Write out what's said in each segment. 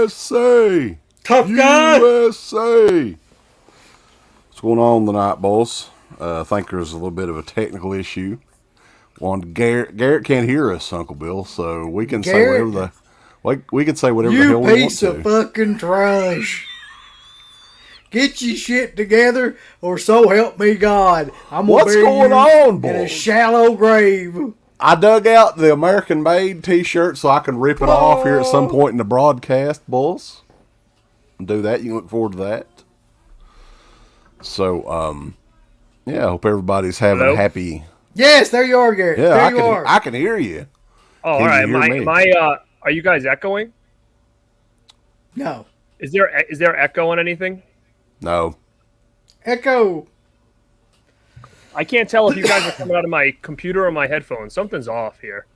USA! Tough guy! USA! What's going on tonight, boys? I think there's a little bit of a technical issue. Garrett can't hear us, Uncle Bill, so we can say whatever we can say whatever the hell we want to. You piece of fucking trash. Get your shit together, or so help me God. I'm gonna What's going on, boys? In a shallow grave. I dug out the American Made t-shirt so I can rip it off here at some point in the broadcast, boys. Do that. You can look forward to that. So, yeah, I hope everybody's having a happy... Yes, there you are, Garrett. Yeah, there I can hear you. Oh, all right. Are you guys echoing? No. Is there echo on anything? No. Echo. I can't tell if you guys are coming out of my computer or my headphones. Something's off here.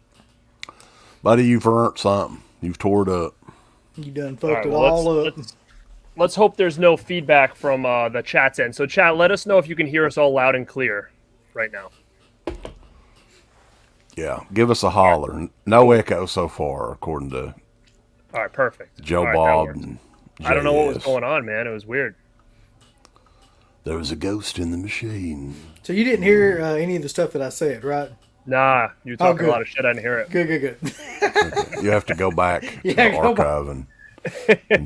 Buddy, you've earned something. You've tore it up. You done fucked it all up. Let's hope there's no feedback from the chat's end. So, chat, let us know if you can hear us all loud and clear right now. Yeah, give us a holler. No echo so far, according to all right, perfect. Joe Bob and JS. I don't know what was going on, man. It was weird. There was a ghost in the machine. So you didn't hear any of the stuff that I said, right? Nah, you were talking a lot of shit. I didn't hear it. Good. Okay. You have to go back to the archive and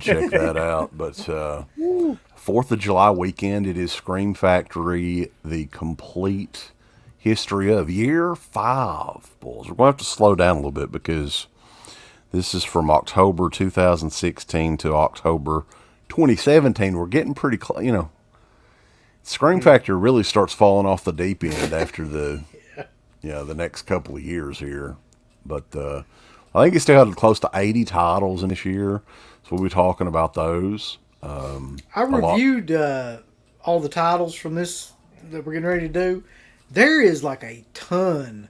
check that out. But 4th of July weekend, it is Scream Factory, the complete history of year 5, boys. We're going to have to slow down a little bit because this is from October 2016 to October 2017. We're getting pretty close, you know. Scream Factory really starts falling off the deep end after the next couple of years here. But I think he still had close to 80 titles in this year, so we'll be talking about those. I reviewed all the titles from this that we're getting ready to do. There is like a ton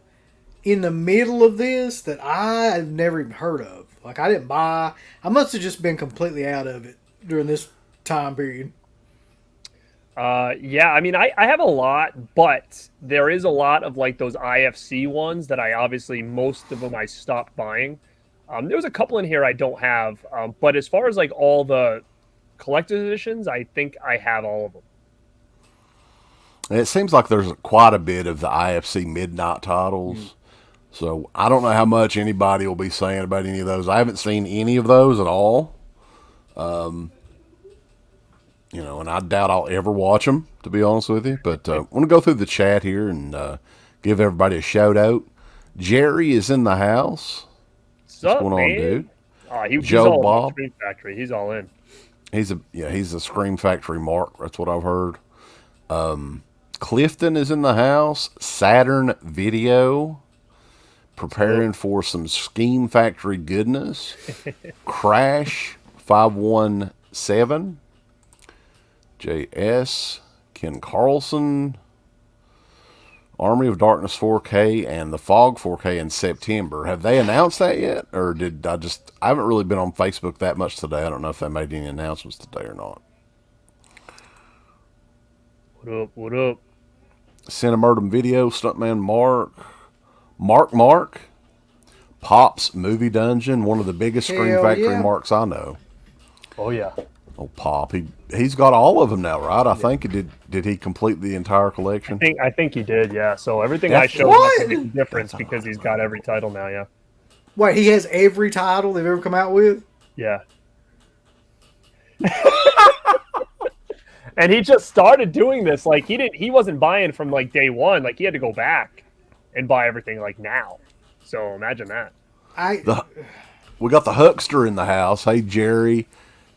in the middle of this that I've never even heard of. Like I didn't buy. I must have just been completely out of it during this time period. Yeah, I mean, I have a lot, but there is a lot of like those IFC ones that most of them I stopped buying. There was a couple in here I don't have, but as far as like all the collector's editions, I think I have all of them. And it seems like there's quite a bit of the IFC midnight titles. So I don't know how much anybody will be saying about any of those. I haven't seen any of those at all. You know, and I doubt I'll ever watch them, to be honest with you. But I want to go through the chat here and give everybody a shout out. Jerry is in the house. What's going on, dude? He's all Bob. Scream Factory. He's all in. He's a Scream Factory mark. That's what I've heard. Clifton is in the house. Saturn Video. Preparing for some Scheme Factory goodness. Crash 517. JS, Ken Carlson, Army of Darkness 4K, and The Fog 4K in September. Have they announced that yet? Or I haven't really been on Facebook that much today. I don't know if they made any announcements today or not. What up? Cinemurdum Video, Stuntman Mark, Pop's Movie Dungeon, one of the biggest Scream Factory marks I know. Oh, yeah. Oh, Pop. He's got all of them now, right? I think did he complete the entire collection? I think he did, yeah. So everything I showed makes a difference because he's got every title now, yeah. Wait, he has every title they've ever come out with? Yeah. And he just started doing this. Like he wasn't buying from like day one. Like he had to go back and buy everything like now. So imagine that. We got the Huckster in the house. Hey, Jerry.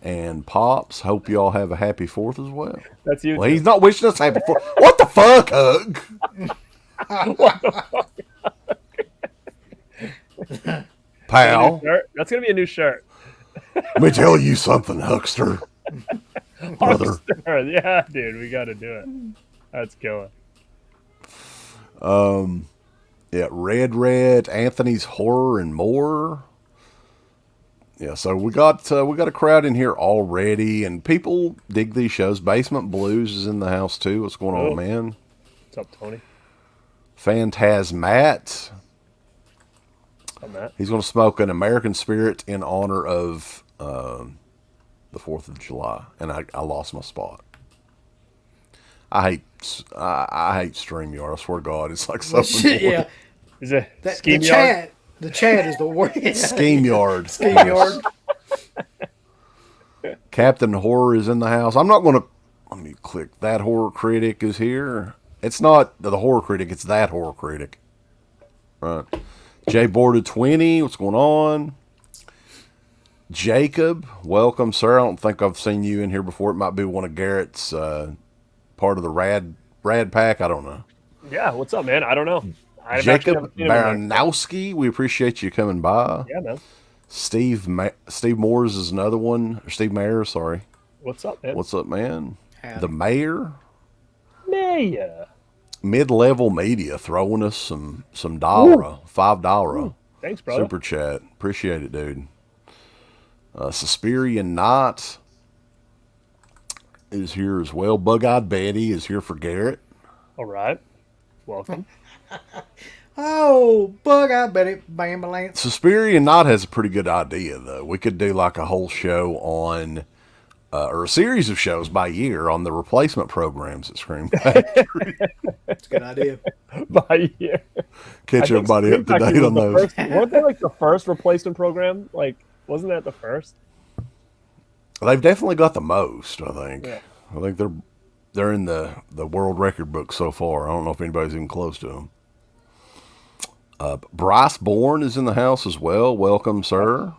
And Pops, hope you all have a happy 4th as well. That's you. Well, he's not wishing us happy 4th. What the fuck, Hug? What the fuck? Pal. That's going to be a new shirt. Let me tell you something, Huckster. Brother. Huckster. Yeah, dude, we got to do it. That's killing. Yeah, Red, Anthony's Horror and More. Yeah, so we got a crowd in here already, and people dig these shows. Basement Blues is in the house too. What's going on, man? What's up, Tony? Phantasmat. I'm Matt. He's going to smoke an American Spirit in honor of the 4th of July, and I lost my spot. I hate StreamYard. I swear to God, it's like so shit, yeah. Is it the chat is the worst. SchemYard. SchemYard. Captain Horror is in the house. I'm not going to. Let me click. That Horror Critic is here. It's not the Horror Critic. It's That Horror Critic. Right. Jay Boarded 20. What's going on? Jacob, welcome, sir. I don't think I've seen you in here before. It might be one of Garrett's part of the Rad Pack. I don't know. Yeah, what's up, man? I don't know. Jacob Baranowski, we appreciate you coming by. Yeah, man. Steve Moores is another one. Or Steve Mayer, sorry. What's up, man? What's up, man? Howdy. The Mayor. Mid-level Media throwing us some dollar, $5. Thanks, brother. Super chat. Appreciate it, dude. Suspirian Knot is here as well. Bug-Eyed Betty is here for Garrett. All right. Welcome. Oh, Bug-Eyed Betty, Bambalance. Suspirian Knot has a pretty good idea, though. We could do like a whole show on, or a series of shows by year on the replacement programs at Scream Factory. That's a good idea. By year. Catch everybody up to date on those. Weren't they like the first replacement program? Like, wasn't that the first? They've definitely got the most, I think. Yeah. I think they're in the world record book so far. I don't know if anybody's even close to them. Bryce Bourne is in the house as well. Welcome, sir.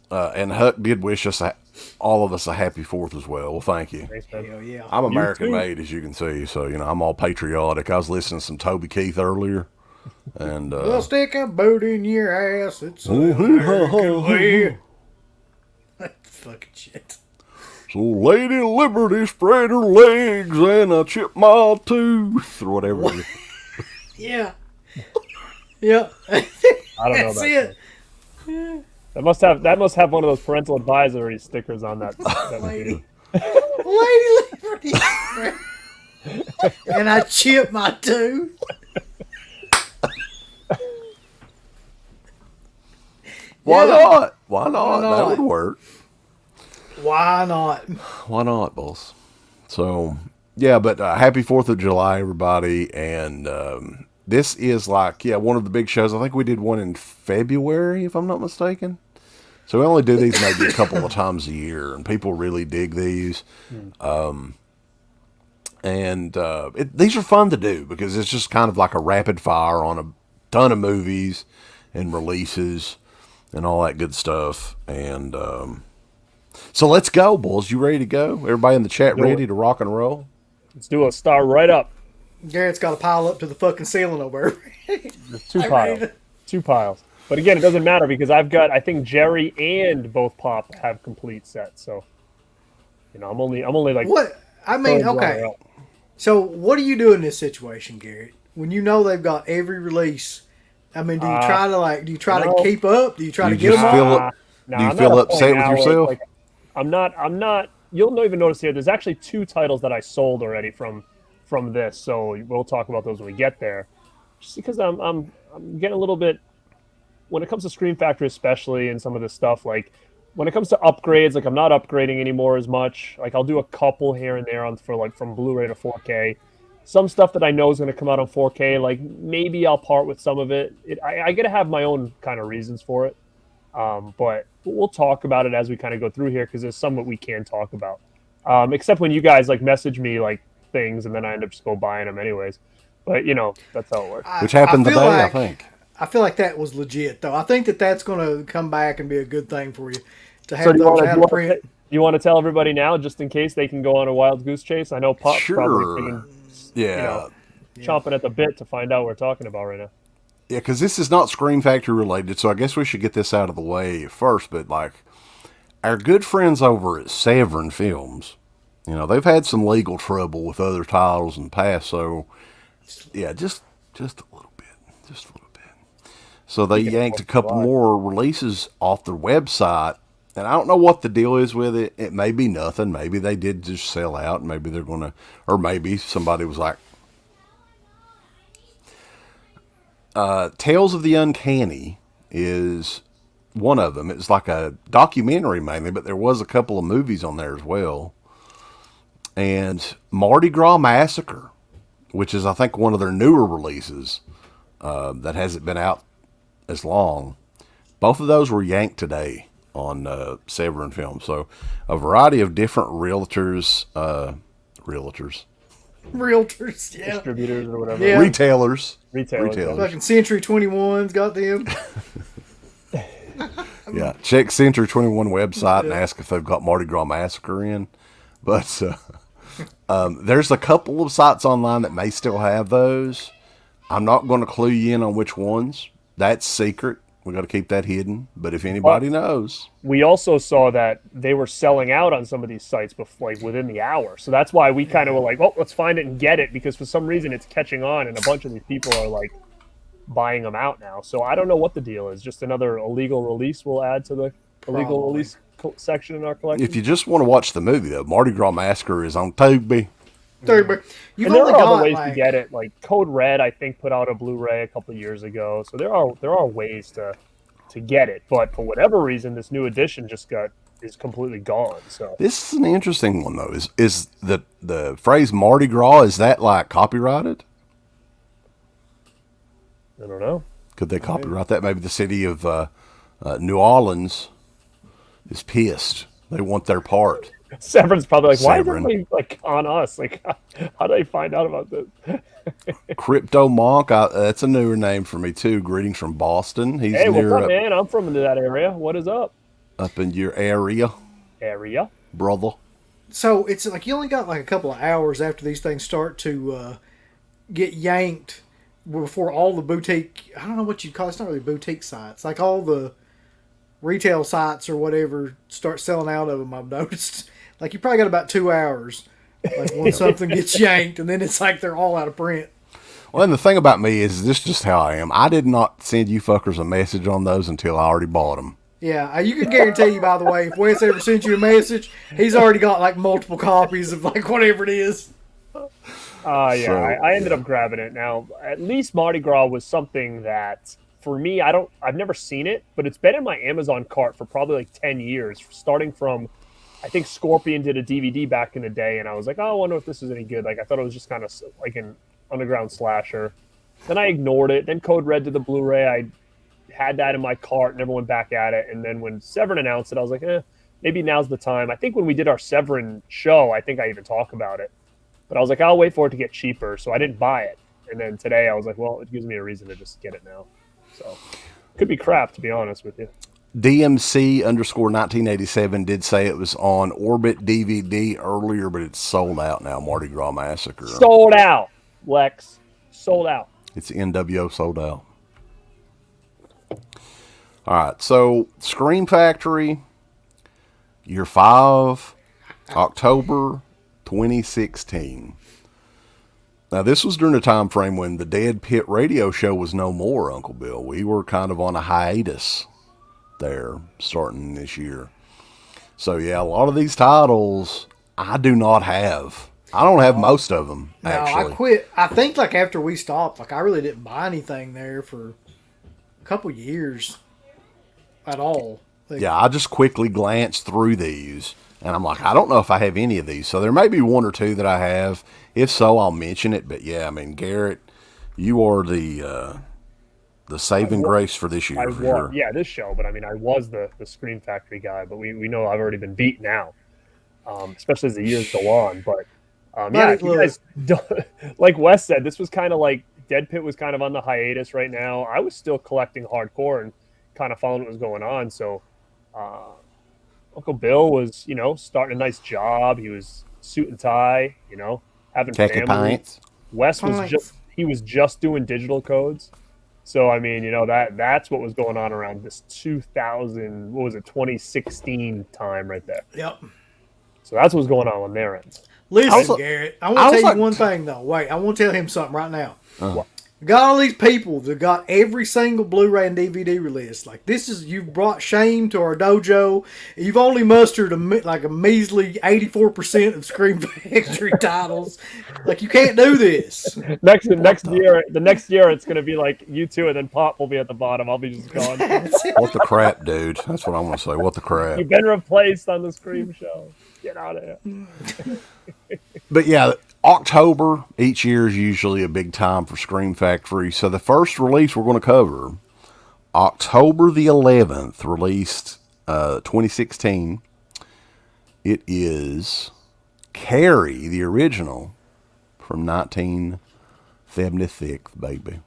And Huck did wish us all of us a happy 4th as well. Well, thank you. Thanks, man. Hell yeah. I'm American made, as you can see, so I'm all patriotic. I was listening to some Toby Keith earlier, and we'll stick a boot in your ass. It's American way. Fucking shit. So Lady Liberty spread her legs and I chipped my tooth or whatever. Yeah. Yeah. I don't know That's about it. that. That must have one of those parental advisory stickers on that. Lady Liberty. And I chipped my tooth. Why not? Why not? That would work. Why not? Why not, boss? So, yeah, but happy 4th of July, everybody. And this is like, one of the big shows. I think we did one in February, if I'm not mistaken. So we only do these maybe a couple of times a year, and people really dig these. These are fun to do because it's just kind of like a rapid fire on a ton of movies and releases and all that good stuff. And so let's go, boys. You ready to go? Everybody in the chat ready to rock and roll? Let's do a start right up. Garrett's got a pile up to the fucking ceiling over. There's two piles. But again, it doesn't matter because I think Jerry and both Pop have complete sets. So, I'm only like what? I mean, okay. So what do you do in this situation, Garrett? When you know they've got every release, I mean, do you try to keep up? Do you try to get them all? Do you feel upset with yourself? Like, I'm not. You'll not even notice here. There's actually 2 titles that I sold already from this. So we'll talk about those when we get there. Just because I'm getting a little bit. When it comes to Scream Factory especially and some of this stuff, like when it comes to upgrades, like I'm not upgrading anymore as much. Like I'll do a couple here and there from Blu-ray to 4K. Some stuff that I know is going to come out on 4K, like maybe I'll part with some of it. I got to have my own kind of reasons for it. But we'll talk about it as we kind of go through here because there's some that we can talk about. Except when you guys like message me like things and then I end up just go buying them anyways. But that's how it works. Which happened today, I think. I feel like that was legit, though. I think that's going to come back and be a good thing for you to have those out of print. You want to tell everybody now, just in case they can go on a wild goose chase? I know Pop's probably chomping at the bit to find out what we're talking about right now. Yeah, because this is not Scream Factory related, so I guess we should get this out of the way first. But like our good friends over at Severin Films, they've had some legal trouble with other titles in the past. So yeah, just a little bit, So they yanked a couple more releases off their website, and I don't know what the deal is with it. It may be nothing. Maybe they did just sell out, and maybe they're going to, or maybe somebody was like, Tales of the Uncanny is one of them. It's like a documentary mainly, but there was a couple of movies on there as well. And Mardi Gras Massacre, which is, I think, one of their newer releases that hasn't been out as long. Both of those were yanked today on Severin Films. So a variety of different realtors, yeah. Distributors or whatever. Yeah. Retailers. Fucking Century 21's got them. Yeah, check Century 21 website and ask if they've got Mardi Gras Massacre in. But there's a couple of sites online that may still have those. I'm not going to clue you in on which ones. That's secret. We got to keep that hidden. But if anybody knows, we also saw that they were selling out on some of these sites before, like within the hour. So that's why we kind of were like, "Well, let's find it and get it," because for some reason it's catching on, and a bunch of these people are like buying them out now. So I don't know what the deal is. Just another illegal release we'll add to the illegal release section in our collection. if you just want to watch the movie, though, Mardi Gras Massacre is on Tubi. You've and there only are got other ways to get it. Like Code Red, I think, put out a Blu-ray a couple of years ago. So there are ways to get it. But for whatever reason, this new edition is completely gone. So This is an interesting one, though. Is the phrase Mardi Gras, is that like copyrighted? I don't know. Could they copyright that? Maybe the city of New Orleans is pissed. They want their part. Severin's probably like, why is Severin. everybody like on us? Like, how did they find out about this? Crypto Monk, that's a newer name for me too. Greetings from Boston. He's Hey, near what's up, man? I'm from that area. What is up? up in your area, brother. So it's like you only got like a couple of hours after these things start to get yanked before all the boutique, I don't know what you'd call it, it's not really boutique sites, like all the retail sites or whatever start selling out of them, I've noticed. Like you probably got about 2 hours like when something gets yanked, and then it's like they're all out of print. Well, and the thing about me is this just how I am. I did not send you fuckers a message on those until I already bought them. Yeah, you can guarantee you, by the way, if Wes ever sends you a message, he's already got like multiple copies of like whatever it is. Yeah, so, I ended up grabbing it. Now, at least Mardi Gras was something that, for me, I've never seen it, but it's been in my Amazon cart for probably like 10 years, starting from, I think Scorpion did a DVD back in the day, and I was like, oh, I wonder if this is any good. Like, I thought it was just kind of like an underground slasher. Then I ignored it. Then Code Red did the Blu-ray. I had that in my cart, never went back at it. And then when Severin announced it, I was like, maybe now's the time. I think when we did our Severin show, I think I even talked about it. But I was like, I'll wait for it to get cheaper. So I didn't buy it. And then today I was like, well, it gives me a reason to just get it now. So could be crap, to be honest with you. DMC_1987 did say it was on Orbit DVD earlier, but it's sold out now. Mardi Gras Massacre. Sold out, Lex. Sold out. It's NWO sold out. All right, so Scream Factory, Year 5, October 2016. Now, this was during a time frame when the DEADPIT Radio show was no more, Uncle Bill. We were kind of on a hiatus there starting this year. So, yeah, a lot of these titles I do not have. I don't have most of them, actually. No, I quit. I think, like, after we stopped, like, I really didn't buy anything there for a couple years at all. Like, yeah, I just quickly glanced through these, and I'm like, I don't know if I have any of these. So there may be one or two that I have. If so, I'll mention it. But yeah, I mean, Garrett, you are the saving grace for this year. For sure. Yeah, this show. But I mean, I was the Scream Factory guy. But we know I've already been beat now, especially as the years go on. But yeah, if you guys don't, like Wes said, this was kind of like DEADPIT was kind of on the hiatus right now. I was still collecting hardcore and kind of following what was going on. So Uncle Bill was, starting a nice job. He was suit and tie, having family. Pints. Wes was just doing digital codes. So I mean, that's what was going on around this 2016 time right there. Yep. So that's what's going on their end. Listen, Garrett, I want to tell you one thing though. Wait, I want to tell him something right now. Uh-huh. got all these people that got every single Blu-ray and DVD release. Like, you've brought shame to our dojo. You've only mustered a measly 84% of Scream Factory titles. Like, you can't do this. Next year, it's gonna be like you two, and then Pop will be at the bottom. I'll be just gone. What the crap, dude? That's what I want to say. What the crap? You've been replaced on the Scream show. Get out of here. But yeah, October each year is usually a big time for Scream Factory. So the first release we're going to cover, October the 11th, released 2016. It is Carrie, the original, from 1976, baby.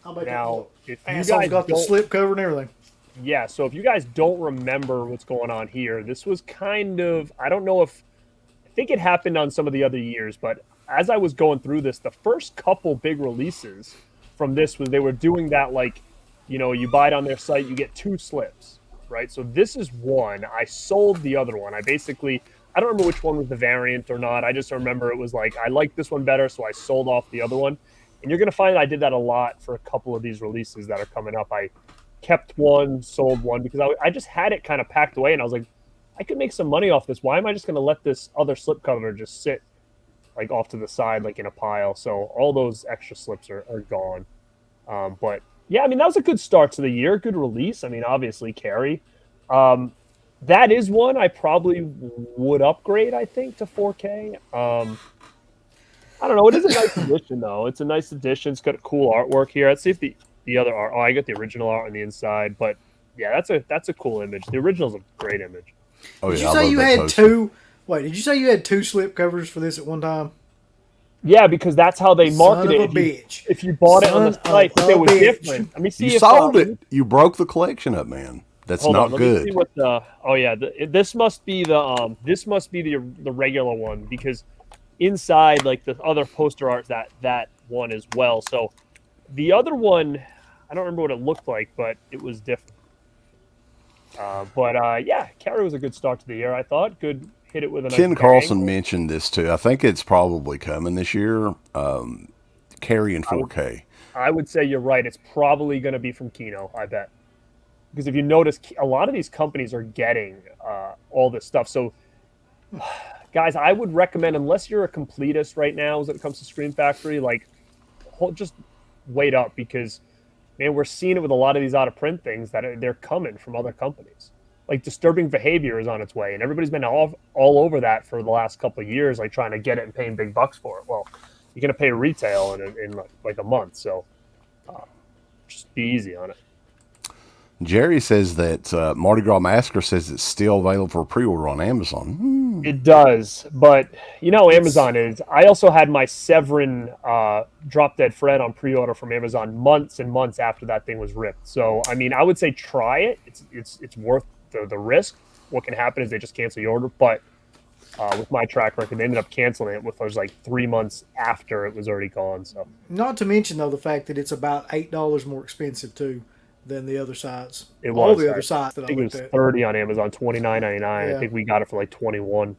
Now, if you guys got the slip cover and everything. Yeah, so if you guys don't remember what's going on here, this was kind of, I don't know if, I think it happened on some of the other years, but as I was going through this, the first couple big releases from this was they were doing that, like, you know, you buy it on their site, you get 2 slips, right? So this is one. I sold the other one. I don't remember which one was the variant or not. I just remember it was like, I liked this one better, so I sold off the other one. And you're going to find I did that a lot for a couple of these releases that are coming up. I kept one, sold one, because I just had it kind of packed away, and I was like, I could make some money off this. Why am I just going to let this other slip cover just sit like off to the side, like in a pile? So all those extra slips are gone. But yeah, I mean, that was a good start to the year, good release. I mean, obviously, Carrie. That is one I probably would upgrade, I think, to 4K. I don't know. It is a nice edition, though. It's a nice edition. It's got cool artwork here. Let's see if the other art. Oh, I got the original art on the inside. But yeah, that's a cool image. The original's a great image. Oh, did you say you had two? Wait, did you say you had 2 slip covers for this at one time? Yeah, because that's how they marketed it. If you bought it on the site, but they were different. Let me see. You sold it. You broke the collection up, man. That's not good. Let me see what the. Oh yeah, this must be the the regular one, because inside, like, the other poster art, that one as well. So the other one, I don't remember what it looked like, but it was different. Yeah, Carrie was a good start to the year, I thought. Good, hit it with a nice Ken Carlson mentioned this too. I think it's probably coming this year. Carrie in 4K. I would say you're right. It's probably going to be from Kino, I bet. Because if you notice, a lot of these companies are getting all this stuff. So, guys, I would recommend, unless you're a completist right now when it comes to Scream Factory, like, just wait up, because, man, we're seeing it with a lot of these out-of-print things that they're coming from other companies. Like, Disturbing Behavior is on its way, and everybody's been all over that for the last couple of years, like, trying to get it and paying big bucks for it. Well, you're going to pay retail in like a month, so just be easy on it. Jerry says that Mardi Gras Massacre says it's still available for pre-order on Amazon. It does, but you know, Amazon is. I also had my Severin Drop Dead Fred on pre-order from Amazon months and months after that thing was ripped. So, I mean, I would say try it. It's worth the risk. What can happen is they just cancel your order. But with my track record, they ended up canceling it, which was like 3 months after it was already gone. So, not to mention though the fact that it's about $8 more expensive too than the other sites. All the other sites that I think looked it was at. $30 on Amazon, $29.99. Yeah. I think we got it for like $21.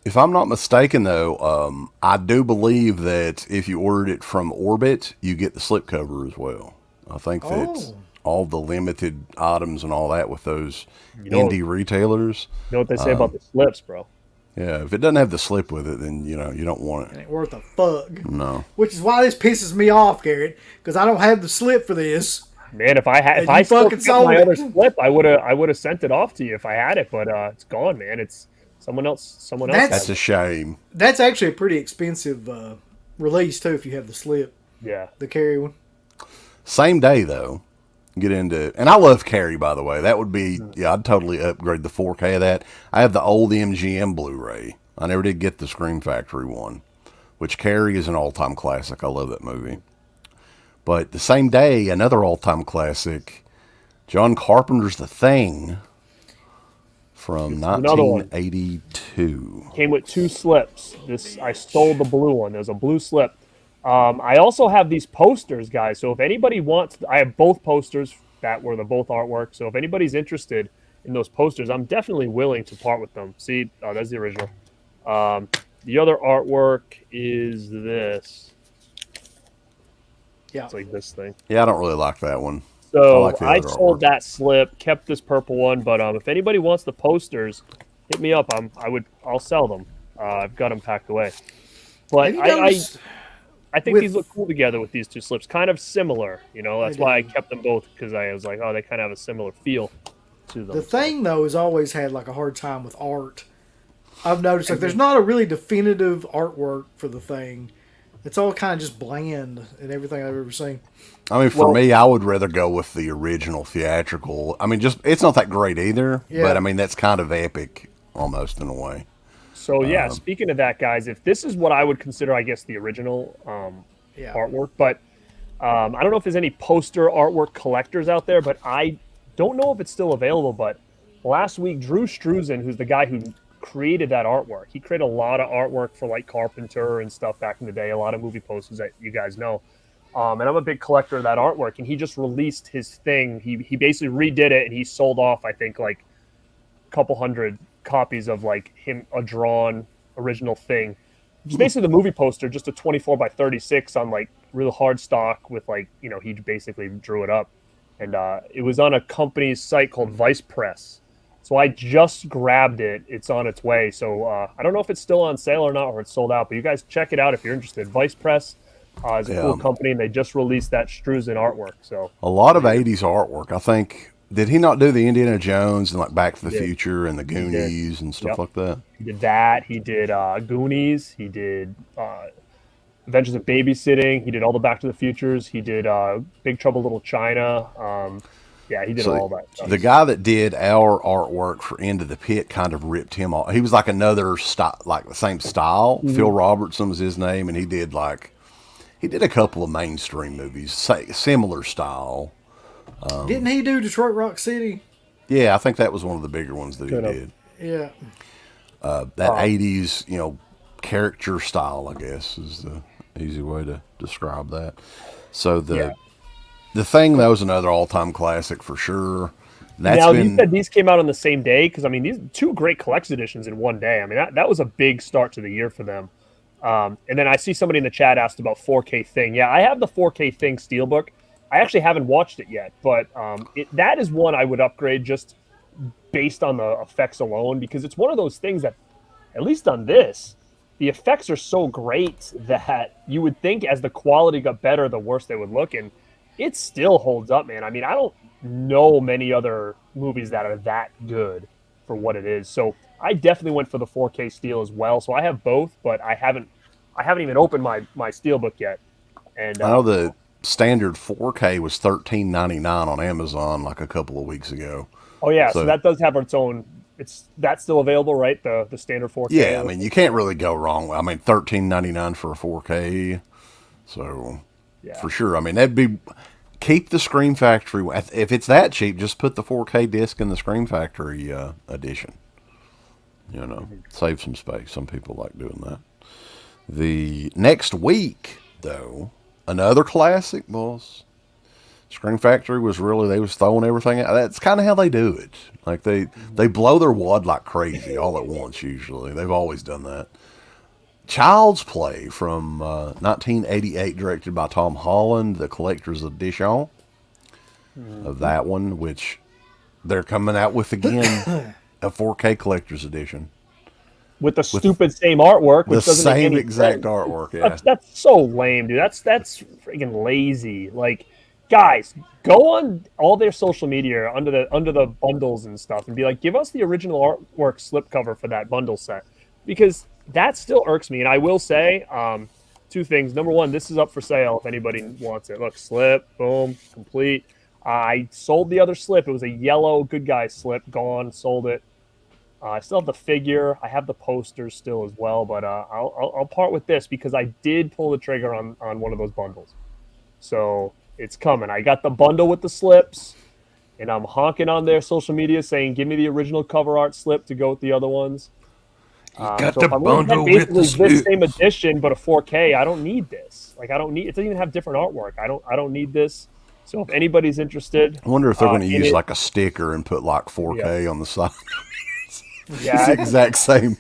If I'm not mistaken, though, I do believe that if you ordered it from Orbit, you get the slipcover as well. I think that all the limited items and all that with those indie retailers. You know what they say about the slips, bro? Yeah, if it doesn't have the slip with it, then you don't want it. It ain't worth a fuck. No. Which is why this pisses me off, Garrett, because I don't have the slip for this. Man, if I still kept my other slip, I would have sent it off to you if I had it, but it's gone, man. It's someone else. That's a shame. That's actually a pretty expensive release too if you have the slip. Yeah, the Carrie one. Same day though. Get into, and I love Carrie, by the way. That would be, I'd totally upgrade the 4K of that. I have the old MGM Blu-ray. I never did get the Scream Factory one, which Carrie is an all-time classic. I love that movie. But the same day, another all-time classic, John Carpenter's The Thing from 1982. Came with 2 slips. I stole the blue one. There's a blue slip. I also have these posters, guys. So if anybody wants, I have both posters that were both artwork. So if anybody's interested in those posters, I'm definitely willing to part with them. See, that's the original. The other artwork is this. Yeah. It's like this thing. Yeah, I don't really like that one. So I other sold artwork. that slip, kept this purple one, but if anybody wants the posters, hit me up. I'll sell them. I've got them packed away. But I think these look cool together with these two slips, kind of similar. You know, that's why I kept them both, because I was like, oh, they kind of have a similar feel to them. The Thing though has always had like a hard time with art. I've noticed like there's not a really definitive artwork for The Thing. It's all kind of just bland in everything I've ever seen. I mean, for me, I would rather go with the original theatrical. I mean, just it's not that great either, but I mean that's kind of epic almost in a way. So yeah, speaking of that, guys, if this is what I would consider, I guess, the original artwork, but I don't know if there's any poster artwork collectors out there, but I don't know if it's still available. But last week, Drew Struzan, who's the guy who created that artwork, he created a lot of artwork for like Carpenter and stuff back in the day, a lot of movie posters that you guys know. And I'm a big collector of that artwork, and he just released his thing. He basically redid it, and he sold off, I think, like a couple hundred copies of like a drawn original Thing. It's basically the movie poster, just a 24 by 36 on like real hard stock with like, you know, he basically drew it up. And it was on a company's site called Vice Press. So I just grabbed it. It's on its way. So I don't know if it's still on sale or not, or it's sold out, but you guys check it out if you're interested. Vice Press is a cool company, and they just released that Struzan artwork. So a lot of 80s artwork. I think, did he not do the Indiana Jones and like Back to the Future and the Goonies and stuff like that? He did that. He did Goonies. He did Adventures of Babysitting. He did all the Back to the Futures. He did Big Trouble Little China. He did all that stuff. The guy that did our artwork for Into the Pit kind of ripped him off. He was like another style, like the same style. Mm-hmm. Phil Robertson was his name, and he did a couple of mainstream movies, similar style. Didn't he do Detroit Rock City? Yeah, I think that was one of the bigger ones that he did. Yeah. That 80s, you know, character style, I guess, is the easy way to describe that. So the Thing, that was another all-time classic for sure. You said these came out on the same day, because I mean, these two great collector's editions in one day. I mean, that was a big start to the year for them. And then I see somebody in the chat asked about 4K Thing. Yeah, I have the 4K Thing Steelbook. I actually haven't watched it yet, but that is one I would upgrade just based on the effects alone, because it's one of those things that, at least on this, the effects are so great that you would think as the quality got better, the worse they would look, and it still holds up, man. I mean, I don't know many other movies that are that good for what it is. So I definitely went for the 4K Steel as well. So I have both, but I haven't even opened my Steelbook yet. And I know the standard 4K was $13.99 on Amazon like a couple of weeks ago. Oh yeah, so that does have its own. That's still available, right? The standard 4K. Yeah, I mean you can't really go wrong. I mean $13.99 for a 4K, so for sure. I mean keep the Scream Factory. If it's that cheap, just put the 4K disc in the Scream Factory edition. You know, save some space. Some people like doing that. The next week, though, another classic, boss. Scream Factory was they was throwing everything out. That's kind of how they do it. Like they blow their wad like crazy all at once. Usually, they've always done that. Child's Play from 1988, directed by Tom Holland, the collector's edition of that one, which they're coming out with again, a 4K collector's edition. With the stupid same artwork, which doesn't make any exact sense. artwork. Yeah, that's so lame, dude. That's freaking lazy. Like, guys, go on all their social media under the bundles and stuff, and be like, give us the original artwork slipcover for that bundle set, because that still irks me. And I will say two things. Number one, this is up for sale if anybody wants it. Look, slip, boom, complete. I sold the other slip. It was a yellow Good Guy slip. Gone, sold it. I still have the figure. I have the posters still as well, but I'll part with this because I did pull the trigger on one of those bundles. So it's coming. I got the bundle with the slips, and I'm honking on their social media saying, give me the original cover art slip to go with the other ones. Got so the if I'm bundle basically with the this same edition, but a 4K, I don't need this. Like, I don't need. It doesn't even have different artwork. I don't need this. So if anybody's interested, I wonder if they're going to use like a sticker and put like 4K on the side. Yeah, it's the exact same.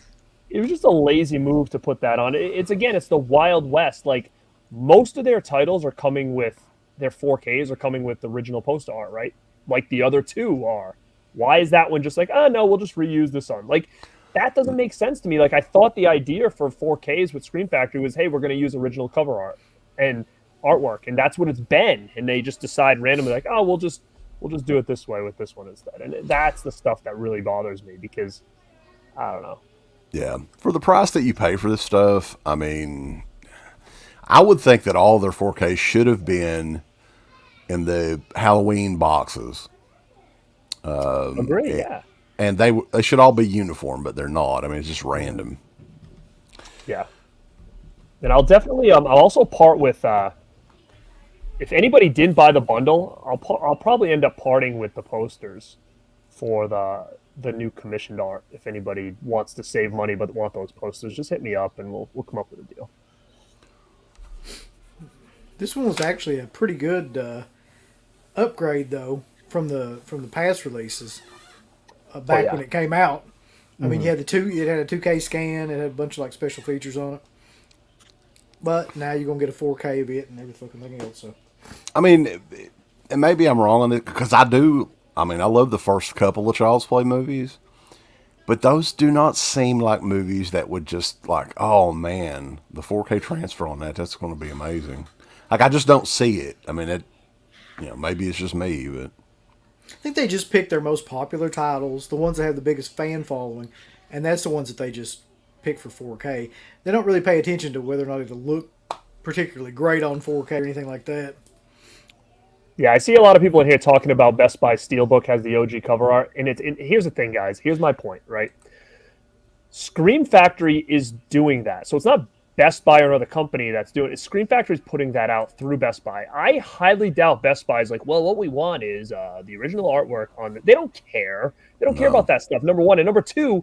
It was just a lazy move to put that on. It's the Wild West. Like, most of their titles are coming with their 4Ks are coming with the original poster art, right? Like the other two are. Why is that one just like, oh no, we'll just reuse this on? Like, that doesn't make sense to me. Like, I thought the idea for 4Ks with Scream Factory was, hey, we're going to use original cover art and artwork, and that's what it's been. And they just decide randomly, like, oh, we'll just do it this way with this one instead. And that's the stuff that really bothers me, because I don't know. Yeah, for the price that you pay for this stuff, I mean, I would think that all their 4Ks should have been in the Halloween boxes. Agree, yeah. And they should all be uniform, but they're not. I mean, it's just random. Yeah. And I'll definitely, I'll also part with, if anybody didn't buy the bundle, I'll probably end up parting with the posters for the new commissioned art. If anybody wants to save money but want those posters, just hit me up and we'll come up with a deal. This one was actually a pretty good upgrade, though, from the past releases. Back when it came out. I mean, it had a 2K scan, it had a bunch of like special features on it. But now you're gonna get a 4K of it and everything else. So, I mean, and maybe I'm wrong on it, because I love the first couple of Child's Play movies, but those do not seem like movies that would just like, oh man, the 4K transfer on that's going to be amazing. Like, I just don't see it. I mean, maybe it's just me, but I think they just pick their most popular titles, the ones that have the biggest fan following, and that's the ones that they just pick for 4K. They don't really pay attention to whether or not it'll look particularly great on 4K or anything like that. Yeah, I see a lot of people in here talking about Best Buy Steelbook has the OG cover art, and here's the thing, guys. Here's my point, right? Scream Factory is doing that, so it's not Best Buy or another company that's doing it. Scream Factory is putting that out through Best Buy. I highly doubt Best Buy is like, well, what we want is the original artwork on it. They don't care. They don't care about that stuff, number one. And number two,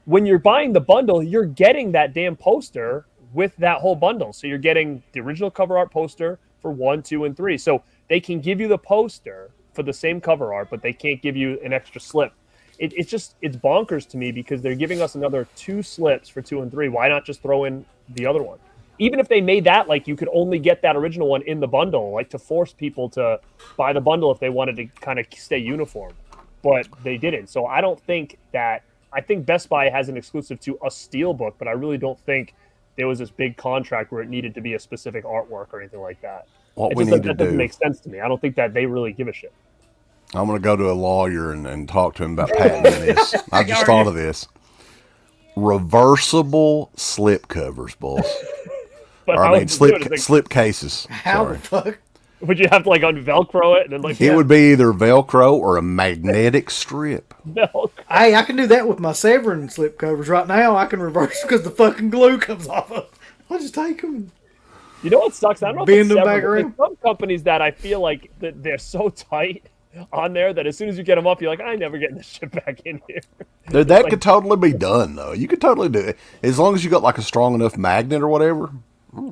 when you're buying the bundle, you're getting that damn poster with that whole bundle. So you're getting the original cover art poster for 1, 2, and 3. So they can give you the poster for the same cover art, but they can't give you an extra slip. It's bonkers to me, because they're giving us another 2 slips for 2 and 3. Why not just throw in the other one? Even if they made that like you could only get that original one in the bundle, like to force people to buy the bundle if they wanted to kind of stay uniform, but they didn't. So I think Best Buy has an exclusive to a Steelbook, but I really don't think there was this big contract where it needed to be a specific artwork or anything like that. That doesn't make sense to me. I don't think that they really give a shit. I'm going to go to a lawyer and talk to him about patenting this. I just thought of this. Reversible slip covers, boss. Slip cases. How the fuck? Would you have to like Velcro it and then like? It would be either Velcro or a magnetic strip. Velcro. Hey, I can do that with my Severin slip covers right now. I can reverse because the fucking glue comes off of. I'll just take them. You know what sucks? I don't know. Bend them back around. Some companies that I feel like that they're so tight on there that as soon as you get them up, you're like, I never get this shit back in here. Dude, that could totally be done though. You could totally do it as long as you got like a strong enough magnet or whatever.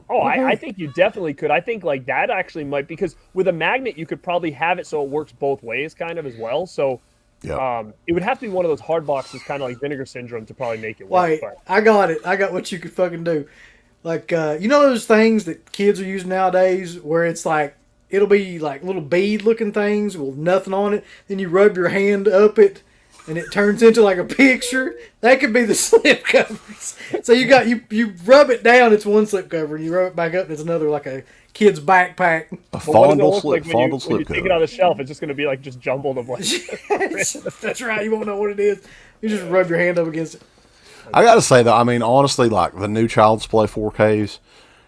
Oh, I think you definitely could. I think like that actually might, because with a magnet you could probably have it so it works both ways kind of as well. So it would have to be one of those hard boxes, kind of like Vinegar Syndrome, to probably make it work. Wait, I got it. I got what you could fucking do. Like, you know those things that kids are using nowadays where it's like, it'll be like little bead looking things with nothing on it. Then you rub your hand up it and it turns into like a picture. That could be the slip covers. So you rub it down, it's one slip cover, and you rub it back up, and it's another, like a kid's backpack. A fondle slip when you cover. take it on the shelf, it's just going to be like just jumbled of like. That's right. You won't know what it is. You just rub your hand up against it. I gotta say though, I mean, honestly, like the new Child's Play 4Ks,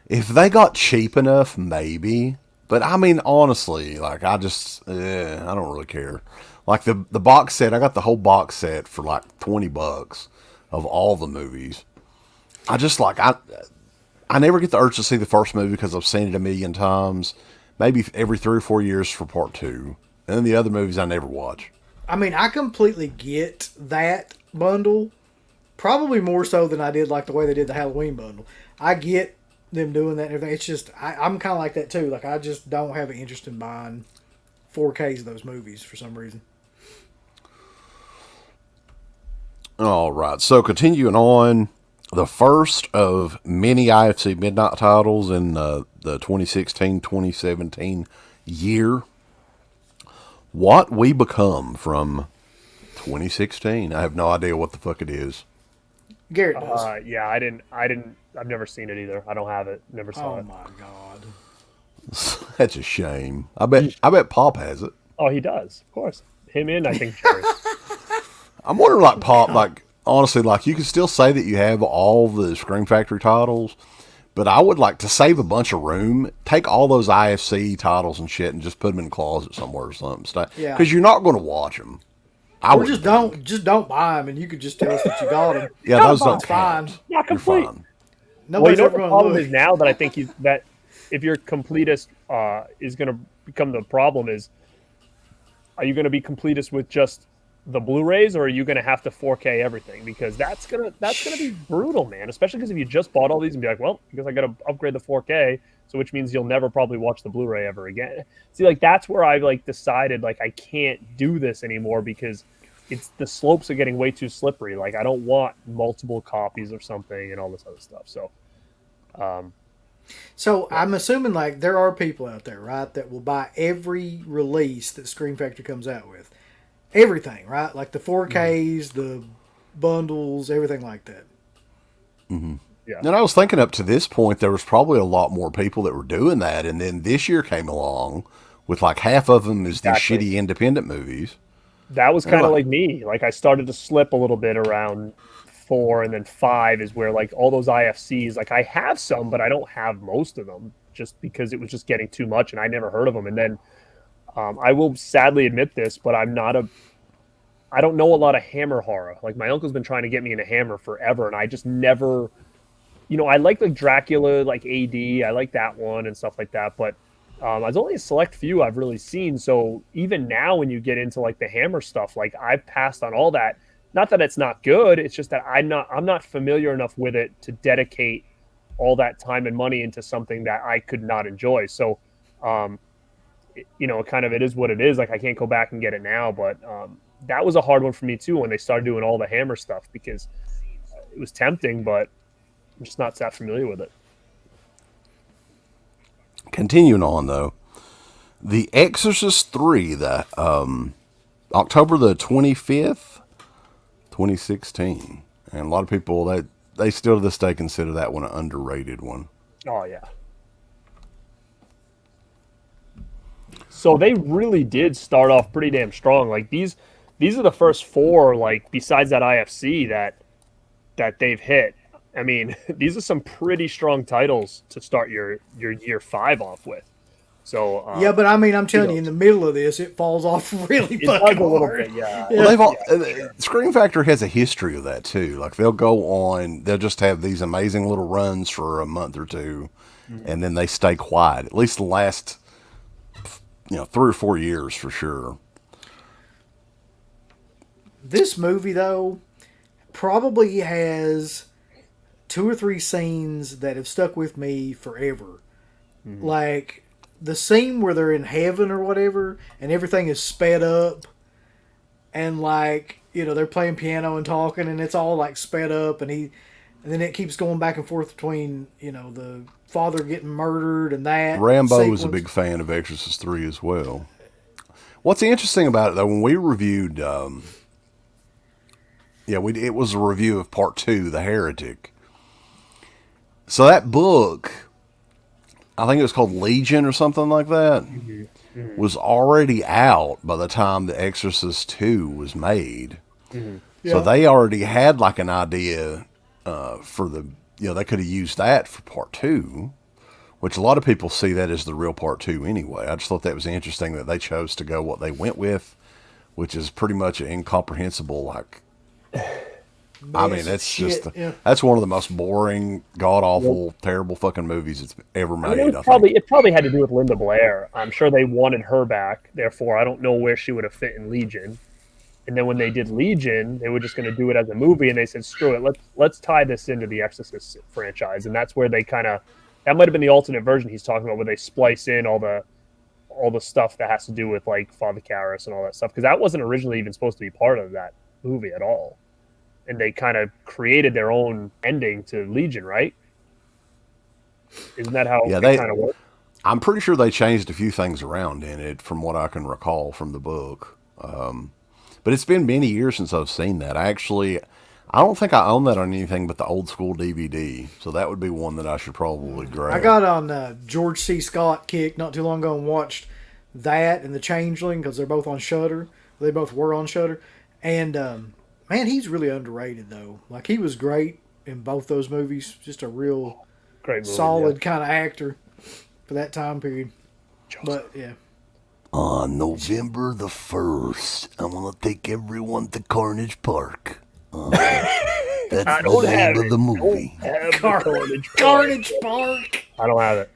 if they got cheap enough, maybe. But I mean, honestly, like I don't really care. Like the box set, I got the whole box set for like $20 of all the movies. I just like I never get the urge to see the first movie because I've seen it a million times. Maybe every 3 or 4 years for part 2, and then the other movies I never watch. I mean, I completely get that bundle. Probably more so than I did like the way they did the Halloween bundle. I get them doing that and everything. It's just, I'm kind of like that too. Like, I just don't have an interest in buying 4Ks of those movies for some reason. All right. So, continuing on, the first of many IFC Midnight titles in the 2016-2017 year. What We Become from 2016. I have no idea what the fuck it is. Garrett does. Yeah, I've never seen it either. I don't have it. Never saw it. Oh my god. That's a shame. I bet Pop has it. Oh, he does. Of course. Him and I think Jerry. I'm wondering, like, Pop, like, honestly, like, you can still say that you have all the Scream Factory titles, but I would like to save a bunch of room, take all those IFC titles and shit and just put them in the closet somewhere or something. Yeah. Because you're not going to watch them. Or just don't buy them, and you could just tell us that you got them. Yeah, those don't count. Fine. Not complete. You're fine. Nobody's ever the problem is now that I think that if your completist is going to become the problem is, are you going to be completist with just the Blu-rays, or are you going to have to 4K everything? Because that's gonna be brutal, man. Especially because if you just bought all these and be like, well, because I got to upgrade the 4K, so which means you'll never probably watch the Blu-ray ever again. See, like that's where I like decided like I can't do this anymore because the slopes are getting way too slippery. Like I don't want multiple copies or something and all this other stuff. So, I'm assuming like there are people out there, right, that will buy every release that Scream Factory comes out with. Everything, right? Like the 4Ks, the bundles, everything like that. Mm-hmm. Yeah. And I was thinking up to this point, there was probably a lot more people that were doing that. And then this year came along with like half of them is these shitty independent movies. That was kind of like me. Like I started to slip a little bit around 4, and then 5 is where like all those IFCs, like I have some, but I don't have most of them just because it was just getting too much and I never heard of them. And then I will sadly admit this, but I don't know a lot of Hammer horror. Like my uncle's been trying to get me into Hammer forever, and I just never, I like Dracula, like AD, I like that one and stuff like that, but there's only a select few I've really seen. So even now when you get into like the Hammer stuff, like I've passed on all that. Not that it's not good, it's just that I'm not familiar enough with it to dedicate all that time and money into something that I could not enjoy. So it is what it is. Like I can't go back and get it now, but that was a hard one for me too when they started doing all the Hammer stuff because it was tempting, but I'm just not that familiar with it. Continuing on though, The Exorcist 3, that October the 25th, 2016, and a lot of people they still to this day consider that one an underrated one. Oh yeah. So they really did start off pretty damn strong. Like these are the first 4, like besides that IFC that they've hit. I mean, these are some pretty strong titles to start your year 5 off with. So yeah, but I mean, I'm telling you, in the middle of this, it falls off really fucking hard. Bit, yeah. Well, Scream Factory has a history of that too. Like they'll just have these amazing little runs for a month or two, and then they stay quiet. At least the last 3 or 4 years for sure. This movie though probably has 2 or 3 scenes that have stuck with me forever. Mm-hmm. Like the scene where they're in heaven or whatever and everything is sped up and like, they're playing piano and talking and it's all like sped up and then it keeps going back and forth between, the father getting murdered and that. Rambo was a big fan of Exorcist 3 as well. What's interesting about it though, when we reviewed, it was a review of part 2, The Heretic. So that book, I think it was called Legion or something like that, was already out by the time The Exorcist 2 was made. Mm-hmm. Yeah. So they already had like an idea for they could have used that for part 2, which a lot of people see that as the real part 2 anyway. I just thought that was interesting that they chose to go what they went with, which is pretty much an incomprehensible, like, I mean, that's that's one of the most boring, god-awful, terrible fucking movies it's ever made. It probably had to do with Linda Blair. I'm sure they wanted her back. Therefore, I don't know where she would have fit in Legion. And then when they did Legion, they were just going to do it as a movie, and they said, "Screw it, let's tie this into the Exorcist franchise." And that's where they that might have been the alternate version he's talking about, where they splice in all the stuff that has to do with like Father Karras and all that stuff, because that wasn't originally even supposed to be part of that movie at all. And they kind of created their own ending to Legion, right? Isn't that how it kind of worked? I'm pretty sure they changed a few things around in it from what I can recall from the book. But it's been many years since I've seen that. I don't think I own that on anything but the old school DVD. So that would be one that I should probably grab. I got on George C. Scott kick not too long ago and watched that and The Changeling because they're both on Shudder. They both were on Shudder. And, man, he's really underrated, though. Like, he was great in both those movies. Just a real great movie, solid kind of actor for that time period. But, yeah. On November the 1st, I'm going to take everyone to Carnage Park. That's the name of the movie. Carnage Park. I don't have it.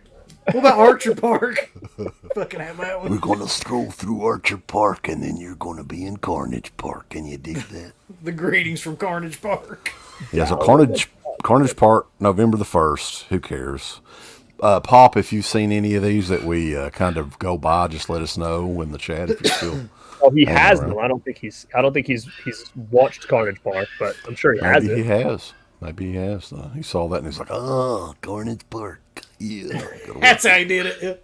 What about Archer Park? Fucking have that one. We're going to stroll through Archer Park, and then you're going to be in Carnage Park. Can you dig that? The greetings from Carnage Park. Yeah, so Carnage Park, November the 1st. Who cares? Pop, if you've seen any of these that we kind of go by, just let us know in the chat if you're still. Oh, he has them. I don't think he's watched Carnage Park, but I'm sure he has it. Maybe he has. He saw that and he's like, oh, Carnage Park. Yeah. That's how he did it.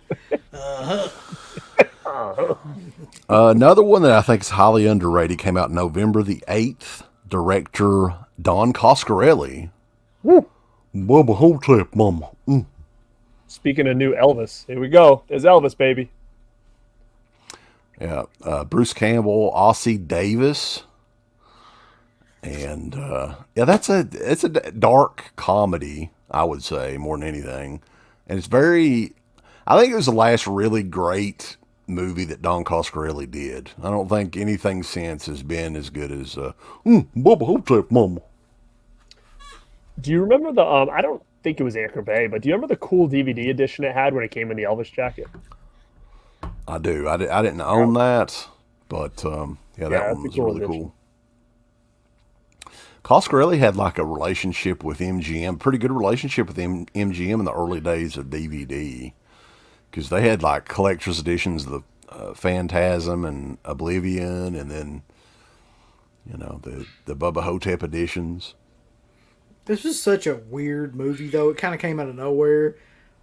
Another one that I think is highly underrated came out November the 8th. Director Don Coscarelli. Woo. Bubba Ho-Tep, mama. Speaking of new Elvis, here we go. There's Elvis, baby. Yeah, Bruce Campbell, Ossie Davis, and it's a dark comedy, I would say, more than anything, and it's I think it was the last really great movie that Don Coscarelli did. I don't think anything since has been as good as Bubba Ho-Tep, mama. Do you remember the I don't think it was Anchor Bay, but do you remember the cool DVD edition it had when it came in the Elvis jacket? I do. I didn't own that, but that one was really cool. Coscarelli had like a relationship with MGM, pretty good relationship with MGM in the early days of DVD, because they had like collector's editions of the Phantasm and Oblivion, and then the Bubba Ho-Tep editions. This is such a weird movie, though. It kind of came out of nowhere.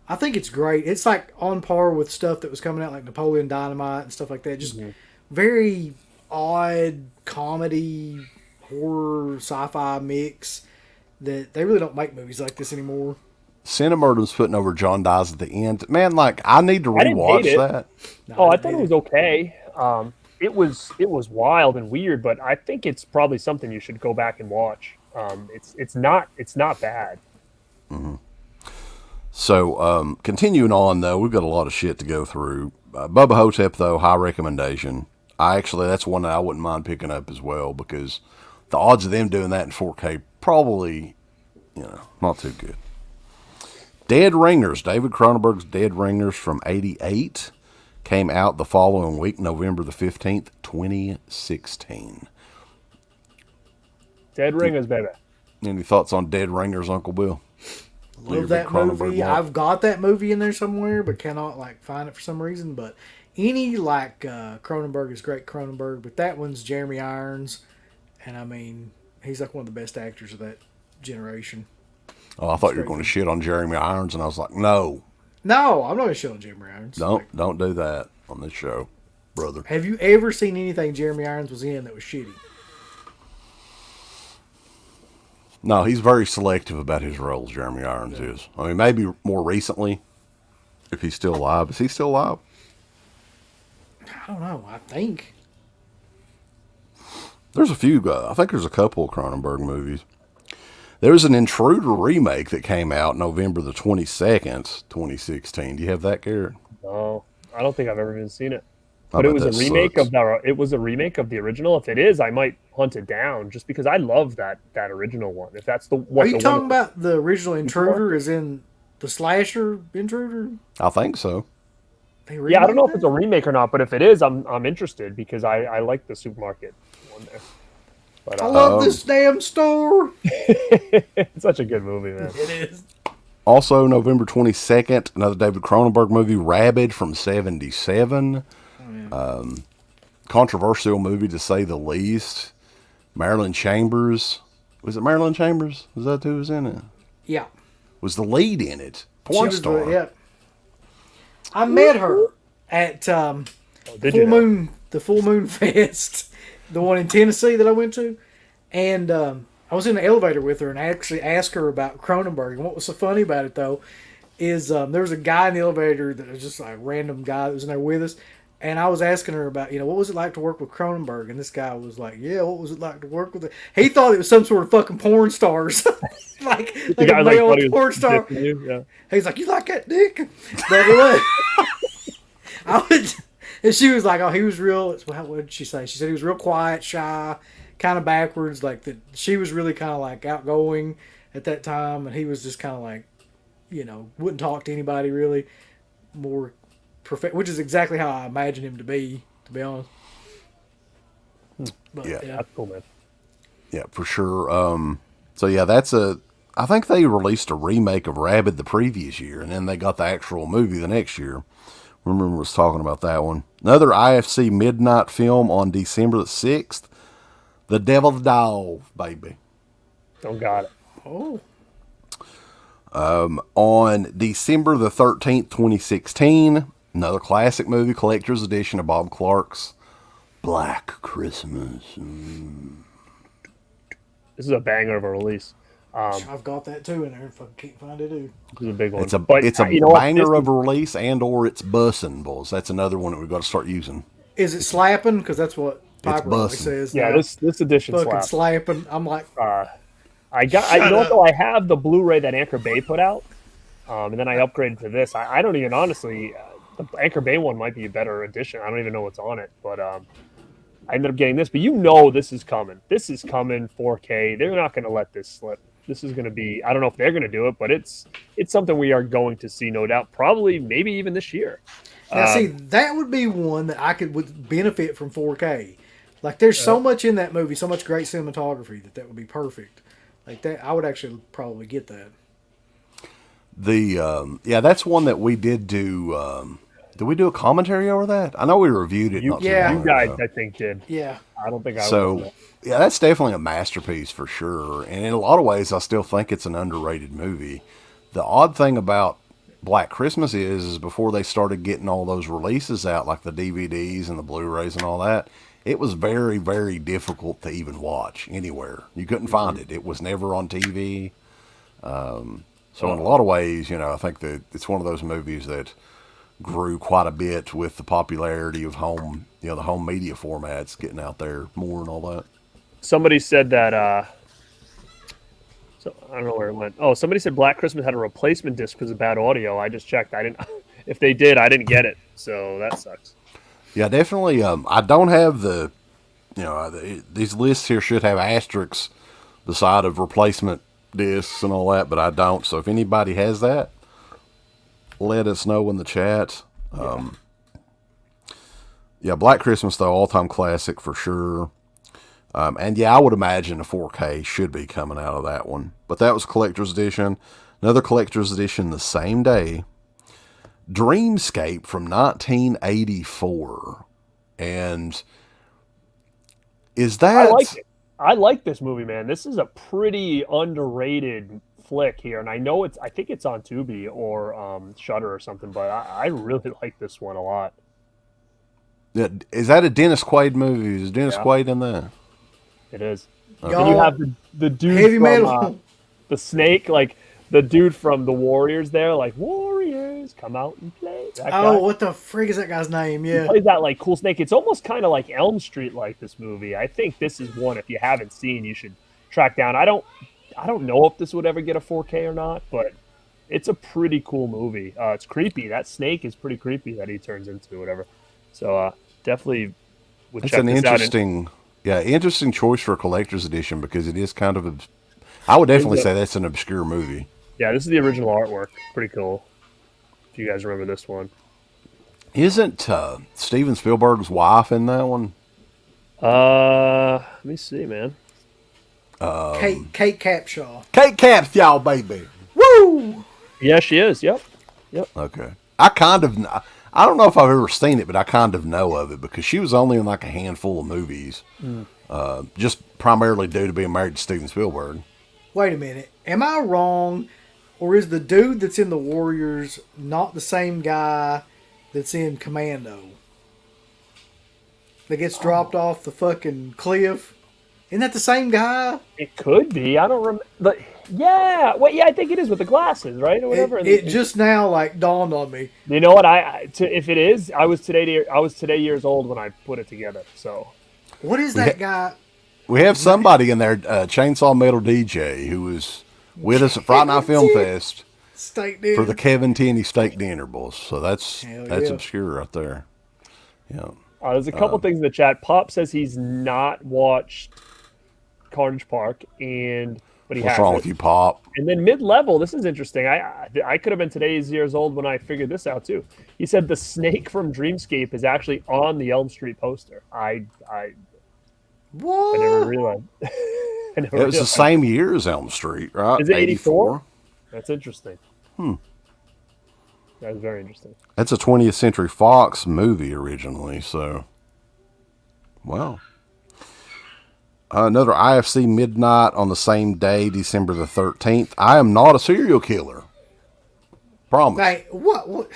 I think it's great. It's like on par with stuff that was coming out like Napoleon Dynamite and stuff like that. Just very odd comedy, horror, sci-fi mix that they really don't make movies like this anymore. Cinemurdom's putting over John Dies at the End. Man, like, I need to rewatch that. No, I thought it was okay. It was wild and weird, but I think it's probably something you should go back and watch. It's not bad. Mm-hmm. So, continuing on, though, we've got a lot of shit to go through. Bubba Ho-Tep, though, high recommendation. That's one that I wouldn't mind picking up as well, because the odds of them doing that in 4K probably, not too good. Dead Ringers, David Cronenberg's Dead Ringers from 1988, came out the following week, November the 15th, 2016. Dead Ringers, baby. Any thoughts on Dead Ringers, Uncle Bill? Love that movie. I've got that movie in there somewhere, but cannot find it for some reason. But any Cronenberg is great Cronenberg, but that one's Jeremy Irons, and I mean he's like one of the best actors of that generation. Oh, I thought you were going to shit on Jeremy Irons, and I was like, no, I'm not going to shit on Jeremy Irons. Don't do that on this show, brother. Have you ever seen anything Jeremy Irons was in that was shitty? No, he's very selective about his roles, Jeremy Irons is. I mean, maybe more recently, if he's still alive. Is he still alive? I don't know. I think. There's a few. I think there's a couple of Cronenberg movies. There was an Intruder remake that came out November the 22nd, 2016. Do you have that, Garrett? No, I don't think I've ever even seen it. But it was a remake of the original. If it is, I might hunt it down just because I love that original one. If that's Are you talking about the original Intruder is in the slasher Intruder? I think so. Yeah, I don't know if it's a remake or not, but if it is, I'm interested because I like the supermarket one there. But, I love this damn store. It's such a good movie, man. It is. Also, November 22nd, another David Cronenberg movie, Rabid from 1977. Controversial movie to say the least. Marilyn Chambers. Was it Marilyn Chambers? Was that who was in it? Yeah. Was the lead in it. Porn star. I met her at the Full Moon Fest, the one in Tennessee that I went to, and I was in the elevator with her and I actually asked her about Cronenberg. And what was so funny about it though is there was a guy in the elevator that was just like a random guy that was in there with us. And I was asking her about, what was it like to work with Cronenberg? And this guy was like, yeah, what was it like to work with it? He thought it was some sort of fucking porn stars. like a male porn star. Yeah. He's like, you like that dick? But and she was like, oh, he was real. What did she say? She said he was real quiet, shy, kind of backwards. Like that, she was really kind of like outgoing at that time. And he was just kind of like, wouldn't talk to anybody really. More which is exactly how I imagine him to be honest. But, yeah, that's cool, man. Yeah, for sure. So yeah, I think they released a remake of Rabid the previous year, and then they got the actual movie the next year. Remember was talking about that one. Another IFC midnight film on December the 6th. The Devil's Dog, baby. Oh, got it. Oh. On December the 13th, 2016, another classic movie, collector's edition of Bob Clark's Black Christmas. This is a banger of a release. I've got that too in there if I can't find it, dude. This is a big one. It's a banger of a release, and or it's bussin', boys. That's another one that we've got to start using. Is it slapping? Because that's what Piper always says. Yeah, this edition fucking slapping. I'm like... I have the Blu-ray that Anchor Bay put out, and then I upgraded to this. I don't even, honestly, the Anchor Bay one might be a better edition. I don't even know what's on it, but I ended up getting this. But this is coming. This is coming 4K. They're not going to let this slip. This is going to be, I don't know if they're going to do it, but it's something we are going to see, no doubt. Probably, maybe even this year. Now, see, that would be one that I would benefit from 4K. Like, there's so much in that movie, so much great cinematography that would be perfect. Like that, I would actually probably get that. That's one that we did do. Did we do a commentary over that? I know we reviewed it. You guys, I think, did. Yeah. I don't think I. So, yeah, that's definitely a masterpiece for sure. And in a lot of ways, I still think it's an underrated movie. The odd thing about Black Christmas is before they started getting all those releases out, like the DVDs and the Blu-rays and all that, it was very, very difficult to even watch anywhere. You couldn't find it. It was never on TV. So in a lot of ways, I think that it's one of those movies that grew quite a bit with the popularity of home, the home media formats getting out there more and all that. Somebody said that, so I don't know where it went. Oh, somebody said Black Christmas had a replacement disc because of bad audio. I just checked. If they did, I didn't get it. So that sucks. Yeah, definitely. I don't have these lists here should have asterisks beside of replacement discs and all that, but I don't. So if anybody has that, let us know in the chat. Black Christmas, though, all-time classic for sure. And I would imagine a 4K should be coming out of that one. But that was collector's edition. Another collector's edition the same day. Dreamscape from 1984. And is that... I like this movie, man. This is a pretty underrated flick here. And I think it's on Tubi or Shudder or something, but I really like this one a lot. Yeah, is that a Dennis Quaid movie? Is Dennis Quaid in there? It is. Okay. And you have the dude Heavy from metal. The Snake, like the dude from the Warriors there, like Warriors, come out and play. What the frig is that guy's name? Yeah. He plays that like cool snake. It's almost kind of like Elm Street, like this movie. I think this is one, if you haven't seen, you should track down. I don't know if this would ever get a 4K or not, but it's a pretty cool movie. It's creepy. That snake is pretty creepy that he turns into, whatever. So definitely would check this out. Interesting choice for a collector's edition because it is kind of I would definitely say that's an obscure movie. Yeah, this is the original artwork. Pretty cool. If you guys remember this one. Isn't Steven Spielberg's wife in that one? Let me see, man. Kate Capshaw. Kate Capshaw, baby. Woo! Yeah, she is. Yep. Okay. I don't know if I've ever seen it, but I kind of know of it because she was only in like a handful of movies, just primarily due to being married to Steven Spielberg. Wait a minute. Am I wrong? Or is the dude that's in the Warriors not the same guy that's in Commando. That gets dropped off the fucking cliff. Isn't that the same guy? It could be. I don't remember. Yeah. Well, yeah, I think it is with the glasses, right, or whatever. It just now like dawned on me. You know what? If it is, I was today years old when I put it together. So, what is that guy? We have somebody in there, Chainsaw Metal DJ, who was with us at Friday Night Film Fest for the Kevin Tenney steak dinner, boys. So that's obscure right there. Yeah. There's a couple things in the chat. Pop says he's not watched Carnage Park, but he has. What's wrong with you, Pop? And then mid-level, this is interesting. I could have been today's years old when I figured this out too. He said the snake from Dreamscape is actually on the Elm Street poster. What? I never realized. It was the same year as Elm Street, right? Is it 84? That's interesting. That's very interesting. That's a 20th Century Fox movie originally, so wow. Another IFC midnight on the same day, December the 13th. I am not a serial killer. Promise. Hey, what?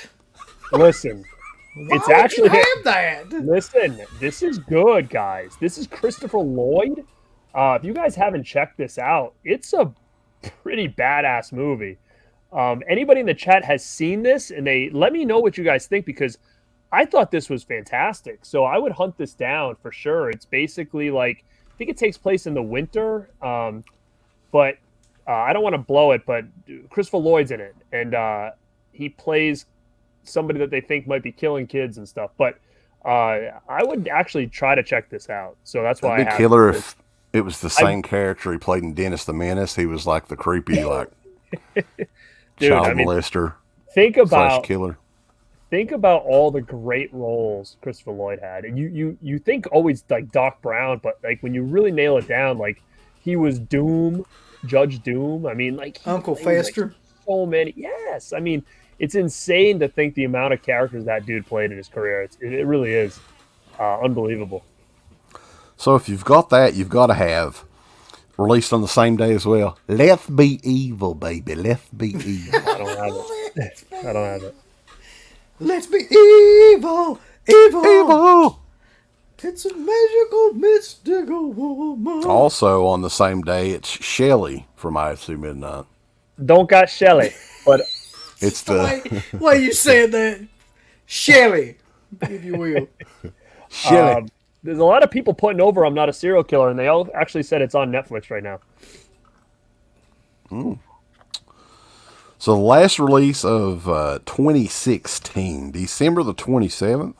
Listen. It's actually have that. Listen, this is good, guys. This is Christopher Lloyd. If you guys haven't checked this out, it's a pretty badass movie. Anybody in the chat has seen this, and they let me know what you guys think, because I thought this was fantastic. So I would hunt this down for sure. It's basically like, I think it takes place in the winter, but I don't want to blow it, but Christopher Lloyd's in it, and he plays somebody that they think might be killing kids and stuff. But I would actually try to check this out. So that's why It'd be killer if it was the same character he played in Dennis the Menace. He was like the creepy, like dude, child molester. Think about killer. Think about all the great roles Christopher Lloyd had, and you think always like Doc Brown, but like when you really nail it down, like he was Doom, Judge Doom. I mean, like Uncle Fester. Like, so many. Yes, I mean, it's insane to think the amount of characters that dude played in his career. It really is unbelievable. So if you've got that, you've got to have released on the same day as well. Let's be evil, baby. Let's be evil. I don't have it. I don't have it. Let's be evil, evil, Evil. It's a magical, mystical woman. Also on the same day, it's Shelley from IFC Midnight. Don't got Shelley, but It's the why you said that, Shelley, if you will. Shelley. There's a lot of people putting over I'm Not a Serial Killer, and they all actually said it's on Netflix right now. So the last release of 2016, December the 27th,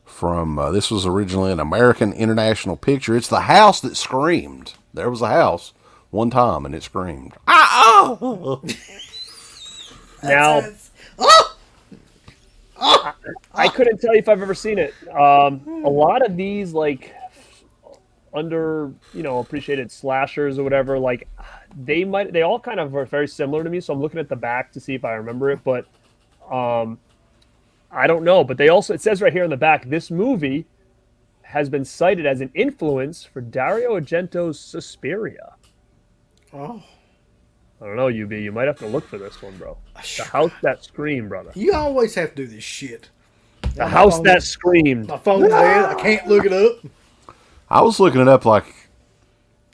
from this was originally an American International Picture. It's The House That Screamed. There was a house one time, and it screamed. Now, I couldn't tell you if I've ever seen it. A lot of these, like, appreciated slashers or whatever, like, they all kind of are very similar to me, so I'm looking at the back to see if I remember it, but I don't know. But it says right here in the back, this movie has been cited as an influence for Dario Argento's Suspiria. Oh. I don't know, UB. You might have to look for this one, bro. The House That Screamed, brother. You always have to do this shit. The House That Screamed. My phone's dead. I can't look it up. I was looking it up like,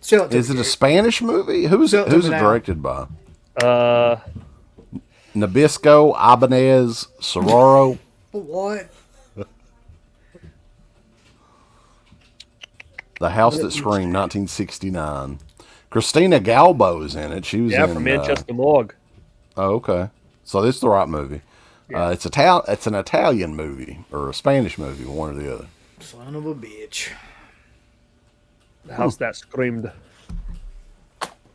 is it a a Spanish movie? Who's it directed by? Nabisco, Ibanez, Sororo. What? The House That Screamed, 1969. Christina Galbo is in it. She was from Manchester Morgue. Oh, okay. So this is the right movie. Yeah. It's an Italian movie or a Spanish movie, one or the other. Son of a bitch. The House That Screamed.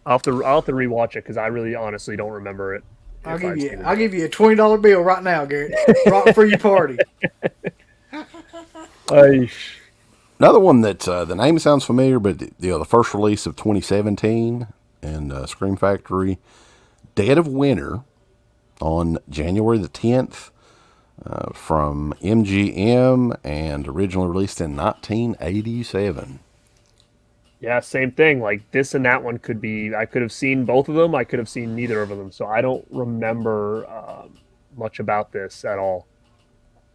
I'll have to rewatch it because I really honestly don't remember it. I'll give you a $20 bill right now, Garrett. Right for your party. Another one that the name sounds familiar, but the first release of 2017 and Scream Factory, Dead of Winter, on January the 10th, from MGM, and originally released in 1987. Yeah, same thing. Like this and that one could be. I could have seen both of them. I could have seen neither of them. So I don't remember much about this at all.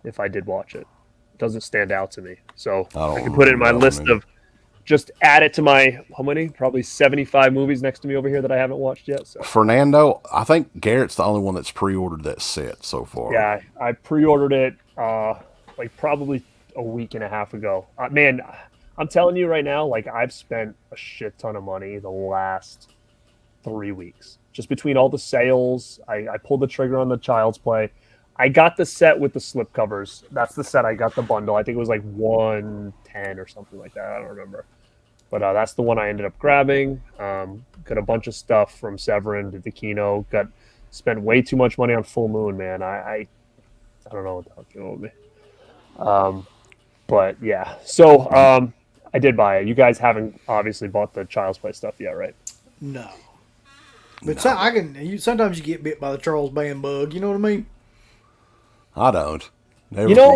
if I did watch it. It doesn't stand out to me. So I can don't put it in my remember list of, just add it to my, how many? Probably 75 movies next to me over here that I haven't watched yet. So Fernando, I think Garrett's the only one that's pre-ordered that set so far. yeah, I pre-ordered it like probably a week and a half ago. Man, I'm telling you right now, like I've spent a shit ton of money the last 3 weeks. Just between all the sales, I pulled the trigger on the Child's Play. I got the set with the slip covers. That's the set I got, the bundle. I think it was like 110 or something like that. I don't remember. But that's the one I ended up grabbing. Got a bunch of stuff from Severin to Kino. Spent way too much money on Full Moon, man. I don't know what the hell's going with me. But yeah. So I did buy it. You guys haven't obviously bought the Child's Play stuff yet, right? No. But sometimes you get bit by the Charles Band bug. You know what I mean? I don't. Never You know,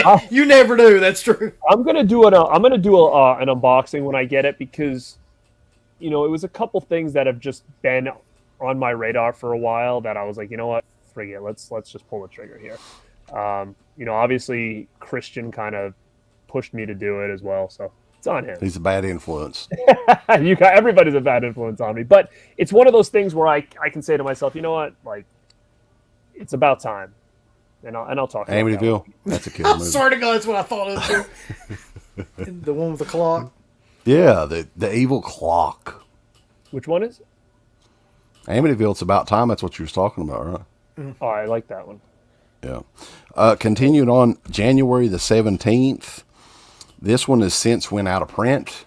No, you never do. That's true. I'm gonna do an unboxing when I get it, because it was a couple things that have just been on my radar for a while that I was like, you know what, frig it, let's just pull the trigger here. Obviously Christian kind of pushed me to do it as well, so it's on him. He's a bad influence. Everybody's a bad influence on me, but it's one of those things where I can say to myself, you know what, like it's about time. And I'll talk about Amityville. That's a killer movie. I swear to God, that's what I thought of too. The one with the clock. Yeah, the evil clock. Which one is it? Amityville. It's about time. That's what you was talking about, right? Oh, I like that one. Yeah. Continuing on January the 17th. This one has since went out of print.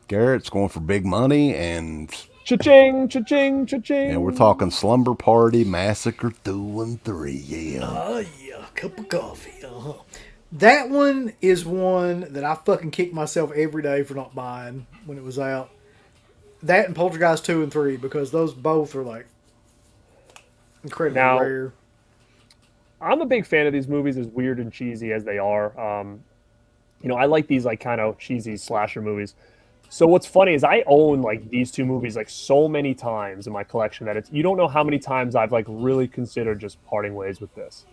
Garrett's going for big money, and cha-ching, cha-ching, cha-ching. And we're talking Slumber Party, Massacre 2 and 3. Yeah. Oh, yeah. Cup of coffee. Uh-huh. That one is one that I fucking kick myself every day for not buying when it was out. That and Poltergeist 2 and 3, because those both are like incredibly rare. I'm a big fan of these movies, as weird and cheesy as they are. I like these like kind of cheesy slasher movies. So what's funny is I own like these two movies like so many times in my collection that you don't know how many times I've like really considered just parting ways with this.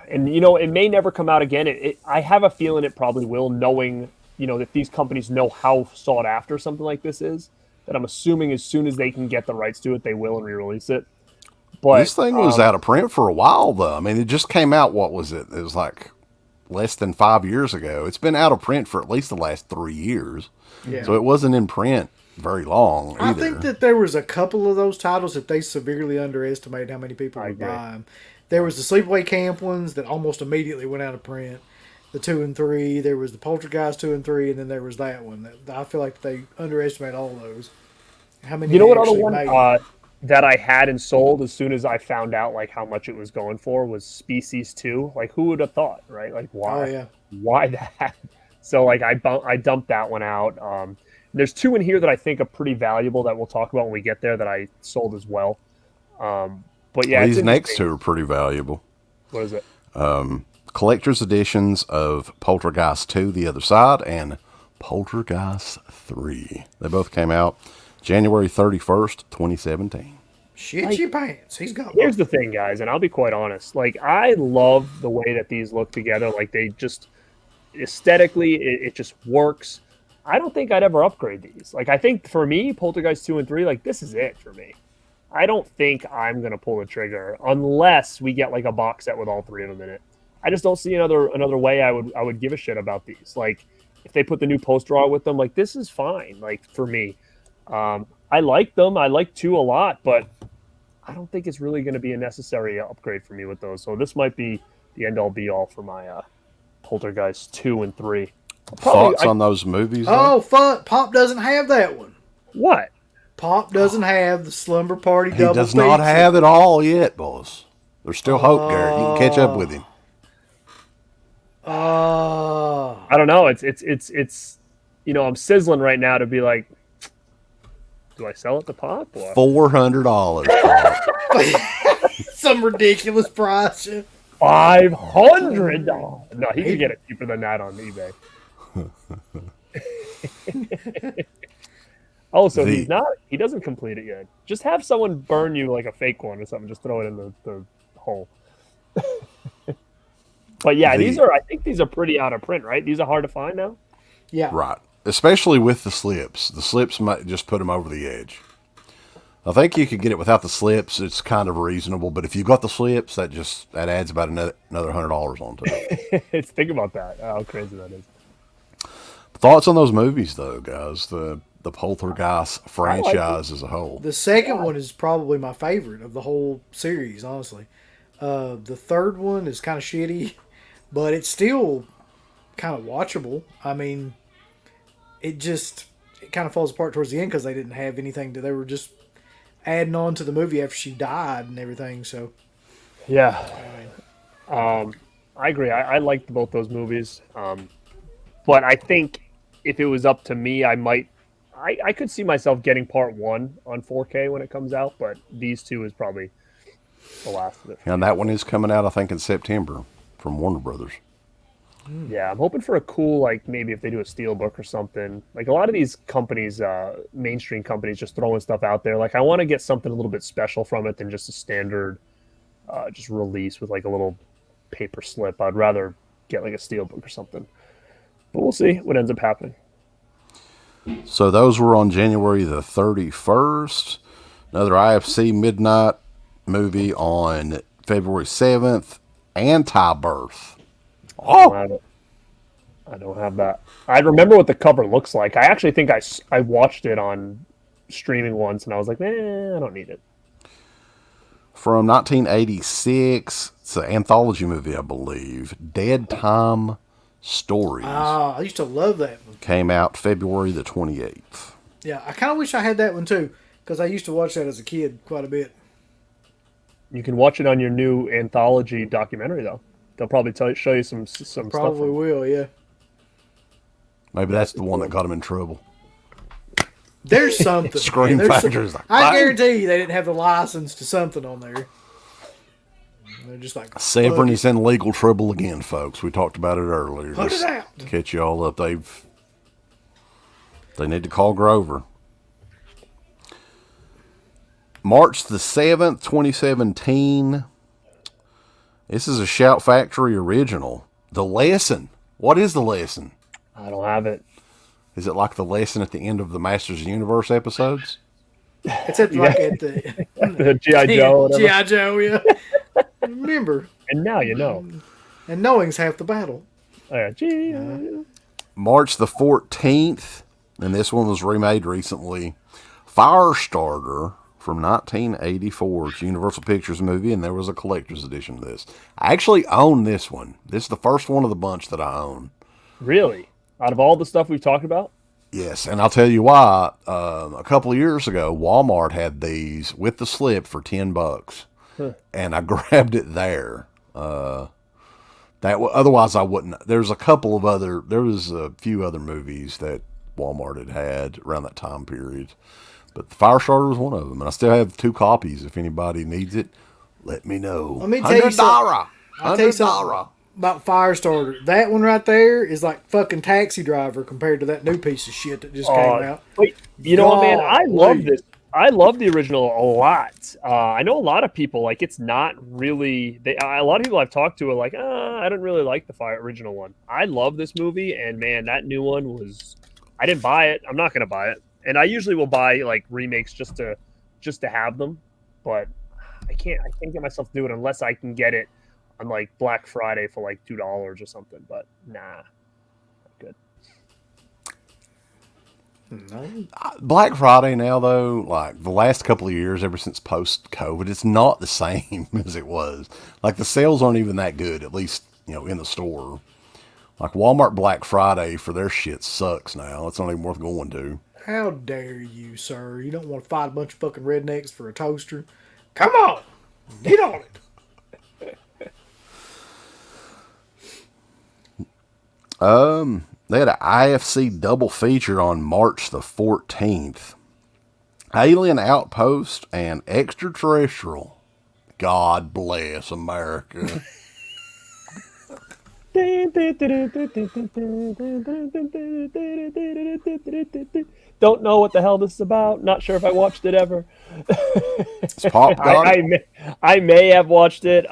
And it may never come out again. I have a feeling it probably will, knowing that these companies know how sought after something like this is. That I'm assuming as soon as they can get the rights to it, they will and re-release it. But this thing was out of print for a while, though. I mean, it just came out. What was it? It was like less than 5 years ago. It's been out of print for at least the last 3 years. Yeah. So it wasn't in print very long either. I think that there was a couple of those titles that they severely underestimated how many people would buy them. There was the Sleepaway Camp ones that almost immediately went out of print. The 2 and 3. There was the Poltergeist 2 and 3, and then there was that one. I feel like they underestimated all those. How many? What other one that I had and sold as soon as I found out like how much it was going for was Species 2. Like, who would have thought, right? Like, why? Oh, yeah. Why that? So like I dumped that one out. There's 2 in here that I think are pretty valuable that we'll talk about when we get there that I sold as well. But yeah, these next 2 are pretty valuable. What is it? Collector's editions of Poltergeist 2, The Other Side, and Poltergeist 3. They both came out January 31st, 2017. Shit your pants. He's got one. Here's the thing, guys, and I'll be quite honest. Like, I love the way that these look together. Like, they just, aesthetically, it just works. I don't think I'd ever upgrade these. Like, I think for me, Poltergeist 2 and 3, like, this is it for me. I don't think I'm going to pull the trigger unless we get, like, a box set with all 3 of them in it. I just don't see another way I would give a shit about these. Like, if they put the new poster art with them, like, this is fine, like, for me. I like them. I like 2 a lot, but I don't think it's really going to be a necessary upgrade for me with those. So this might be the end-all be-all for my Poltergeist 2 and 3. Thoughts on those movies? Oh, fuck. Pop doesn't have that one. What? Pop doesn't have the Slumber Party double He does not have it all yet, boss. There's still hope, Garrett. You can catch up with him. I don't know. It's I'm sizzling right now to be like, do I sell it to Pop? Or? $400. Some ridiculous price. $500. No, he can get it cheaper than that on eBay. So he doesn't complete it yet. Just have someone burn you like a fake one or something. Just throw it in the hole. But yeah, I think these are pretty out of print, right? These are hard to find now. Yeah. Right. Especially with the slips. The slips might just put them over the edge. I think you could get it without the slips. It's kind of reasonable, but if you got the slips, that adds about another $100 onto it. Think about that. How crazy that is. Thoughts on those movies, though, guys? The Poltergeist franchise as a whole. The second one is probably my favorite of the whole series, honestly. The third one is kind of shitty, but it's still kind of watchable. I mean, it kind of falls apart towards the end because they didn't have anything they were just adding on to the movie after she died and everything. So, yeah, I agree. I liked both those movies, but I think if it was up to me, I could see myself getting part 1 on 4K when it comes out, but these two is probably the last of it. And that one is coming out, I think, in September from Warner Brothers. Yeah, I'm hoping for a cool, like, maybe if they do a steelbook or something. Like, a lot of these companies, mainstream companies, just throwing stuff out there. Like, I want to get something a little bit special from it than just a standard just release with, like, a little paper slip. I'd rather get, like, a steelbook or something. But we'll see what ends up happening. So those were on January the 31st. Another IFC Midnight movie on February 7th. Anti-Birth. Oh, I don't have that. I remember what the cover looks like. I actually think I watched it on streaming once, and I was like, I don't need it. From 1986, it's an anthology movie, I believe. Dead Time Stories. I used to love that one. Came out February the 28th. Yeah, I kind of wish I had that one too, because I used to watch that as a kid quite a bit. You can watch it on your new anthology documentary, though. They'll probably show you some stuff. Probably will, yeah. Maybe that's the one that got him in trouble. There's something. Scream Factor's like, I guarantee you they didn't have the license to something on there. They're just like, Severin is in legal trouble again, folks. We talked about it earlier. Put it out. Catch you all up. They need to call Grover. March the 7th, 2017. This is a Shout Factory original. The Lesson. What is The Lesson? I don't have it. Is it like the lesson at the end of the Masters of the Universe episodes? It's at the G.I. Joe. G.I. Joe, yeah. Remember. And now you know. And knowing's half the battle. March the 14th, and this one was remade recently. Firestarter from 1984. It's a Universal Pictures movie, and there was a collector's edition of this. I actually own this one. This is the first one of the bunch that I own. Really? Out of all the stuff we've talked about? Yes, and I'll tell you why. A couple of years ago, Walmart had these with the slip for $10, and I grabbed it there. Otherwise I wouldn't. There was a few other movies that Walmart had around that time period, but the Firestarter was one of them, and I still have 2 copies. If anybody needs it, let me know. Let me tell you something. I'll tell you something about Firestarter. That one right there is like fucking Taxi Driver compared to that new piece of shit that just came out. Wait, you know what, man? I love this. I love the original a lot. I know a lot of people, like, it's not really... a lot of people I've talked to are like, I don't really like the original one. I love this movie, and man, that new one was... I didn't buy it. I'm not going to buy it. And I usually will buy, like, remakes just to have them, but I can't get myself to do it unless I can get it on, like, Black Friday for, like, $2 or something, but nah, not good. No. Black Friday now, though, like the last couple of years, ever since post-COVID, it's not the same as it was. Like, the sales aren't even that good, at least, in the store. Like, Walmart Black Friday for their shit sucks now. It's not even worth going to. How dare you, sir? You don't want to fight a bunch of fucking rednecks for a toaster? Come on! Get on it! They had an IFC double feature on March the 14th. Alien Outpost and Extraterrestrial. God bless America. Don't know what the hell this is about. Not sure if I watched it ever. It's Pop God. I may have watched it.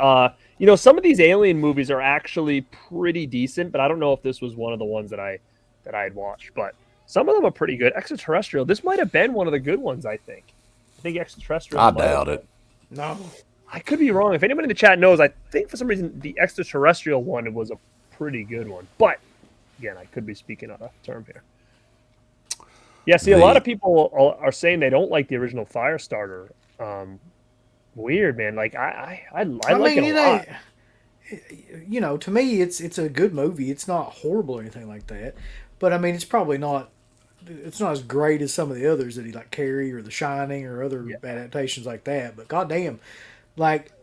some of these Alien movies are actually pretty decent, but I don't know if this was one of the ones that I had watched. But some of them are pretty good. Extraterrestrial. This might have been one of the good ones. I think Extraterrestrial. I doubt it. No, I could be wrong. If anybody in the chat knows, I think for some reason the Extraterrestrial one was a pretty good one. But again, I could be speaking out of term here. Yeah, see, a lot of people are saying they don't like the original Firestarter. Weird, man. Like I like it a lot. To me, it's a good movie. It's not horrible or anything like that. But I mean, it's probably not. It's not as great as some of the others that he like Carrie or The Shining or other adaptations like that. But goddamn, like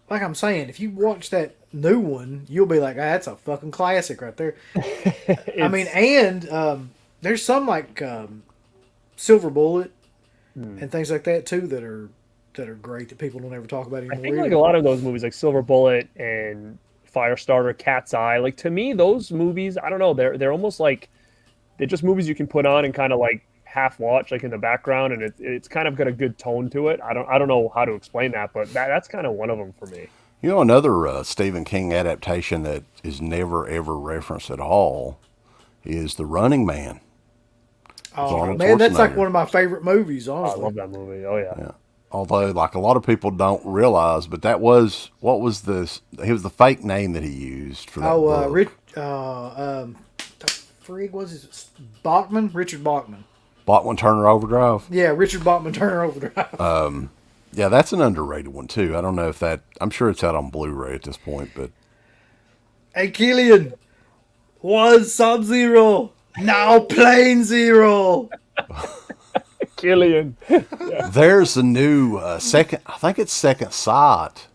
I'm saying, if you watch that new one, you'll be like, that's a fucking classic right there. I mean, and there's some like Silver Bullet and things like that too that are great that people don't ever talk about anymore. I think like a lot of those movies, like Silver Bullet and Firestarter, Cat's Eye, like to me, those movies, I don't know, they're almost like they're just movies you can put on and kind of like half watch, like in the background, and it's kind of got a good tone to it. I don't know how to explain that, but that's kind of one of them for me. Another Stephen King adaptation that is never ever referenced at all is The Running Man. Oh man, that's like one of my favorite movies. Honestly, I love that movie. Oh yeah. Although, like a lot of people don't realize, but that was what was this? He was the fake name that he used for that book. Frig was his Bachman, Richard Bachman. Bachman Turner Overdrive. Yeah, Richard Bachman Turner Overdrive. Yeah, that's an underrated one too. I don't know if that. I'm sure it's out on Blu-ray at this point, but. Hey, Killian, was Sub-Zero now Plane Zero? Killian. There's a new second. I think it's Second Sight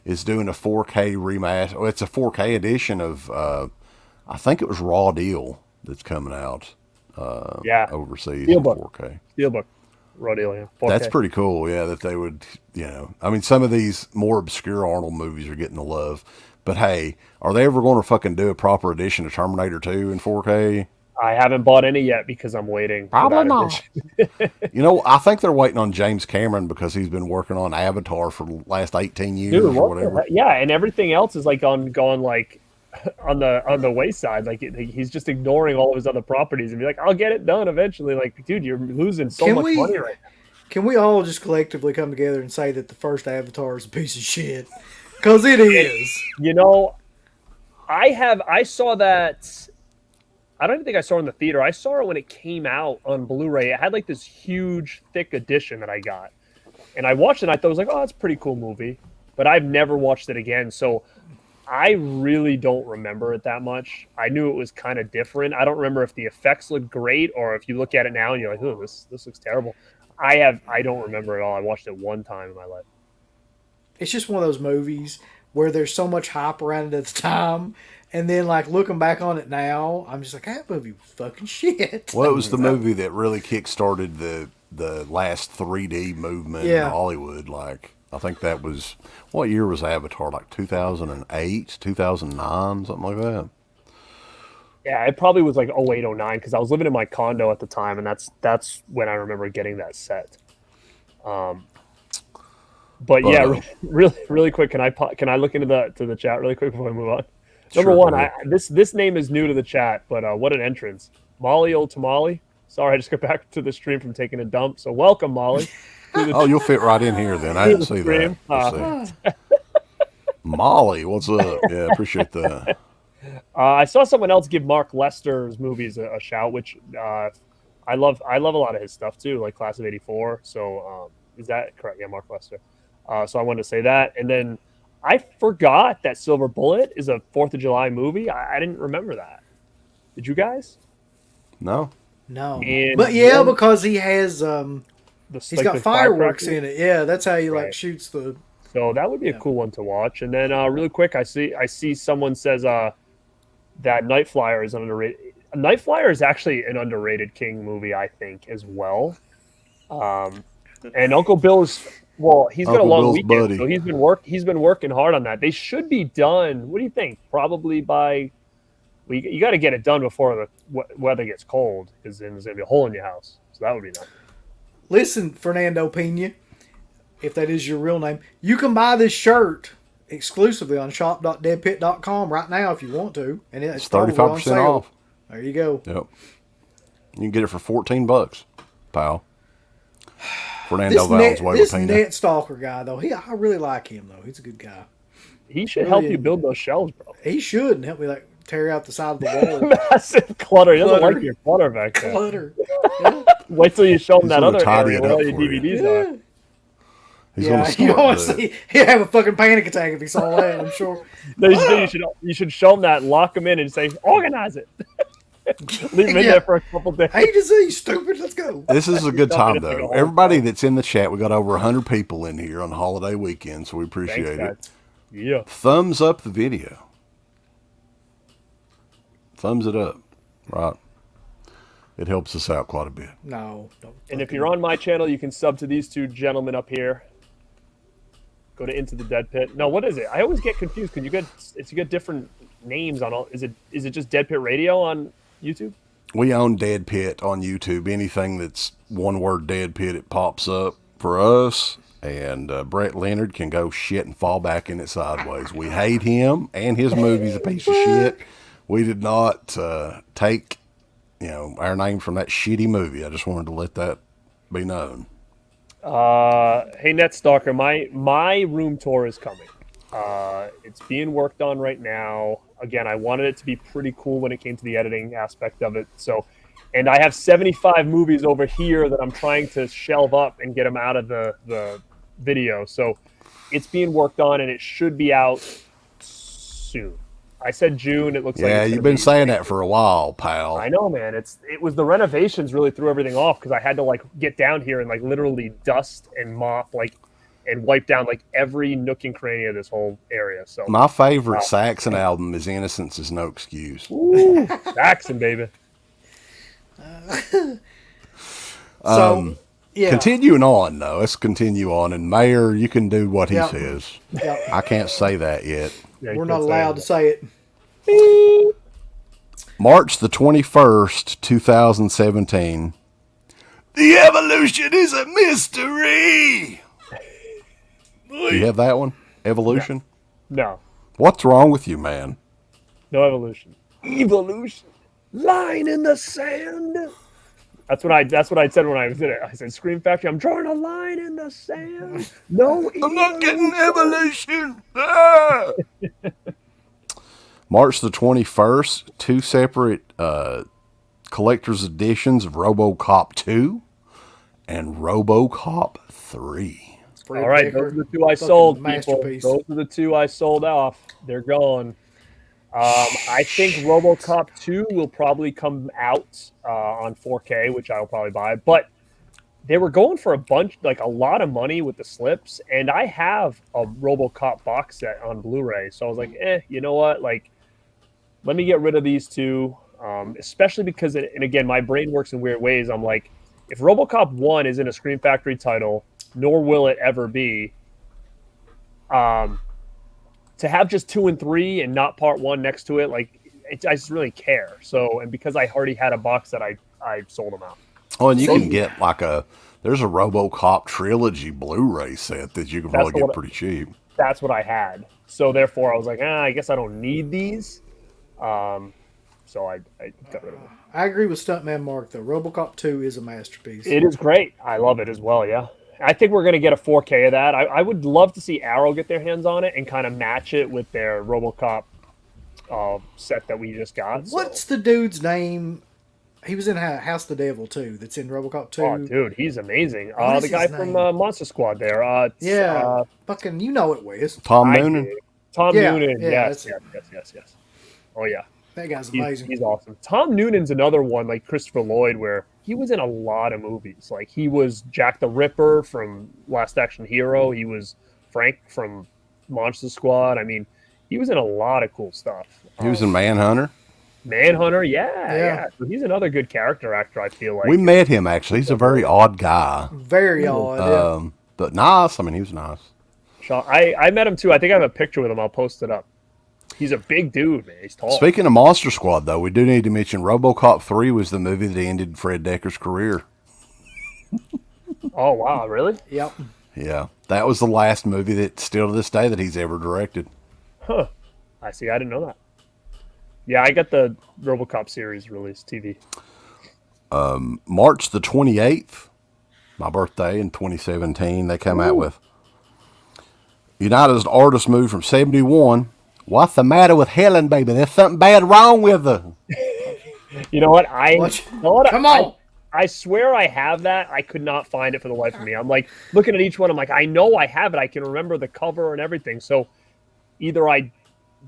is doing a 4K remaster. Oh, it's a 4K edition of. I think it was Raw Deal that's coming out. Overseas in 4K. Steelbook. Raw Deal, yeah. 4K. That's pretty cool. Yeah, that they would. I mean, some of these more obscure Arnold movies are getting the love, but hey, are they ever going to fucking do a proper edition of Terminator 2 in 4K? I haven't bought any yet because I'm waiting. Probably not. I think they're waiting on James Cameron because he's been working on Avatar for the last 18 years or whatever. Yeah, and everything else is like gone like on the wayside. Like he's just ignoring all of his other properties and be like, I'll get it done eventually. Like, dude, you're losing so much money right now. Can we all just collectively come together and say that the first Avatar is a piece of shit? Because it is. I saw that. I don't even think I saw it in the theater. I saw it when it came out on Blu-ray. It had like this huge, thick edition that I got. And I watched it and I thought it was like, oh, that's a pretty cool movie. But I've never watched it again. So I really don't remember it that much. I knew it was kind of different. I don't remember if the effects look great or if you look at it now and you're like, oh, this looks terrible. I don't remember it all. I watched it one time in my life. It's just one of those movies where there's so much hype around it at the time. And then, like, looking back on it now, I'm just like, that movie was fucking shit. Well, it was the movie that really kick-started the last 3D movement in Hollywood. Like, I think that was, what year was Avatar? Like 2008, 2009, something like that. Yeah, it probably was like 08, 09, because I was living in my condo at the time, and that's when I remember getting that set. But yeah, really quick, can I look into the chat really quick before I move on? Number one, this name is new to the chat, but what an entrance. Molly Old Tamale. Sorry, I just got back to the stream from taking a dump, so welcome, Molly. You'll fit right in here then. I didn't see that. Molly, what's up? Yeah, appreciate that. I saw someone else give Mark Lester's movies a shout, which I love a lot of his stuff too, like Class of '84. So is that correct? Yeah, Mark Lester. So I wanted to say that, and then I forgot that Silver Bullet is a 4th of July movie. I didn't remember that. Did you guys? No. But yeah, because he has he's got fireworks in it. Yeah, that's how he like shoots the. So that would be a cool one to watch. And then really quick, I see someone says that Night Flyer is underrated. Night Flyer is actually an underrated King movie, I think, as well. And Uncle Bill's. Well, he's got a long weekend, so he's been working hard on that. They should be done. What do you think? Probably by you got to get it done before the weather gets cold, because then there's gonna be a hole in your house. So that would be nice. Listen, Fernando Pena, if that is your real name, you can buy this shirt exclusively on shop.deadpit.com right now if you want to. And it's 35% off. There you go. Yep. You can get it for $14, pal. Fernando Valenzuela. This Net Stalker guy, though, I really like him, though. He's a good guy. He should help you build those shelves, bro. He should and help me tear out the side of the wall. Massive clutter. He doesn't like your clutter back there. Clutter. Yeah. Wait till you show him that other area where all your DVDs are. He's gonna he'd have a fucking panic attack if he saw that, I'm sure. No, you should show him that, lock him in, and say, organize it. Leave him in there for a couple days. A to Z, stupid. Let's go. This is a good time, though. Everybody that's in the chat, we got over 100 people in here on the holiday weekend, so we appreciate it. Yeah. Thumbs up the video. Thumbs it up. Right. It helps us out quite a bit. No. And if you're on my channel, you can sub to these two gentlemen up here. Go to Into the Dead Pit. No, what is it? I always get confused because you get different names on all. Is it just Dead Pit Radio on YouTube? We own Dead Pit on YouTube. Anything that's one word Dead Pit, it pops up for us. And Brett Leonard can go shit and fall back in it sideways. We hate him and his movie's a piece of shit. We did not take our name from that shitty movie. I just wanted to let that be known. Hey, Netstalker, my room tour is coming. It's being worked on right now. Again, I wanted it to be pretty cool when it came to the editing aspect of it. And I have 75 movies over here that I'm trying to shelve up and get them out of the video. So it's being worked on, and it should be out soon. I said June. It looks like. Yeah, you've been saying that for a while, pal. I know, man. It was the renovations really threw everything off because I had to get down here and literally dust and mop and wipe down every nook and cranny of this whole area. So my favorite Saxon album is "Innocence Is No Excuse." Ooh, Saxon, baby. Yeah. Continuing on, though. Let's continue on. And Mayor, you can do what he says. Yep. I can't say that yet. Yeah, we're not allowed to say it. March the 21st, 2017. The evolution is a mystery. Do you have that one? Evolution? No. What's wrong with you, man? No evolution. Evolution. Line in the sand. That's what I said when I was in it. I said, Scream Factory, I'm drawing a line in the sand. No, I'm not getting evolution. Ah! March the 21st, two separate collector's editions of Robocop 2 and Robocop 3. All right, those are the two I sold, people. Those are the two I sold off. They're gone. I think Robocop 2 will probably come out on 4K, which I'll probably buy. But they were going for a lot of money with the slips, and I have a Robocop box set on Blu-ray. So I was like, you know what? Let me get rid of these two, especially because, and again, my brain works in weird ways. I'm like, if Robocop 1 isn't a Scream Factory title, nor will it ever be, to have just 2 and 3 and not part 1 next to it, I just really care. So, and because I already had a box that I sold them out. Oh, and you can get there's a RoboCop trilogy Blu-ray set that you can probably get pretty cheap. That's what I had. So therefore I was like, I guess I don't need these. So I got rid of them. I agree with Stuntman Mark, though. RoboCop 2 is a masterpiece. It is great. I love it as well, yeah. I think we're going to get a 4K of that. I would love to see Arrow get their hands on it and kind of match it with their RoboCop set that we just got. What's the dude's name? He was in House of the Devil, too, that's in RoboCop 2. Oh, dude, he's amazing. The guy from Monster Squad there. Fucking, you know it, Wes. Tom Noonan? Tom Noonan, yes. Oh, yeah. That guy's amazing. He's awesome. Tom Noonan's another one, like Christopher Lloyd, where he was in a lot of movies. Like, he was Jack the Ripper from Last Action Hero. He was Frank from Monster Squad. I mean, he was in a lot of cool stuff. He was in Manhunter. Manhunter, yeah. So he's another good character actor, I feel like. We met him, actually. He's a very odd guy. Very odd, But nice. I mean, he was nice. I met him, too. I think I have a picture with him. I'll post it up. He's a big dude, man. He's tall. Speaking of Monster Squad, though, we do need to mention RoboCop 3 was the movie that ended Fred Decker's career. Oh, wow. Really? Yep. Yeah, that was the last movie that still to this day that he's ever directed. Huh. I see. I didn't know that. Yeah, I got the Robocop series released TV. March the 28th, my birthday in 2017, they come out with United Artists movie from 71. What's the matter with Helen, baby? There's something bad wrong with her. You know what? Come on. I swear I have that. I could not find it for the life of me. I'm like looking at each one. I'm like, I know I have it. I can remember the cover and everything. So either I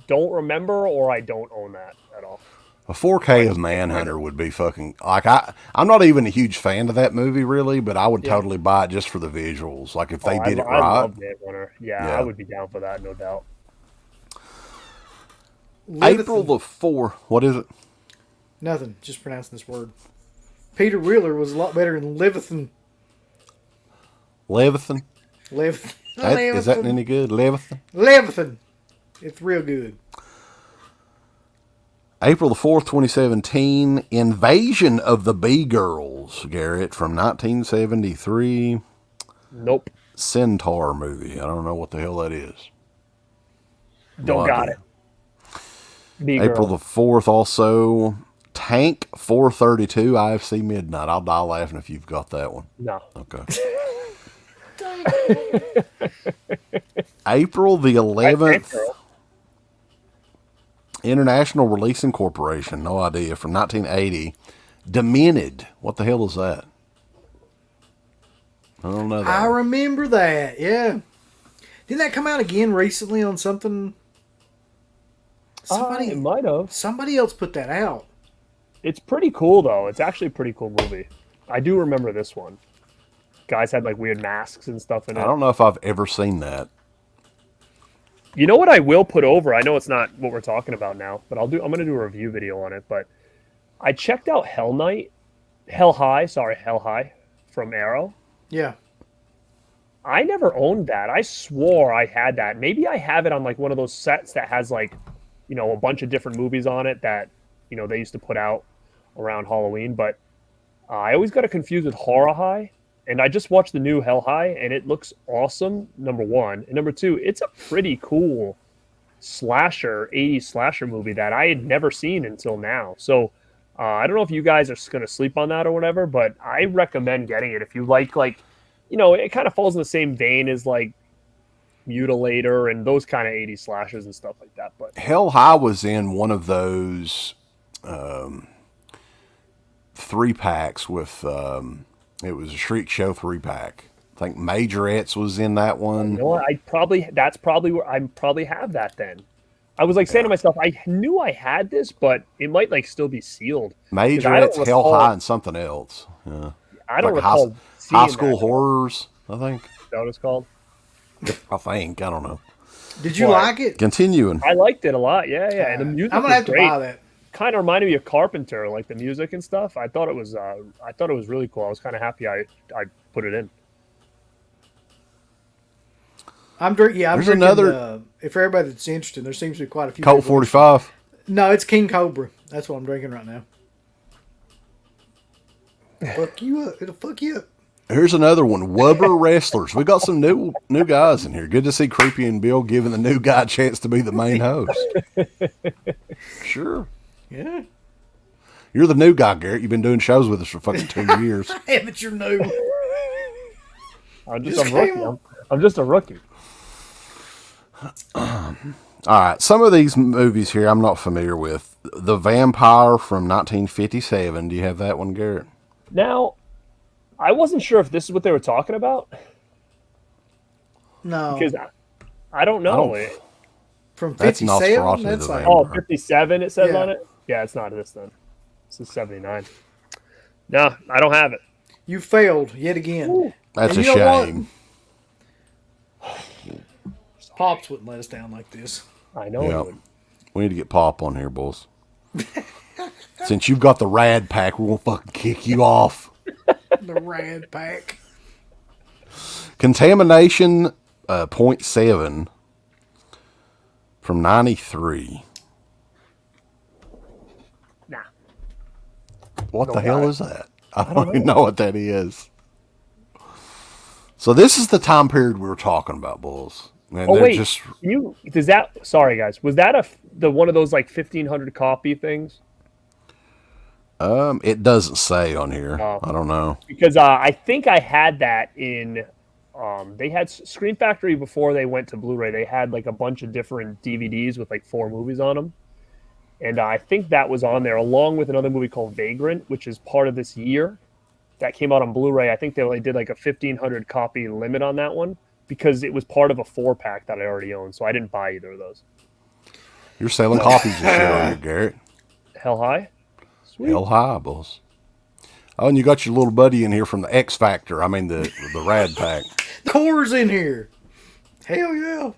don't remember or I don't own that at all. A 4K of Manhunter would be fucking like I'm not even a huge fan of that movie really, but I would totally buy it just for the visuals. Like if they did it right. I love Manhunter. Yeah, I would be down for that, no doubt. April the 4th. What is it? Nothing. Just pronouncing this word. Peter Wheeler was a lot better than Levithan. Levithan? Levithan. Is that any good? Levithan? Levithan. It's real good. April the 4th, 2017, Invasion of the Bee-Girls, Garrett, from 1973. Nope. Centaur movie. I don't know what the hell that is. Don't got it. April the 4th, also, Tank 432, IFC Midnight. I'll die laughing if you've got that one. No. Okay. April the 11th, International Releasing Corporation, no idea, from 1980. Demented. What the hell is that? I don't know that. I remember that, yeah. Didn't that come out again recently on something? Somebody it might have. Somebody else put that out. It's pretty cool, though. It's actually a pretty cool movie. I do remember this one. Guys had like weird masks and stuff in it. I don't know if I've ever seen that. You know what I will put over? I know it's not what we're talking about now, but I'm going to do a review video on it. But I checked out Hell High from Arrow. Yeah. I never owned that. I swore I had that. Maybe I have it on like one of those sets that has like, you know, a bunch of different movies on it that, you know, they used to put out around Halloween. But I always got it confused with Horror High. And I just watched the new Hell High, and it looks awesome, number one. And number two, it's a pretty cool slasher, 80s slasher movie that I had never seen until now. So I don't know if you guys are going to sleep on that or whatever, but I recommend getting it. If you like, you know, it kind of falls in the same vein as, like, Mutilator and those kind of 80s slashers and stuff like that. But Hell High was in one of those 3-packs with... it was a Shriek Show 3-pack. I think Majorettes was in that one. You know what? That's probably where I probably have that then. I was like saying to myself, I knew I had this, but it might like still be sealed. Majorettes, Hell High, and something else. Yeah. I don't like recall high school horrors, I think. Is that what it's called? I think. I don't know. Did you like it? Continuing. I liked it a lot. Yeah. And the music I'm gonna have great. to buy that. Kind of reminded me of Carpenter, like the music and stuff. I thought it was really cool. I was kind of happy I put it in. I'm drinking. Another. If for everybody that's interested, there seems to be quite a few. Colt 45. No, it's King Cobra. That's what I'm drinking right now. Fuck you up. It'll fuck you up. Here's another one. Wubber Wrestlers. We got some new guys in here. Good to see Creepy and Bill giving the new guy a chance to be the main host. Sure. Yeah. You're the new guy, Garrett. You've been doing shows with us for fucking 2 years. Yeah, but you're new. I'm just a rookie. I'm just a rookie. All right. Some of these movies here I'm not familiar with. The Vampire from 1957. Do you have that one, Garrett? Now, I wasn't sure if this is what they were talking about. No. Because I don't know. From 57? That's like... Oh, 57 it says on it? Yeah, it's not this then. This is 79. No, I don't have it. You failed yet again. Ooh. That's a shame. Pops wouldn't let us down like this. I know. Yeah. We need to get Pop on here, boys. Since you've got the Rad Pack, we're going to fucking kick you off. The Rad Pack. Contamination 0.7 from 93. Nah. What the hell is that? I don't even know what that is. So this is the time period we were talking about, Bulls. And Oh wait, just Sorry guys, was that the one of those like 1,500 copy things? it doesn't say on here. I don't know because I think I had that in. They had Screen Factory before they went to Blu-ray. They had like a bunch of different DVDs with like 4 movies on them, and I think that was on there along with another movie called Vagrant, which is part of this year. That came out on Blu-ray. I think they only did like a 1,500 copy limit on that one because it was part of a 4-pack that I already owned, so I didn't buy either of those. You're selling copies of shit on here, Garrett. Hell high? Sweet. Hell high, boss. Oh, and you got your little buddy in here from the X Factor. I mean, the Rad Pack. The horror's in here. Hell yeah.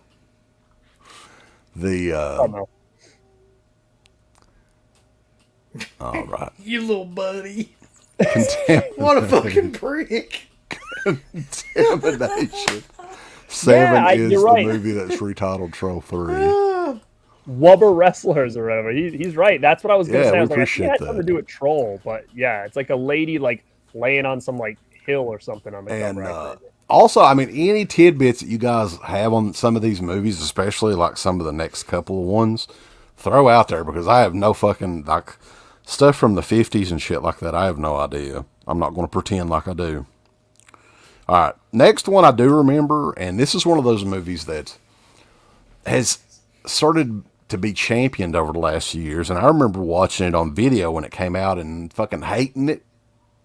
All right. You little buddy. Contamination. What a fucking prick. Contamination. Seven is right. the movie that's retitled Troll 3. Wubber Wrestlers or whatever. He's right. That's what I was going to say. I was like, I think it had something to do with Troll, but yeah, it's like a lady like laying on some like hill or something on the cover. Also, I mean, any tidbits that you guys have on some of these movies, especially like some of the next couple of ones, throw out there because I have no fucking like stuff from the 50s and shit like that. I have no idea. I'm not going to pretend like I do. All right, next one I do remember, and this is one of those movies that has started to be championed over the last few years, and I remember watching it on video when it came out and fucking hating it.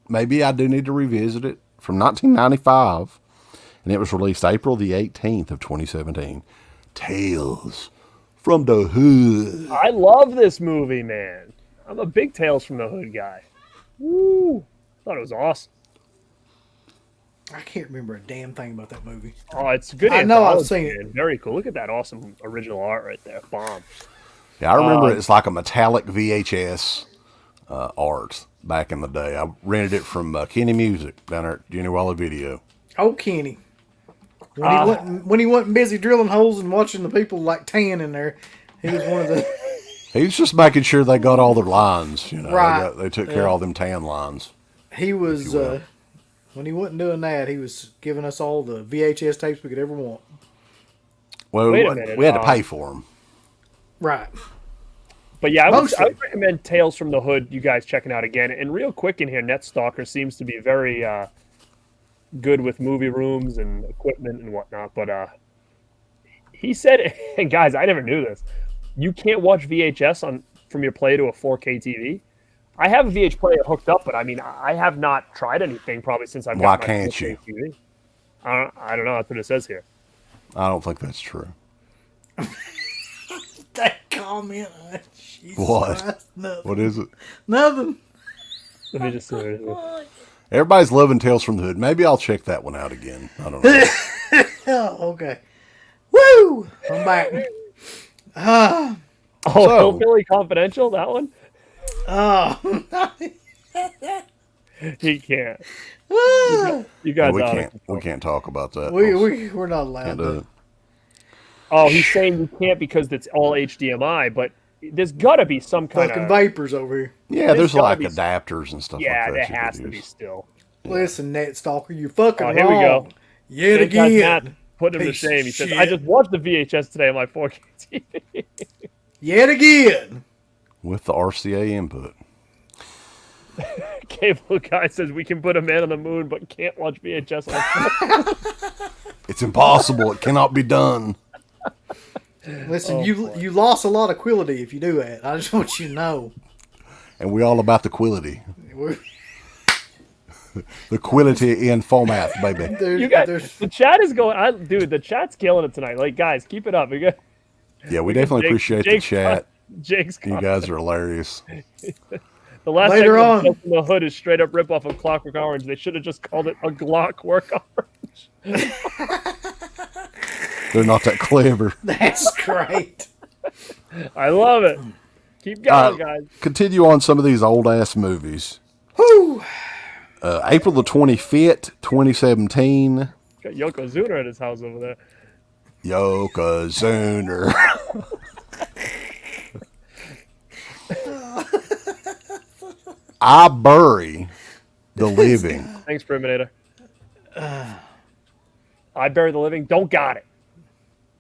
Maybe I do need to revisit it. From 1995, and it was released April the 18th of 2017. Tales from the Hood. I love this movie, man. I'm a big Tales from the Hood guy. Woo! Thought it was awesome. I can't remember a damn thing about that movie. Oh, it's good. I know I've seen it. Very cool. Look at that awesome original art right there. Bomb. Yeah, I remember it's like a metallic VHS art back in the day. I rented it from Kenny Music down there at Jenny Wally Video. Oh, Kenny. When he wasn't busy drilling holes and watching the people like tan in there, he was one of the... He's just making sure they got all their lines, you know. Right. They took care of all them tan lines. He was... when he wasn't doing that, he was giving us all the VHS tapes we could ever want. Well, we had to pay for them. Right. But yeah, I would recommend Tales from the Hood, you guys checking out again. And real quick in here, NetStalker seems to be very good with movie rooms and equipment and whatnot. But he said, and guys, I never knew this. You can't watch VHS from your Play to a 4K TV. I have a VH player hooked up, but I mean, I have not tried anything probably since I've got my 4K TV. I don't know. That's what it says here. I don't think that's true. That comment. Jesus what? Christ, what is it? Nothing. Let me just see. Everybody's loving Tales from the Hood. Maybe I'll check that one out again. I don't know. Oh, okay. Woo! I'm back. Hillbilly Confidential, that one? Oh. He can't. You guys we can't talk about that. We're not allowed to. Oh, he's saying you can't because it's all HDMI, but there's got to be some kind of... vapors over here. Yeah, there's like adapters and stuff like that. Yeah, there has to be still. Listen, NetStalker, you fucking wrong. Here we go. Yet again. Put him to shame. He says, I just watched the VHS today on my 4K TV. Yet again. With the RCA input. Cable guy says we can put a man on the moon, but can't watch VHS on It's impossible. It cannot be done. Listen, you lost a lot of quality if you do that. I just want you to know. And we're all about the quality. The quality in format, baby. The chat is going. Dude, the chat's killing it tonight. Like, guys, keep it up. Yeah, we definitely appreciate the chat. Jake's you guys are hilarious. The last Later on, the Hood is straight up rip off of Clockwork Orange. They should have just called it a Glockwork Orange. They're not that clever. That's great. I love it. Keep going, guys. Continue on some of these old ass movies. Whoo! April the 25th, 2017. Got Yokozuna at his house over there. Yokozuna. I Bury the Living. Thanks, Priminator. I Bury the Living. Don't got it.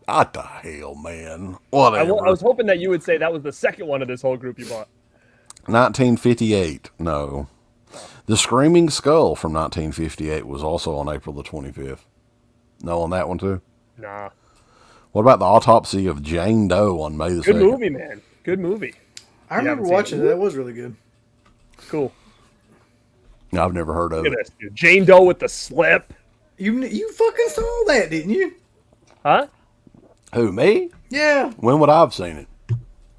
What the hell, man? Whatever. I was hoping that you would say that was the second one of this whole group you bought. 1958. No. The Screaming Skull from 1958 was also on April the 25th. No on that one, too? Nah. What about The Autopsy of Jane Doe on May the 2nd? Good movie, man. Good movie. I remember watching it. That was really good. Cool. I've never heard of Look at it. this, dude. Jane Doe with the slip. You fucking saw that, didn't you? Huh? Who, me? Yeah. When would I have seen it?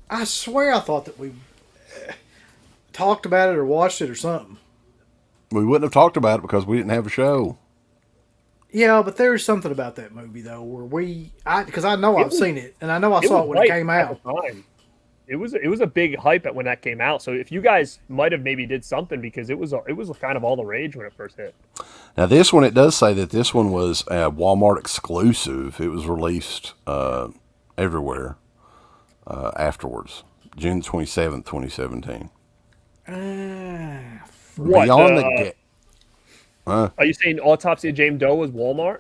I swear I thought that we talked about it or watched it or something. We wouldn't have talked about it because we didn't have a show. Yeah, but there's something about that movie, though, where because I know I've seen it, and I know I saw it when it came out. It was a big hype when that came out. So if you guys might have maybe did something because it was kind of all the rage when it first hit. Now this one, it does say that this one was a Walmart exclusive. It was released everywhere afterwards, June 27th, 2017. What? Beyond the Are you saying Autopsy of Jane Doe was Walmart?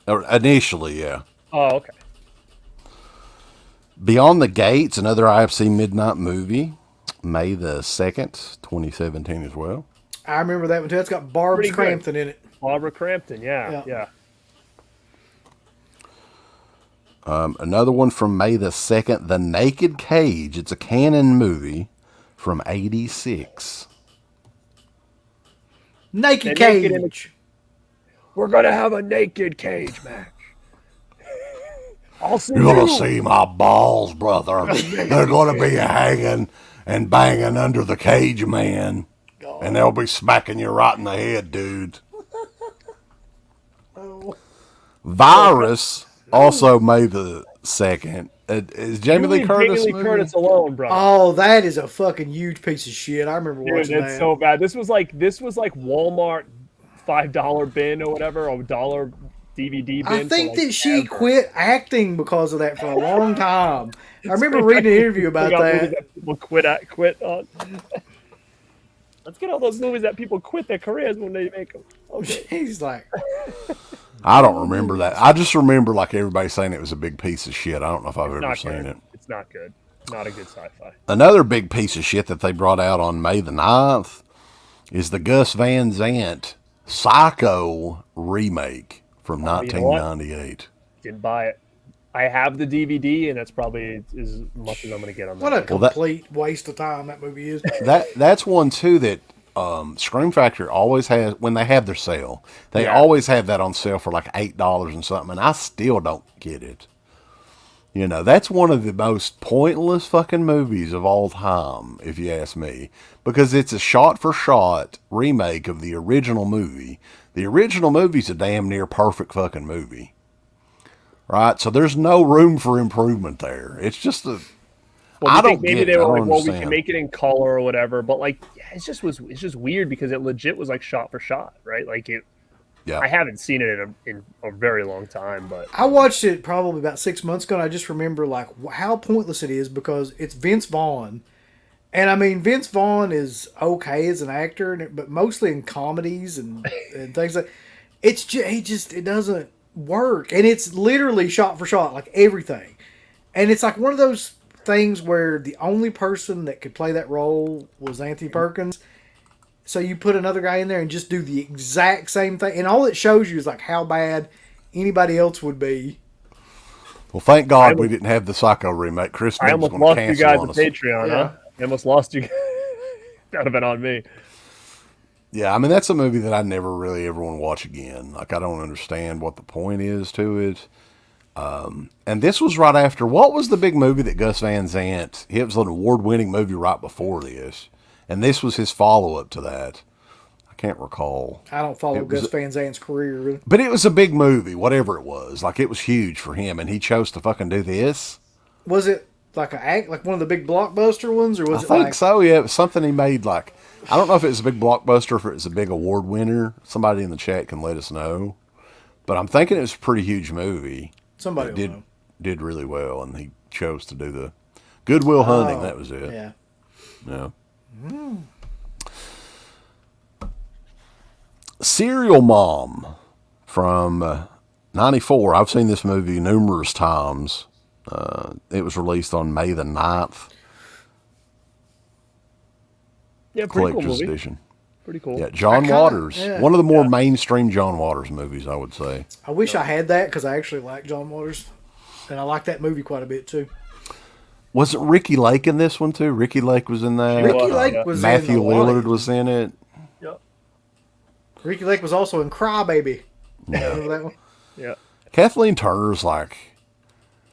Initially, yeah. Oh, okay. Beyond the Gates, another IFC midnight movie, May the 2nd, 2017 as well. I remember that one too. It's got Barbara Crampton in it. Barbara Crampton, yeah. Another one from May the 2nd, The Naked Cage. It's a canon movie from 86. Naked Cage. We're going to have a naked cage match. You're going to see my balls, brother. They're going to be hanging and banging under the cage, man. And they'll be smacking you right in the head, dude. Virus, also May the 2nd. Is Jamie Lee Curtis? Jamie Lee Curtis alone, bro. Oh, that is a fucking huge piece of shit. I remember watching that. It's so bad. This was like Walmart $5 bin or whatever, or dollar DVD bin. I think that she quit acting because of that for a long time. I remember reading an interview about that. People quit on. Let's get all those movies that people quit their careers when they make them. Okay. He's like, I don't remember that. I just remember like everybody saying it was a big piece of shit. I don't know if I've ever seen it. It's not good. Not a good sci-fi. Another big piece of shit that they brought out on May the 9th is the Gus Van Sant Psycho remake from 1998. Didn't buy it. I have the DVD, and that's probably as much as I'm going to get on that. What a complete waste of time that movie is. That's one, too, that Scream Factory always has, when they have their sale, they always have that on sale for like $8 and something, and I still don't get it. You know, that's one of the most pointless fucking movies of all time, if you ask me, because it's a shot-for-shot remake of the original movie. The original movie's a damn near perfect fucking movie. Right? So there's no room for improvement there. It's just a... Well, I don't maybe they were like, well, we can make it in color or whatever, but like, it's just weird because it legit was like shot for shot, right? Like it. Yeah. I haven't seen it in a very long time, but I watched it probably about 6 months ago, and I just remember like how pointless it is because it's Vince Vaughn, and I mean Vince Vaughn is okay as an actor, but mostly in comedies and things like. It doesn't work, and it's literally shot for shot, like everything, and it's like one of those things where the only person that could play that role was Anthony Perkins. So you put another guy in there and just do the exact same thing. And all it shows you is like how bad anybody else would be. Well, thank God we didn't have the Psycho remake. Chris, I almost lost you guys on Patreon, huh? I almost lost you. That would have been on me. Yeah, I mean, that's a movie that I never really ever want to watch again. Like, I don't understand what the point is to it. And this was right after, what was the big movie that Gus Van Sant, it was an award-winning movie right before this. And this was his follow-up to that. I can't recall. I don't follow Gus Van Sant's career, really. But it was a big movie, whatever it was. Like, it was huge for him, and he chose to fucking do this. Was it like one of the big blockbuster ones, or was it? I think so, yeah. It was something he made, like, I don't know if it was a big blockbuster or if it was a big award winner. Somebody in the chat can let us know. But I'm thinking it was a pretty huge movie. Somebody did really well, and he chose to do the Good Will Hunting. That was it. Yeah. Yeah. Serial Mom from 94. I've seen this movie numerous times. It was released on May the 9th. Yeah, pretty cool Collector's movie. Edition. Pretty cool. Yeah, John Waters. Yeah. One of the more mainstream John Waters movies, I would say. I wish I had that because I actually like John Waters. And I like that movie quite a bit, too. Wasn't Ricky Lake in this one, too? Ricky Lake was in that. Ricky Lake was Matthew in Willard was in it. Yep. Ricky Lake was also in Cry Baby. Yeah. Remember that one? Yeah. Kathleen Turner's like,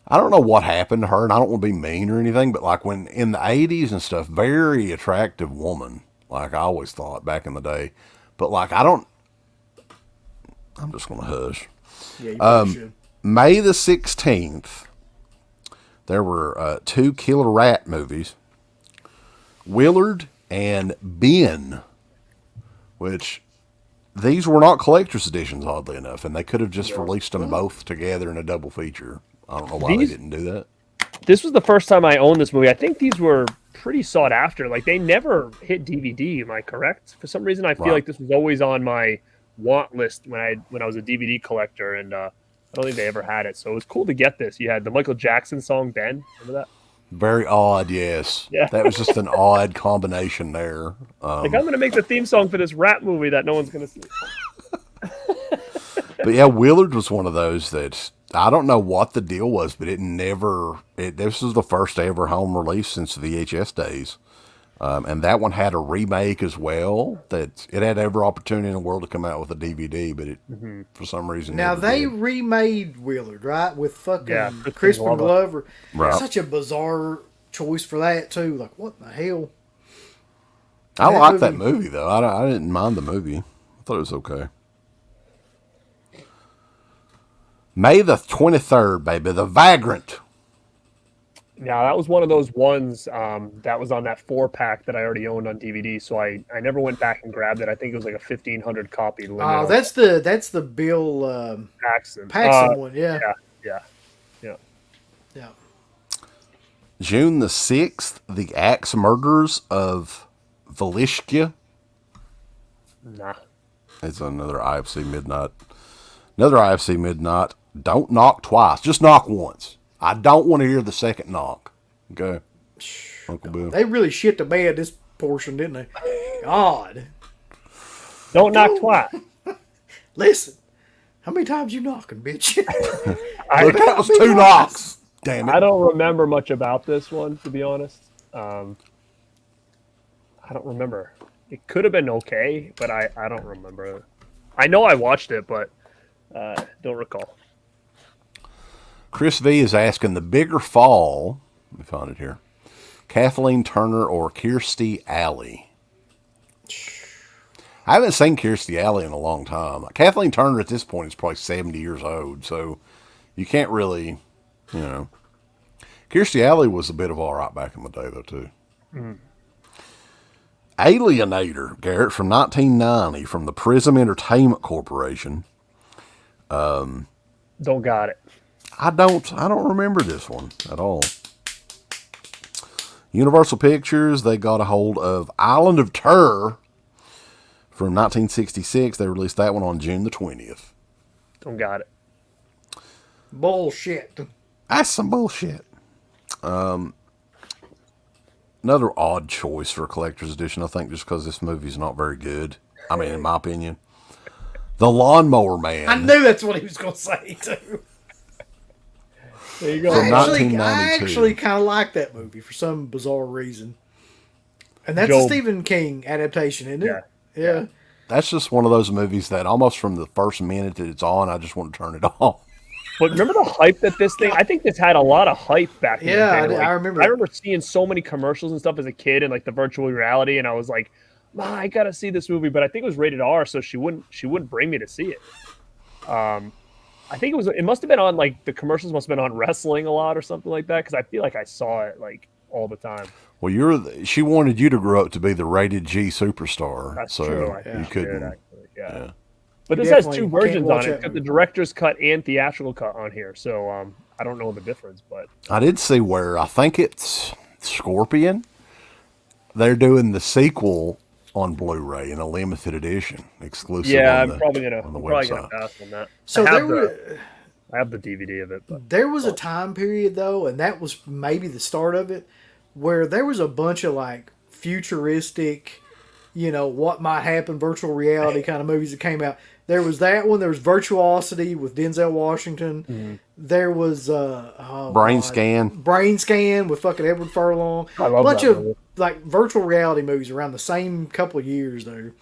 I don't know what happened to her, and I don't want to be mean or anything, but like when in the 80s and stuff, very attractive woman. Like I always thought back in the day. But like I'm just going to hush. Yeah, you probably should. May the 16th, there were 2 Killer Rat movies. Willard and Ben, which these were not collector's editions, oddly enough, and they could have just released them both together in a double feature. I don't know why they didn't do that. This was the first time I owned this movie. I think these were pretty sought after. Like they never hit DVD. Am I correct? For some reason, I feel like this was always on my want list when I was a DVD collector, and I don't think they ever had it. So it was cool to get this. You had the Michael Jackson song "Ben." Remember that? Very odd, yes. Yeah. That was just an odd combination there. Like I'm going to make the theme song for this rap movie that no one's going to see. But yeah, Willard was one of those that I don't know what the deal was, but this was the first ever home release since the VHS days. And that one had a remake as well. That it had every opportunity in the world to come out with a DVD, but it for some reason now they did. Remade Willard, right, with fucking Crispin Glover. Right. Such a bizarre choice for that too. Like what the hell? I liked that movie though. I didn't mind the movie. I thought it was okay. May the 23rd, baby, The Vagrant. Now, that was one of those ones that was on that 4-pack that I already owned on DVD, so I never went back and grabbed it. I think it was like a 1,500 copy limit. Oh, that's the Bill Paxton one, yeah. Yeah. June the 6th, The Axe Murders of Valishka. Nah. It's another IFC Midnight. Another IFC Midnight. Don't knock twice. Just knock once. I don't want to hear the second knock. Okay. Uncle Bill. They really shit the bed this portion, didn't they? God. Don't knock twice. Listen. How many times you knocking, bitch? Look, that was 2 knocks. Damn it. I don't remember much about this one, to be honest. I don't remember. It could have been okay, but I don't remember. I know I watched it, but don't recall. Chris V is asking the bigger fall. Let me find it here. Kathleen Turner or Kirstie Alley? I haven't seen Kirstie Alley in a long time. Kathleen Turner at this point is probably 70 years old, so you can't really, Kirstie Alley was a bit of all right back in the day, though, too. Alienator, Garrett, from 1990, from the Prism Entertainment Corporation. Don't got it. I don't remember this one at all. Universal Pictures, they got a hold of Island of Terror from 1966. They released that one on June the 20th. Don't got it. Bullshit. That's some bullshit. Another odd choice for a collector's edition, I think, just because this movie's not very good. I mean, in my opinion. The Lawnmower Man. I knew that's what he was going to say, too. There you go. I actually kind of like that movie for some bizarre reason. And that's a Stephen King adaptation, isn't it? Yeah. That's just one of those movies that almost from the first minute that it's on, I just want to turn it off. But remember the hype that this thing, I think this had a lot of hype back in the day. I remember. I remember seeing so many commercials and stuff as a kid and like the virtual reality, and I was like, Ma, I gotta see this movie. But I think it was rated R, so she wouldn't bring me to see it. I think it must have been on like the commercials must have been on wrestling a lot or something like that, because I feel like I saw it like all the time. Well, she wanted you to grow up to be the rated G superstar. That's so true. You couldn't. Actually, yeah. But this has 2 versions on it. It's got the director's cut and theatrical cut on here. So I don't know the difference, but I did see where I think it's Scorpion. They're doing the sequel on Blu-ray in a limited edition, exclusive. Yeah, on I'm probably gonna website. pass on that. So I have the DVD of it. But there was a time period though, and that was maybe the start of it, where there was a bunch of like futuristic, what might happen, virtual reality kind of movies that came out. There was that one. There was Virtuosity with Denzel Washington. Mm-hmm. There was Brain Scan. Brain Scan with fucking Edward Furlong. I love a bunch that of movie. like virtual reality movies around the same couple of years there.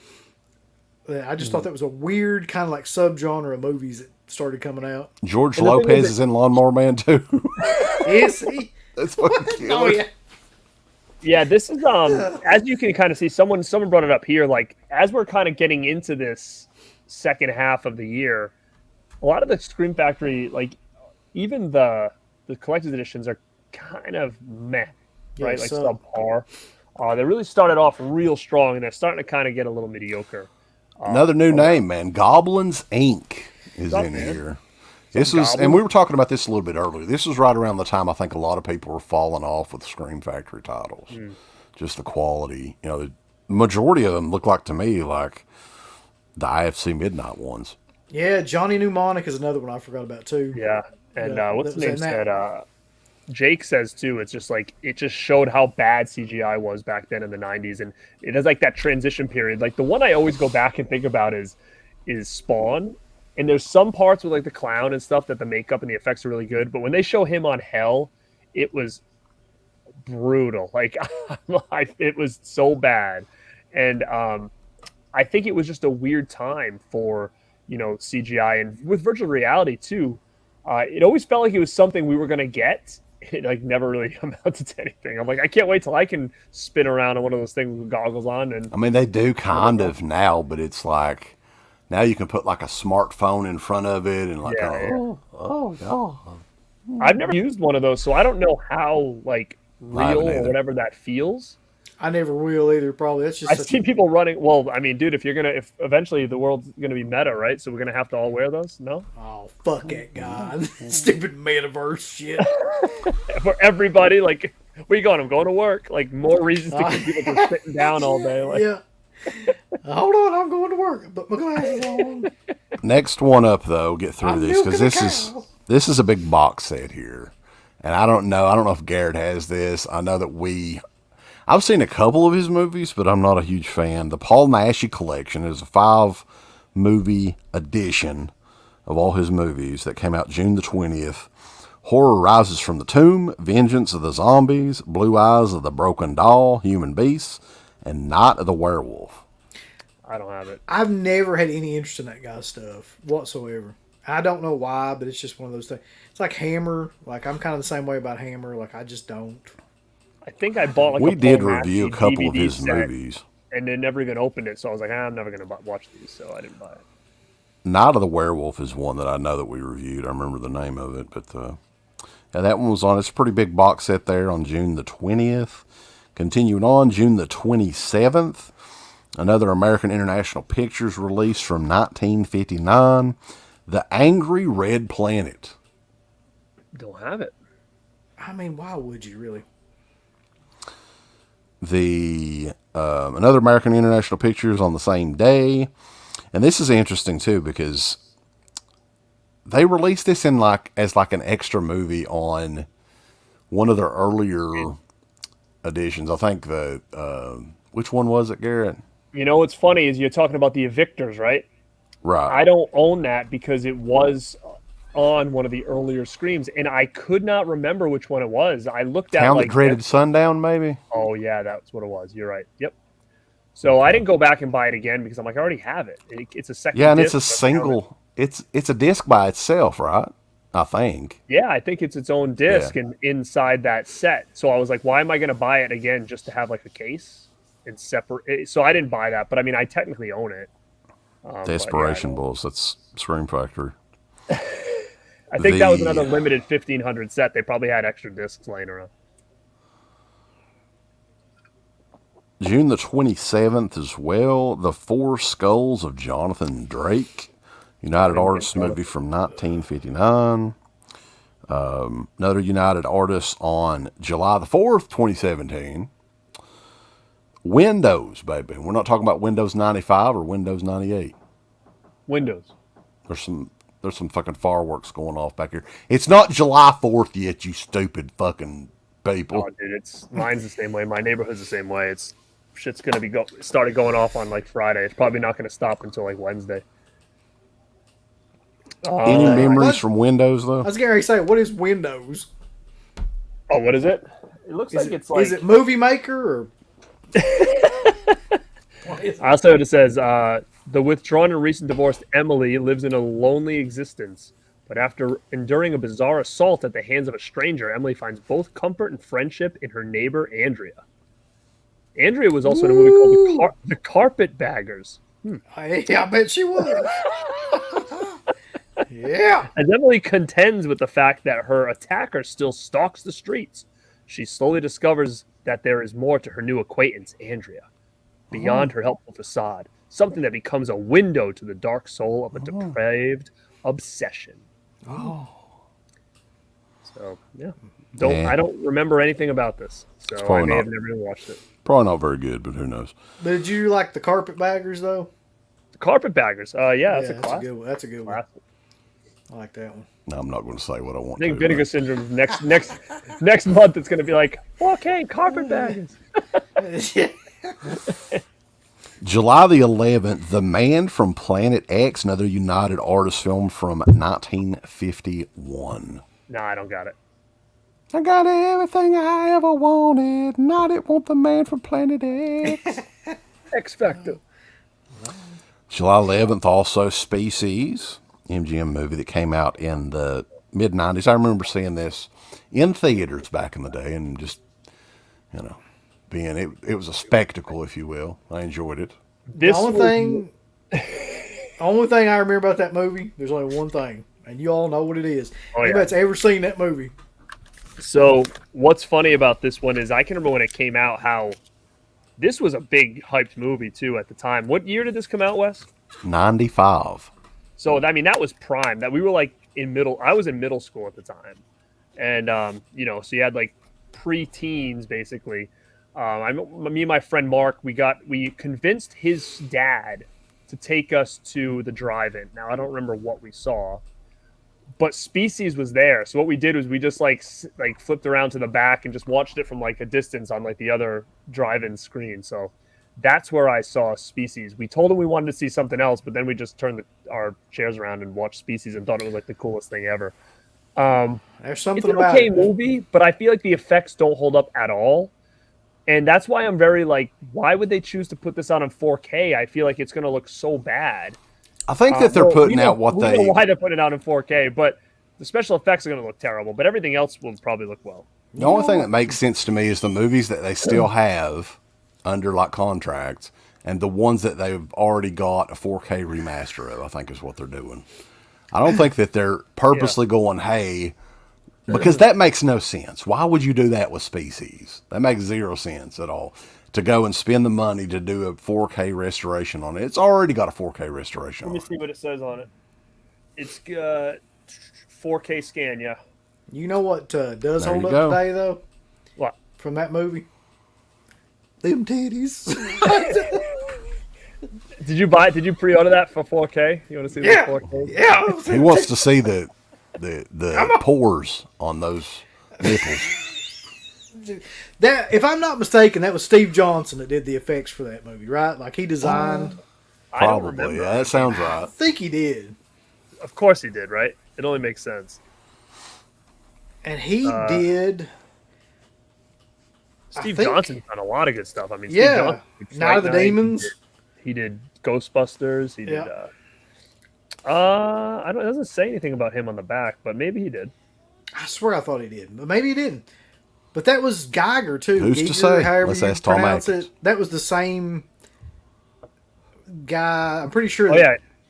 I just thought that was a weird kind of like subgenre of movies that started coming out. George Lopez is in Lawnmower Man too. Is he? That's fucking killer. Oh yeah. Yeah, this is as you can kind of see, someone brought it up here. Like as we're kind of getting into this second half of the year, a lot of the Scream Factory, like even the collector's editions, are kind of meh, right? Like subpar. They really started off real strong, and they're starting to kind of get a little mediocre. Another new name, man. Goblins Inc. is in here. This is, and we were talking about this a little bit earlier. This was right around the time I think a lot of people were falling off with Scream Factory titles. Just the quality. The majority of them look like to me like the IFC Midnight ones. Yeah, Johnny Mnemonic is another one I forgot about too. Yeah, and what's the name said? Jake says too. It's just like it just showed how bad CGI was back then in the '90s, and it is like that transition period. Like the one I always go back and think about is Spawn, and there's some parts with like the clown and stuff that the makeup and the effects are really good, but when they show him on Hell, it was brutal. Like it was so bad, and I think it was just a weird time for CGI and with virtual reality too. It always felt like it was something we were going to get. It like never really amounted to anything. I'm like, I can't wait till I can spin around on one of those things with goggles on. And I mean, they do kind of now, but it's like now you can put like a smartphone in front of it and like, I've never used one of those, so I don't know how like real or whatever that feels. I never will either. Probably that's just. I've seen people running. Well, I mean, dude, if eventually the world's gonna be meta, right? So we're gonna have to all wear those. No. Oh fuck it, God! Stupid metaverse shit. For everybody, like, where you going? I'm going to work. Like, more reasons to keep people from sitting down all day. Like. Yeah. Hold on, I'm going to work. Put my glasses on. Next one up, though. Get through this because this is a big box set here, and I don't know if Garrett has this. I know that I've seen a couple of his movies, but I'm not a huge fan. The Paul Naschy Collection is a 5-movie edition of all his movies that came out June the 20th. Horror Rises from the Tomb, Vengeance of the Zombies, Blue Eyes of the Broken Doll, Human Beasts, and Night of the Werewolf. I don't have it. I've never had any interest in that guy's stuff whatsoever. I don't know why, but it's just one of those things. It's like Hammer. Like, I'm kind of the same way about Hammer. Like, I just don't. I think I bought we did review a couple of his movies, and they never even opened it. So I was like, I'm never going to watch these, so I didn't buy it. Night of the Werewolf is one that I know that we reviewed. I remember the name of it, but that one was on. It's a pretty big box set there on June the 20th. Continuing on, June the 27th, another American International Pictures release from 1959, The Angry Red Planet. Don't have it. I mean, why would you really? Another American International Pictures on the same day, and this is interesting too because they released this as an extra movie on one of their earlier editions. I think which one was it, Garrett? What's funny is you're talking about the Evictors, right? Right. I don't own that because it was on one of the earlier Screams, and I could not remember which one it was. I looked at Town That Dreaded Sundown, maybe? Oh, yeah, that's what it was. You're right. Yep. So I didn't go back and buy it again because I'm like, I already have it. It's a second disc. Yeah, and it's a single. It's a disc by itself, right? I think. Yeah, I think it's its own disc and inside that set. So I was like, why am I going to buy it again just to have like a case and separate? So I didn't buy that, but I mean, I technically own it. Desperation Bulls. That's Scream Factory. I think that was another limited 1,500 set. They probably had extra discs laying around. June the 27th as well, The Four Skulls of Jonathan Drake, United Artists movie from 1959. Another United Artists on July the 4th, 2017. Windows, baby. We're not talking about Windows 95 or Windows 98. Windows. There's some fucking fireworks going off back here. It's not July 4th yet, you stupid fucking people. Oh, dude, mine's the same way. My neighborhood's the same way. Shit's gonna be started going off on like Friday. It's probably not gonna stop until like Wednesday. Any memories from Windows though? I was getting ready to say, what is Windows? Oh, what is it? It looks like it's like. Is it Movie Maker or? Also, it says the withdrawn and recent divorced Emily lives in a lonely existence. But after enduring a bizarre assault at the hands of a stranger, Emily finds both comfort and friendship in her neighbor, Andrea. Andrea was also in a movie called The Carpetbaggers. I bet she was. Yeah. As Emily contends with the fact that her attacker still stalks the streets, she slowly discovers that there is more to her new acquaintance, Andrea, beyond her helpful facade. Something that becomes a window to the dark soul of a depraved obsession. Oh. So, yeah. I don't remember anything about this. So I may have never even watched it. Probably not very good, but who knows? Did you like The Carpetbaggers, though? The Carpetbaggers. That's a classic. That's a good one. I like that one. No, I'm not going to say what I want I think Vinegar Syndrome next month it's going to be like, okay, Carpetbaggers. July the 11th, The Man from Planet X, another United Artists film from 1951. No, I don't got it. I got everything I ever wanted, and I didn't want the man from Planet X. X Factor. July 11th, also Species, MGM movie that came out in the mid-90s. I remember seeing this in theaters back in the day and just, it was a spectacle, if you will. I enjoyed it. The only thing I remember about that movie, there's only one thing, and you all know what it is. Anybody's ever seen that movie. So what's funny about this one is I can remember when it came out how this was a big hyped movie too at the time. What year did this come out, Wes? 95. So I mean that was prime. That we were like I was in middle school at the time, and so you had like pre-teens basically. Me and my friend Mark, we convinced his dad to take us to the drive-in. Now I don't remember what we saw, but Species was there. So what we did was we just like flipped around to the back and just watched it from like a distance on like the other drive-in screen. So that's where I saw Species. We told him we wanted to see something else, but then we just turned our chairs around and watched Species and thought it was like the coolest thing ever. There's something it's an about okay it. movie, but I feel like the effects don't hold up at all. And that's why I'm very like, why would they choose to put this out on 4K? I feel like it's going to look so bad. I think that they're putting out what they... I don't know why they're putting it out in 4K, but the special effects are going to look terrible, but everything else will probably look well. The only thing that makes sense to me is the movies that they still have under like contracts and the ones that they've already got a 4K remaster of, I think is what they're doing. I don't think that they're purposely going, hey... Because that makes no sense. Why would you do that with Species? That makes zero sense at all. To go and spend the money to do a 4K restoration on it. It's already got a 4K restoration on it. Let me see what it says on it. It's 4K scan, yeah. You know what does hold up today, though? What? From that movie? Them titties. Did you pre-order that for 4K? You want to see the 4K? Yeah. He wants to see the pores on those nipples. That, if I'm not mistaken, that was Steve Johnson that did the effects for that movie, right? Like he designed. Probably, yeah, that sounds right. I think he did. Of course he did, right? It only makes sense. And he did. Steve Johnson's done a lot of good stuff. I mean, yeah, Night of the Demons. He did Ghostbusters. He did. It doesn't say anything about him on the back, but maybe he did. I swear I thought he did, but maybe he didn't. But that was Geiger too. Who's Giger, to say? however Let's you ask Tom pronounce Atkins. it. That was the same guy. I'm pretty sure.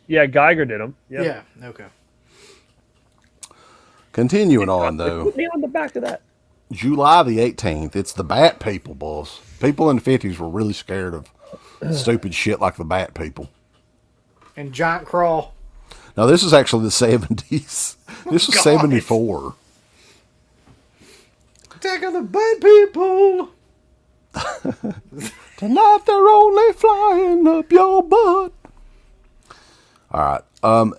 Yeah, Geiger did him. Yep. Yeah. Okay. Continuing on though. Put me on the back of that. July the 18th. It's the Bat People, boss. People in the 50s were really scared of stupid shit like the Bat People. And Giant Crawl. No, this is actually the 70s. This was 74. Attack of the Bad People. Tonight they're only flying up your butt. All right.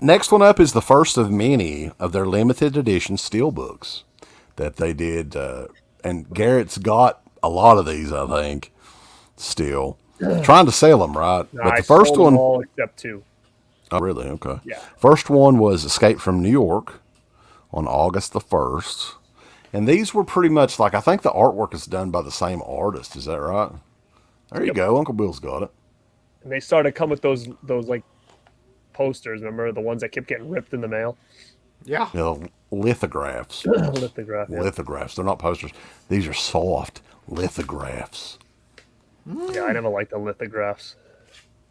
Next one up is the first of many of their limited edition steelbooks that they did. And Garrett's got a lot of these, I think, still. Trying to sell them, right? No, but I the first sold one... all except 2. Oh, really? Okay. Yeah. First one was Escape from New York on August the 1st. And these were pretty much like, I think the artwork is done by the same artist. Is that right? There you go. Uncle Bill's got it. And they started to come with those like posters. Remember the ones that kept getting ripped in the mail? Yeah. Lithographs. Lithographs. They're not posters. These are soft lithographs. Yeah, I never liked the lithographs.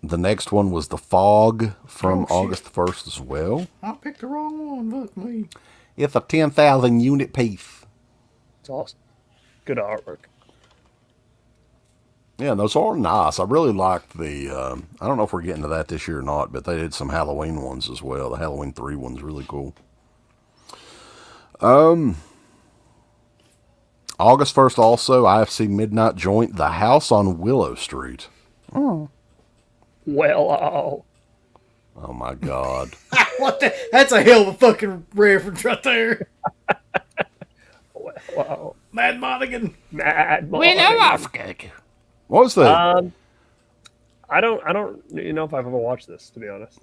The next one was The Fog from August 1st as well. I picked the wrong one. Look me. It's a 10,000 unit piece. It's awesome. Good artwork. Yeah, those are nice. I really liked the, I don't know if we're getting to that this year or not, but they did some Halloween ones as well. The Halloween 3 one's really cool. August 1st also, IFC Midnight Joint, The House on Willow Street. Oh, my God. What the? That's a hell of a fucking reference right there. Wow. Mad Monaghan. What was the... I don't know if I've ever watched this, to be honest.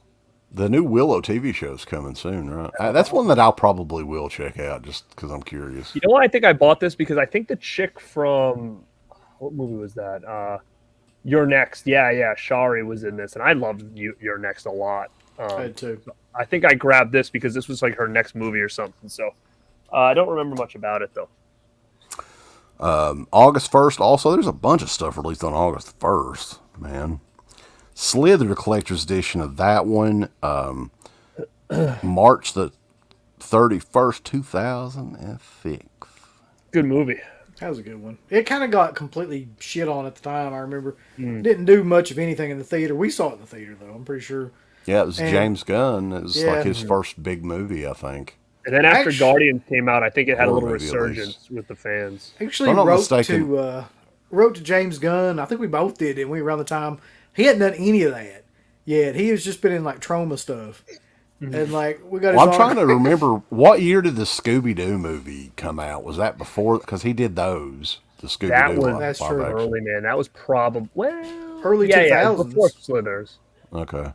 The new Willow TV show's coming soon, right? That's one that I'll probably will check out just because I'm curious. You know why I think I bought this? Because I think the chick from... What movie was that? You're Next. Yeah. Shari was in this, and I loved You're Next a lot. I did too. I think I grabbed this because this was like her next movie or something. So I don't remember much about it, though. August 1st also, there's a bunch of stuff released on August 1st, man. Slither Collector's Edition of that one, March the 31st, 2006. Good movie. That was a good one. It kind of got completely shit on at the time, I remember. Didn't do much of anything in the theater. We saw it in the theater, though, I'm pretty sure. Yeah, it was James Gunn. It was like his first big movie, I think. And then after Guardians came out, I think it had a little resurgence with the fans. Actually, wrote to James Gunn. I think we both did, didn't we, around the time? He hadn't done any of that yet. He has just been in like trauma stuff. And like we got. I'm trying to remember what year did the Scooby-Doo movie come out? Was that before? Because he did those. The Scooby-Doo. That was that's true. Early, man. That was probably early 2000s. Yeah, before Slithers. Okay.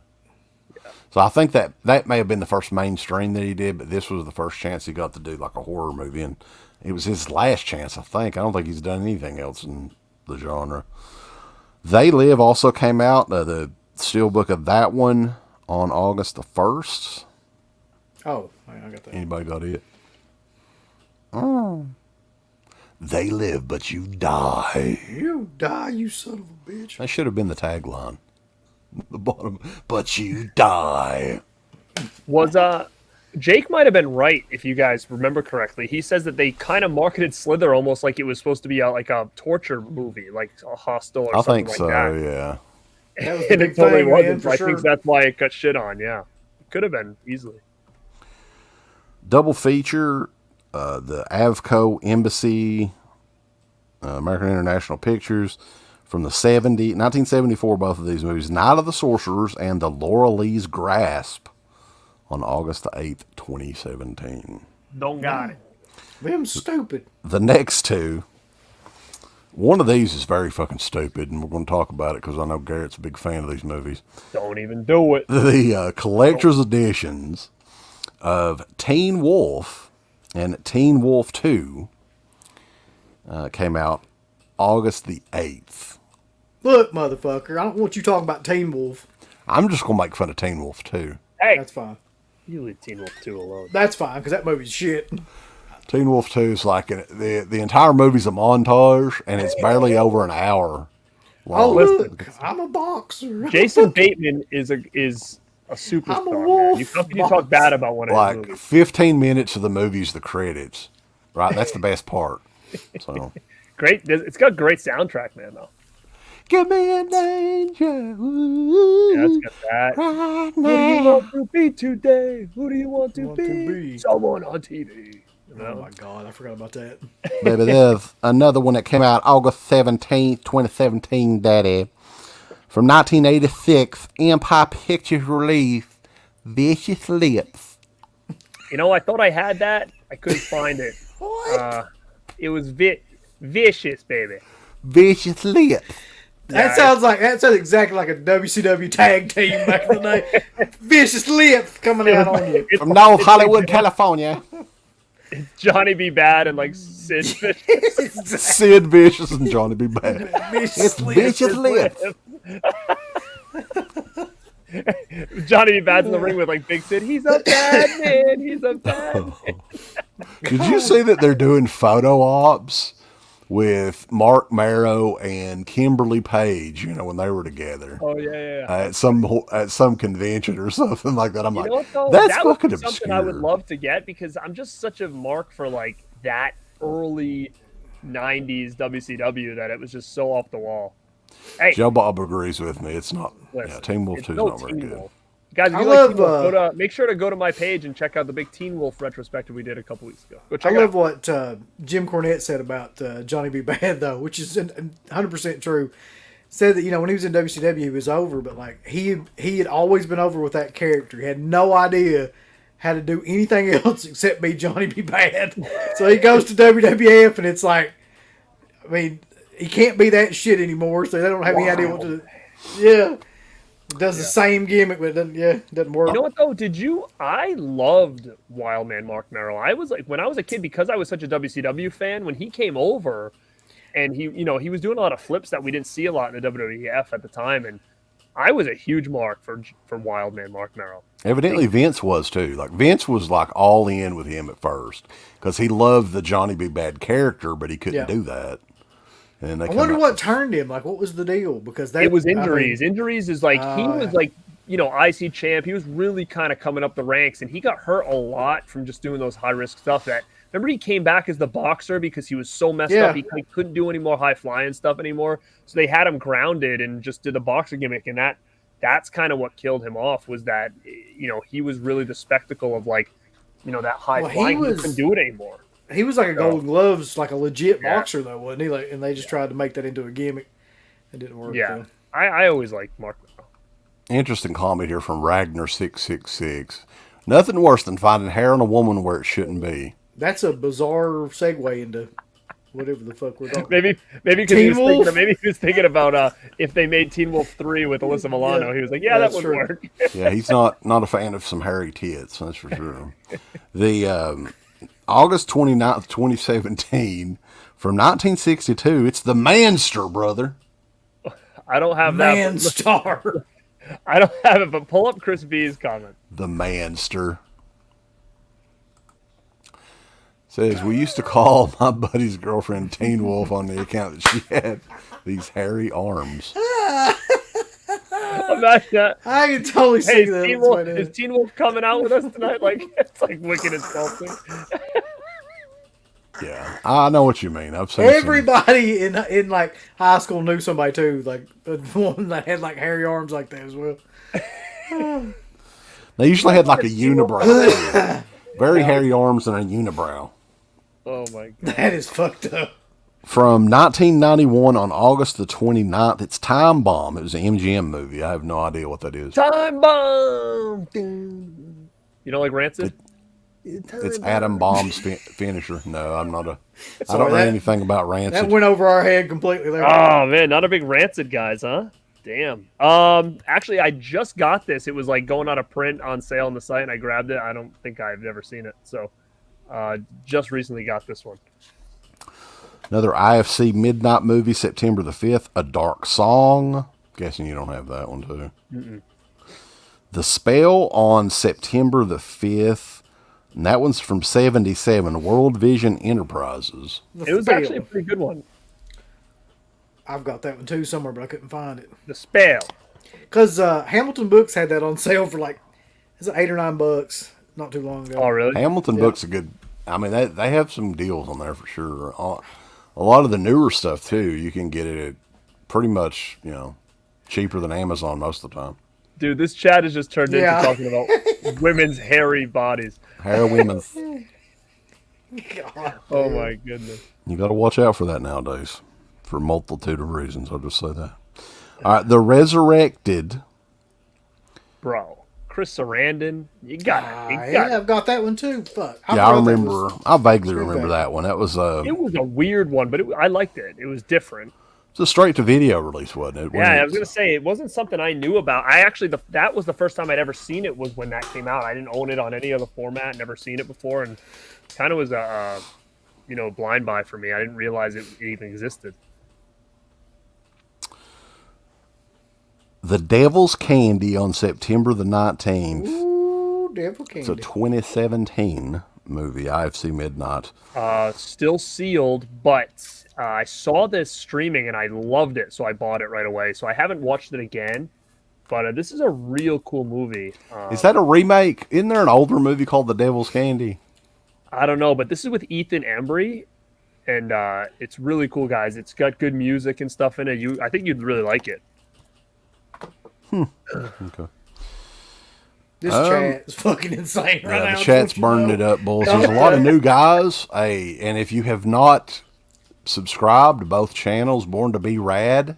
Yeah. So I think that may have been the first mainstream that he did, but this was the first chance he got to do like a horror movie, and it was his last chance. I think. I don't think he's done anything else in the genre. They Live also came out. The steelbook of that one on August the 1st. Oh, I got that. Anybody got it? Oh. They live, but you die. You die, you son of a bitch. That should have been the tagline. The bottom, but you die. Was Jake might have been right if you guys remember correctly. He says that they kind of marketed Slither almost like it was supposed to be like a torture movie, like a Hostel or something like that. I think so, yeah. That was and it totally wasn't. Man, I think that's why it got shit on, yeah. Could have been, easily. Double feature, the Avco Embassy, American International Pictures, from the 1974, both of these movies, Night of the Sorcerers and The Laura Lee's Grasp on August the 8th, 2017. Don't got it. Them stupid. The next two, one of these is very fucking stupid, and we're going to talk about it because I know Garrett's a big fan of these movies. Don't even do it. The collector's editions of Teen Wolf and Teen Wolf 2 came out August the 8th. Look, motherfucker, I don't want you talking about Teen Wolf. I'm just going to make fun of Teen Wolf 2. Hey, that's fine. You leave Teen Wolf 2 alone. That's fine, because that movie's shit. Teen Wolf 2 is like, the entire movie's a montage, and it's barely over an hour long. Oh, look, I'm a boxer. Jason Bateman is a superstar. I'm a wolf. You talk bad about one of his movies. 15 minutes of the movie's the credits, right? That's the best part. So great. It's got a great soundtrack, man, though. Give me an angel. Yeah, it's got that. Right Who do you want to be today? Who do you want to be? Someone on TV. Oh my God, I forgot about that. Baby, there's another one that came out August 17th, 2017, Daddy. From 1986, Empire Pictures released Vicious Lips. You know, I thought I had that. I couldn't find it. What? It was vicious, baby. Vicious Lips. That sounds exactly like a WCW tag team back in the day. Vicious Lips coming out on you. From North Hollywood, California. Johnny B. Bad and like Sid Vicious. Sid Vicious and Johnny B. Bad. Vicious Vicious Lips. Johnny B. Bad's in the ring with like Big Sid. He's a bad man. He's a bad man. Did you see that they're doing photo ops with Mark Marrow and Kimberly Page, you know, when they were together? Oh yeah. At some convention or something like that. I'm You like, know what, though? that's that would fucking be obscure. something I would love to get because I'm just such a mark for like that early 90s WCW that it was just so off the wall. Hey, Joe Bob agrees with me. It's not. listen, Yeah, Teen Wolf it's 2 is no not very Teen good. Wolf. Guys, if I you like love, Teen Wolf, make sure to go to my page and check out the big Teen Wolf retrospective we did a couple weeks ago. Go check I it out. love what Jim Cornette said about Johnny B. Bad, though, which is 100% true. Said that, you know, when he was in WCW, he was over, but like he had always been over with that character. He had no idea how to do anything else except be Johnny B. Bad. So he goes to WWF, and it's like, I mean, he can't be that shit anymore, so they don't have any idea what to do. Yeah. Does the same gimmick, but it doesn't work. You know what though? I loved Wildman Mark Merrill. I was like, when I was a kid, because I was such a WCW fan, when he came over and he was doing a lot of flips that we didn't see a lot in the WWF at the time. And I was a huge mark for Wildman Mark Merrill. Evidently, Vince was too. Like Vince was like all in with him at first because he loved the Johnny B. Bad character, but he couldn't do that. And I wonder what turned him. Like, what was the deal? Because it was injuries. Injuries is like he was like, you know, IC champ. He was really kind of coming up the ranks, and he got hurt a lot from just doing those high risk stuff. That remember he came back as the boxer because he was so messed up. He couldn't do any more high flying stuff anymore. So they had him grounded and just did the boxer gimmick, and that's kind of what killed him off. Was that, you know, he was really the spectacle of like, you know, that high flying. He couldn't do it anymore. He was like a Golden Gloves, like a legit boxer, though, wasn't he? Like, and they just tried to make that into a gimmick. It didn't work. Yeah, I always liked Mark. Interesting comment here from Ragnar666. Nothing worse than finding hair on a woman where it shouldn't be. That's a bizarre segue into whatever the fuck we're talking. Maybe because he was thinking about if they made Teen Wolf 3 with Alyssa Milano. He was like, that would work. Yeah, he's not a fan of some hairy tits, that's for sure. The August 29th, 2017, from 1962, it's the Manster, brother. I don't have Manstar. I don't have it, but pull up Chris B's comment. The Manster. Says, we used to call my buddy's girlfriend Teen Wolf on the account that she had these hairy arms. Imagine that. I can totally see that. Is Teen Wolf coming out with us tonight? Like, it's like Wicked and Sculpting. Yeah, I know what you mean. I've seen everybody in like high school knew somebody too, like one that had like hairy arms like that as well. They usually had like a unibrow. Very hairy arms and a unibrow. Oh my god. That is fucked up. From 1991 on August the 29th, it's Time Bomb. It was an MGM movie. I have no idea what that is. Time Bomb! You don't like Rancid? It's Adam Bomb's finisher. No, I'm not I don't know anything about Rancid. That went over our head completely there. Oh, man. Not a big Rancid guys, huh? Damn. Actually, I just got this. It was like going out of print on sale on the site, and I grabbed it. I don't think I've ever seen it. So, just recently got this one. Another IFC midnight movie, September the 5th, A Dark Song. Guessing you don't have that one, too. Mm-mm. The Spell on September the 5th. And that one's from 1977, World Vision Enterprises. It was actually a pretty good one. I've got that one, too, somewhere, but I couldn't find it. The Spell. Because Hamilton Books had that on sale for like, is it $8 or $9 not too long ago. Oh, really? Hamilton Books are good. I mean, they have some deals on there for sure. A lot of the newer stuff, too, you can get it at pretty much, you know, cheaper than Amazon most of the time. Dude, this chat has just turned into talking about women's hairy bodies. Hair women's. God, Oh my goodness. You got to watch out for that nowadays, for a multitude of reasons. I'll just say that. All right, The Resurrected. Bro. Chris Sarandon. You got it. Yeah, I've got that one too. Fuck. I remember. I vaguely remember that one. That was it was a weird one, but I liked it. It was different. It's a straight to video release, wasn't it? Yeah, I was gonna say it wasn't something I knew about. I actually that was the first time I'd ever seen it was when that came out. I didn't own it on any other format, never seen it before, and kind of was a blind buy for me. I didn't realize it even existed. The Devil's Candy on September the 19th. Ooh, Devil Candy. It's a 2017 movie, IFC Midnight. Still sealed, but I saw this streaming and I loved it, so I bought it right away. So I haven't watched it again, but this is a real cool movie. Is that a remake? Isn't there an older movie called The Devil's Candy? I don't know, but this is with Ethan Embry, and it's really cool, guys. It's got good music and stuff in it. I think you'd really like it. Okay. This chat is fucking insane right now. The chat's burning it up, boys. There's a lot of new guys. Hey, and if you have not subscribed to both channels, Born to Be Rad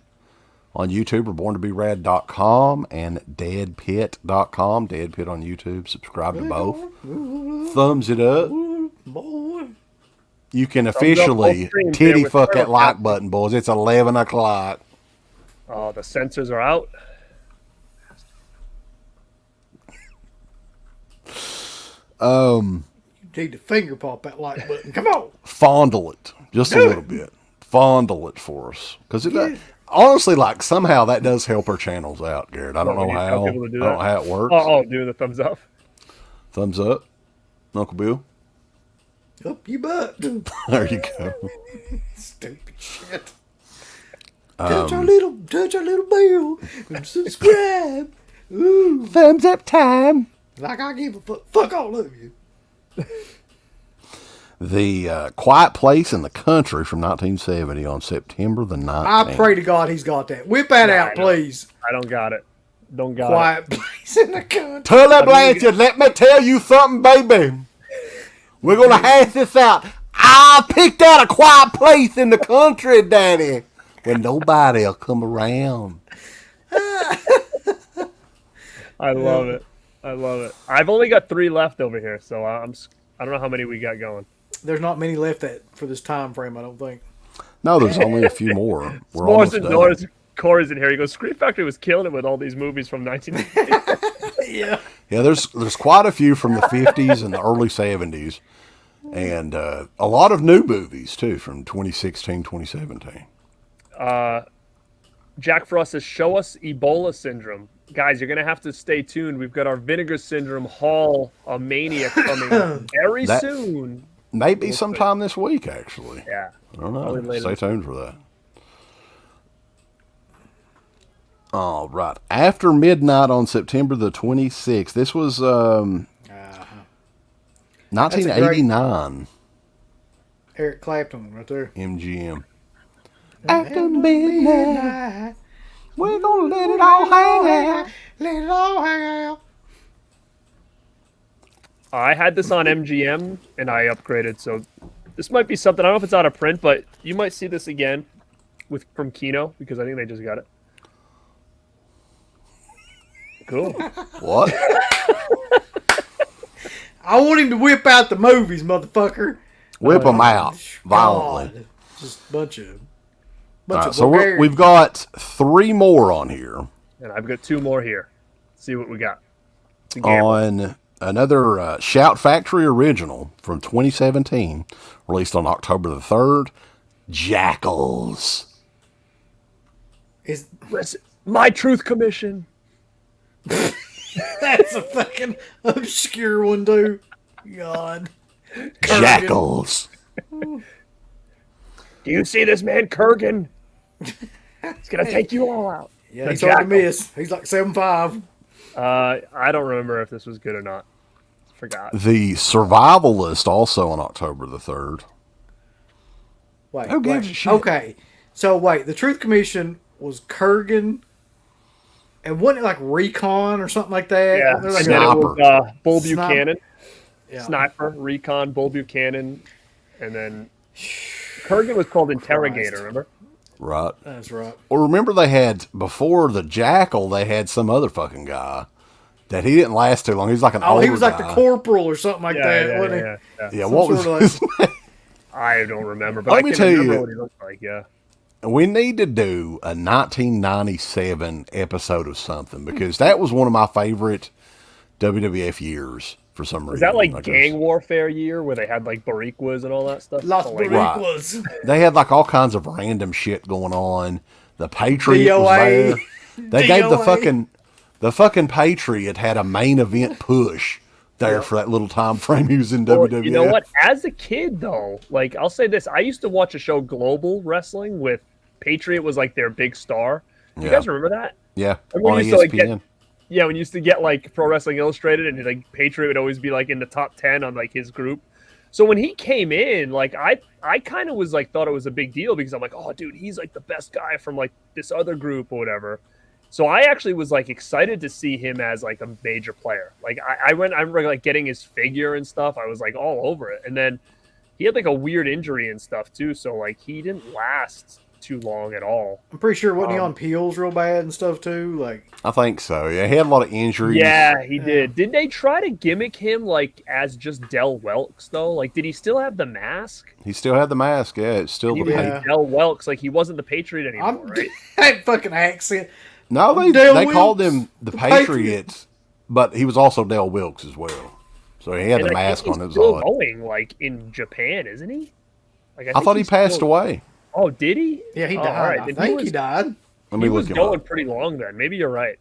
on YouTube or borntoberad.com and deadpit.com. Deadpit on YouTube. Subscribe to both. Thumbs it up. Boy. You can officially titty fuck that like button, boys. It's 11 o'clock. Oh, the sensors are out. You need to finger pop that like button. Come on. Fondle it. Just a little bit. Fondle it for us. Because honestly, like, somehow that does help our channels out, Garrett. I don't know how. I don't know how it works. Oh, doing the thumbs up. Thumbs up. Uncle Bill. Up your butt. There you go. Stupid shit. Touch our little bell and subscribe. Ooh. Thumbs up time. Like I give a fuck. Fuck all of you. The Quiet Place in the Country from 1970 on September the 19th. I pray to God he's got that. Whip that out, please. I don't got it. Don't got Quiet Place in the Country. Tully Blanchard, let me tell you something, baby. We're going to hash this out. I picked out a quiet place in the country, Daddy, when nobody will come around. I love it. I love it. I've only got 3 left over here, so I don't know how many we got going. There's not many left for this time frame, I don't think. No, there's only a few more. We're almost almost done. Corey's in here. He goes, Scream Factory was killing it with all these movies from 1950. Yeah. Yeah, there's quite a few from the 50s and the early 70s. And a lot of new movies, too, from 2016, 2017. Jack Frost says, show us Ebola syndrome. Guys, you're going to have to stay tuned. We've got our Vinegar Syndrome Hall of Mania coming very soon. Maybe sometime this week, actually. Yeah. I don't know. Stay tuned for that. All right. After Midnight on September the 26th. This was 1989. Eric Clapton right there. MGM. After midnight, we're gonna let it all hang out. Let it all hang out. I had this on MGM and I upgraded, so this might be something. I don't know if it's out of print, but you might see this again from Kino because I think they just got it. Cool. What? I want him to whip out the movies, motherfucker. Whip them out violently. God. Just a bunch of right, so we've got 3 more on here. And I've got 2 more here. Let's see what we got. On another Shout Factory original from 2017, released on October the 3rd, Jackals. My Truth Commission. That's a fucking obscure one, dude. God. Jackals. Do you see this man, Kurgan? He's going to take you all out. Yeah, he's hard to miss. He's like 7'5". I don't remember if this was good or not. Forgot. The Survivalist, also on October the 3rd. Wait, who gives a shit? Okay, so wait, the Truth Commission was Kurgan, and wasn't it like Recon or something like that? Yeah, like Sniper. Bull Buchanan. Yeah. Sniper, Recon, Bull Buchanan. and then Kurgan was called Interrogator. Remember? Right. That's right. Well, remember they had, before the Jackal, they had some other fucking guy that he didn't last too long. He was like an older he was like guy. the corporal or something like that, wasn't he? Yeah, what was his name? I don't remember, but Let me tell you what he looked like, yeah. We need to do a 1997 episode of something, because that was one of my favorite WWF years for some reason. Was that like gang warfare year where they had like Bariquas and all that stuff? Las Bariquas. Right. They had like all kinds of random shit going on. The Patriot was there. They gave the fucking Patriot had a main event push there for that little time frame he was in WWF. You know what? As a kid, though, like I'll say this, I used to watch a show, Global Wrestling, with Patriot was like their big star. You guys remember that? Yeah, on ESPN. When you used to get like Pro Wrestling Illustrated, and like Patriot would always be like in the top 10 on like his group. So when he came in, like I kind of was like thought it was a big deal, because I'm like, oh dude, he's like the best guy from like this other group or whatever. So I actually was like excited to see him as like a major player. Like I remember like getting his figure and stuff. I was like all over it. And then he had like a weird injury and stuff too. So like he didn't last too long at all. I'm pretty sure wasn't he on pills real bad and stuff too? Like I think so. Yeah, he had a lot of injuries. Yeah, he did. Didn't they try to gimmick him like as just Del Welks though? Like did he still have the mask? He still had the mask. Yeah, it's still the Del Welks. Like he wasn't the Patriot anymore, right? That fucking accent. No, they called him the Patriots, but he was also Del Wilkes as well. So he had the mask on. It was still going like in Japan, isn't he? Like I thought he passed away. Oh, did he? Yeah, he died. Right. I think he died. He was going pretty long then. Maybe you're right.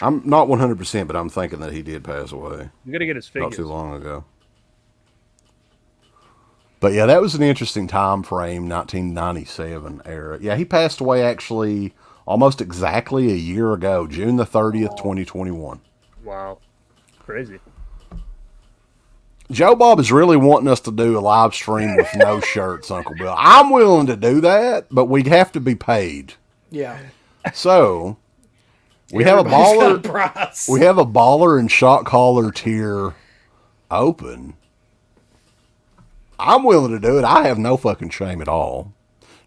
I'm not 100%, but I'm thinking that he did pass away. You got to get his figures. Not too long ago. But yeah, that was an interesting time frame, 1997 era. Yeah, he passed away actually almost exactly a year ago, June the 30th, 2021. Wow. Crazy. Joe Bob is really wanting us to do a live stream with no shirts, Uncle Bill. I'm willing to do that, but we have to be paid. Yeah. So we have a baller and shot caller tier open. I'm willing to do it. I have no fucking shame at all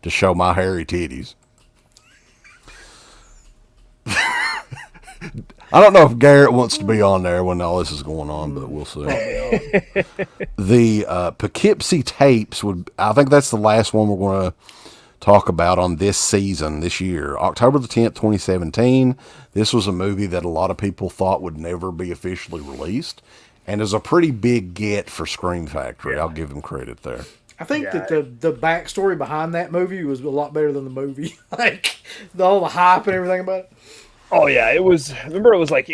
to show my hairy titties. I don't know if Garrett wants to be on there when all this is going on, but we'll see. The Poughkeepsie Tapes I think that's the last one we're going to talk about on this season, this year. October the 10th, 2017. This was a movie that a lot of people thought would never be officially released, and is a pretty big get for Scream Factory. I'll give them credit there. I think that the backstory behind that movie was a lot better than the movie. Like all the hype and everything about it. Oh yeah, it was. Remember, it was like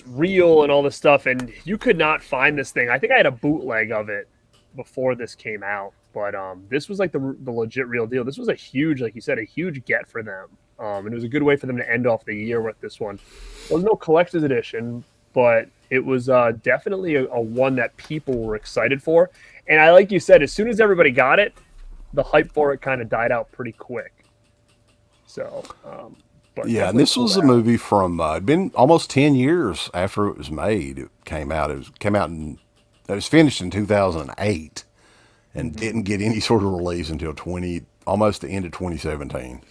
real and all this stuff, and you could not find this thing. I think I had a bootleg of it before this came out, but this was like the legit real deal. This was a huge, like you said, a huge get for them, and it was a good way for them to end off the year with this one. There was no collector's edition, but it was definitely a one that people were excited for. And I, like you said, as soon as everybody got it, the hype for it kind of died out pretty quick. So. But yeah, and this was a movie from it'd been almost 10 years after it was made. It came out. It was finished in 2008, and didn't get any sort of release until almost the end of 2017.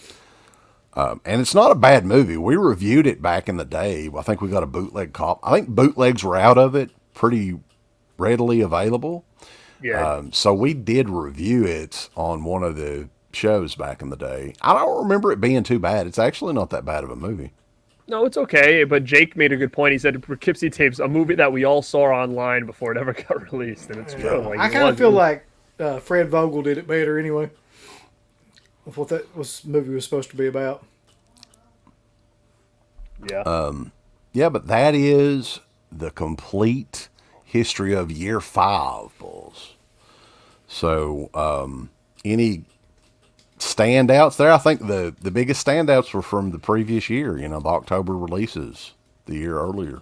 And it's not a bad movie. We reviewed it back in the day. I think we got a bootleg copy. I think bootlegs were out of it pretty readily available. Yeah. So we did review it on one of the shows back in the day. I don't remember it being too bad. It's actually not that bad of a movie. No, it's okay. But Jake made a good point. He said Poughkeepsie Tapes, a movie that we all saw online before it ever got released, and it's true. Like, I kind of feel like Fred Vogel did it better anyway. Of what that movie was supposed to be about. Yeah. Yeah, but that is the complete history of year 5, Bulls. So, any standouts there? I think the biggest standouts were from the previous year, the October releases the year earlier.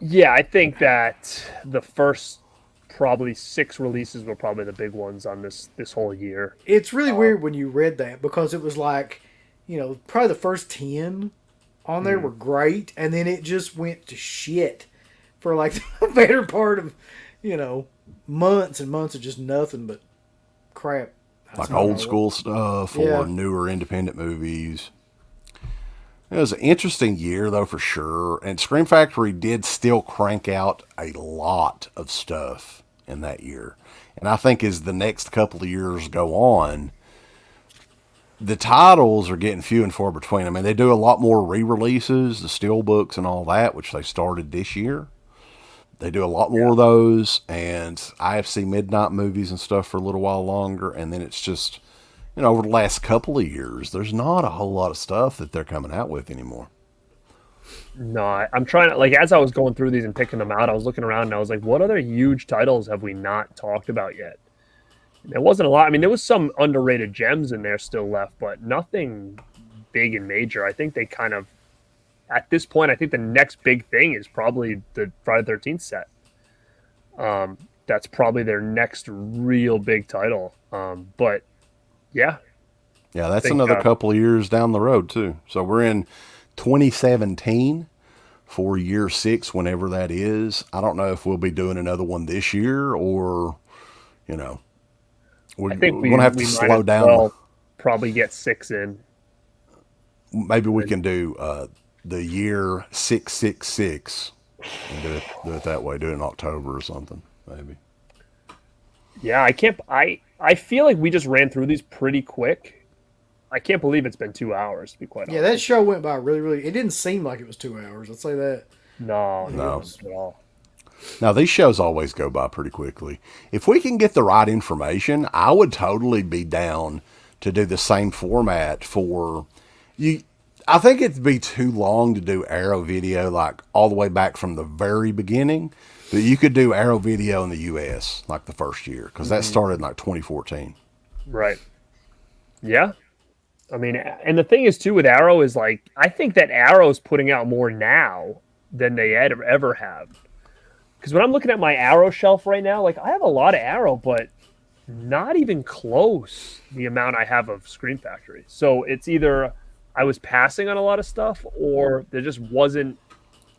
Yeah, I think that the first probably 6 releases were probably the big ones on this whole year. It's really weird when you read that, because it was like, probably the first 10 on there were great, and then it just went to shit for like the better part of, months and months of just nothing but crap. Like old school stuff or newer independent movies. It was an interesting year, though, for sure. And Scream Factory did still crank out a lot of stuff in that year. And I think as the next couple of years go on, the titles are getting few and far between. I mean, they do a lot more re-releases, the steelbooks and all that, which they started this year. They do a lot more of those, and IFC Midnight movies and stuff for a little while longer. And then it's just, over the last couple of years, there's not a whole lot of stuff that they're coming out with anymore. No, I'm trying to, as I was going through these and picking them out, I was looking around and I was like, what other huge titles have we not talked about yet? There wasn't a lot. I mean, there was some underrated gems in there still left, but nothing big and major. I think they kind of, at this point, I think the next big thing is probably the Friday the 13th set. That's probably their next real big title. But yeah. Yeah, that's another couple of years down the road, too. So we're in 2017 for year 6, whenever that is. I don't know if we'll be doing another one this year or, we're going to have to slow down. Well, probably get 6 in. Maybe we can do the year 666 and do it that way. Do it in October or something, maybe. Yeah, I feel like we just ran through these pretty quick. I can't believe it's been 2 hours, to be quite honest. Yeah, that show went by really, really. It didn't seem like it was 2 hours. I'll say that. No. Not at all. Now, these shows always go by pretty quickly. If we can get the right information, I would totally be down to do the same format for you. I think it'd be too long to do Arrow Video all the way back from the very beginning. But you could do Arrow Video in the U.S. the first year, because that started in 2014. Right. Yeah. I mean, and the thing is too with Arrow is I think that Arrow's putting out more now than they ever have. Because when I'm looking at my Arrow shelf right now, I have a lot of Arrow, but not even close the amount I have of Scream Factory. So it's either I was passing on a lot of stuff, or there just wasn't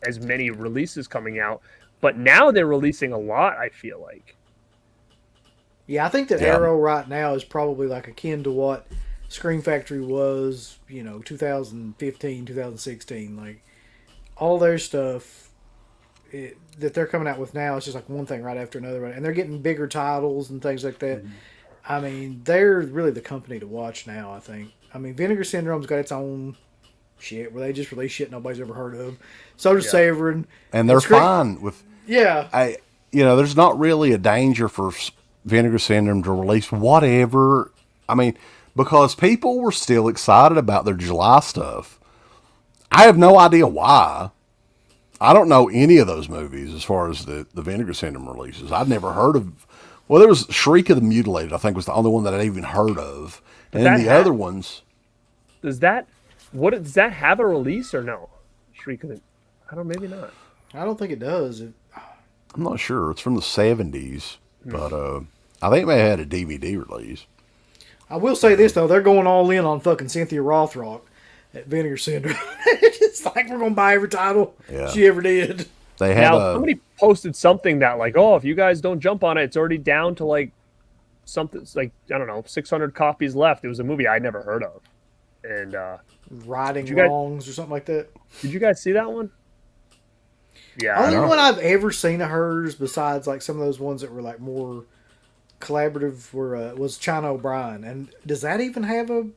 as many releases coming out. But now they're releasing a lot, I feel like. Yeah, I think that Arrow right now is probably akin to what Scream Factory was, 2015, 2016. All their stuff that they're coming out with now is just one thing right after another. And they're getting bigger titles and things like that. Mm-hmm. I mean, they're really the company to watch now, I think. I mean, Vinegar Syndrome's got its own shit where they just release shit nobody's ever heard of. So does Severin. And they're fine with... Yeah. There's not really a danger for Vinegar Syndrome to release whatever. I mean, because people were still excited about their July stuff. I have no idea why. I don't know any of those movies as far as the Vinegar Syndrome releases. I'd never heard of... Well, there was Shriek of the Mutilated, I think, was the only one that I'd even heard of. And then the other ones... Does that have a release or no? Shriek of the... I don't... Maybe not. I don't think it does. I'm not sure. It's from the 70s. But I think they had a DVD release. I will say this, though. They're going all in on fucking Cynthia Rothrock at Vinegar Syndrome. It's we're going to buy every title she ever did. They have somebody posted something that if you guys don't jump on it, it's already down to something I don't know, 600 copies left. It was a movie I'd never heard of. And Righting Wrongs or something like that. Did you guys see that one? Yeah. Only one I've ever seen of hers besides some of those ones that were more collaborative was China O'Brien. And does that even have a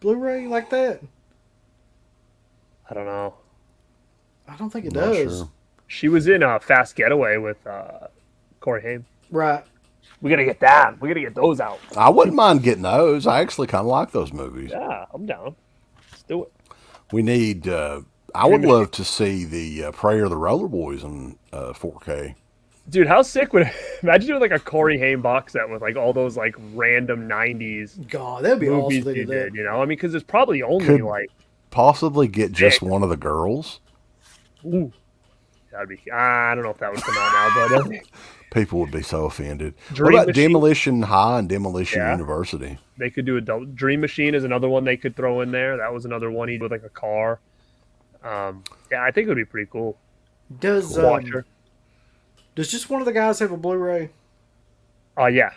Blu-ray like that? I don't know. I don't think it does. Sure. She was in Fast Getaway with Corey Haim. Right. We got to get that. We got to get those out. I wouldn't mind getting those. I actually kind of like those movies. Yeah, I'm down. Let's do it. We need... I would love to see the Prayer of the Roller Boys in 4K. Dude, how sick would it... Imagine doing a Corey Haim box set with all those random 90s God, that'd be movies awesome. He did, I mean, because there's probably only possibly get just one of the girls. Ooh. That'd be... I don't know if that would come out now, but... People would be so offended. What about Demolition High and Demolition University? They could do a Dream Machine is another one they could throw in there. That was another one he did with a car. I think it would be pretty cool. Does just one of the guys have a Blu-ray? Yeah.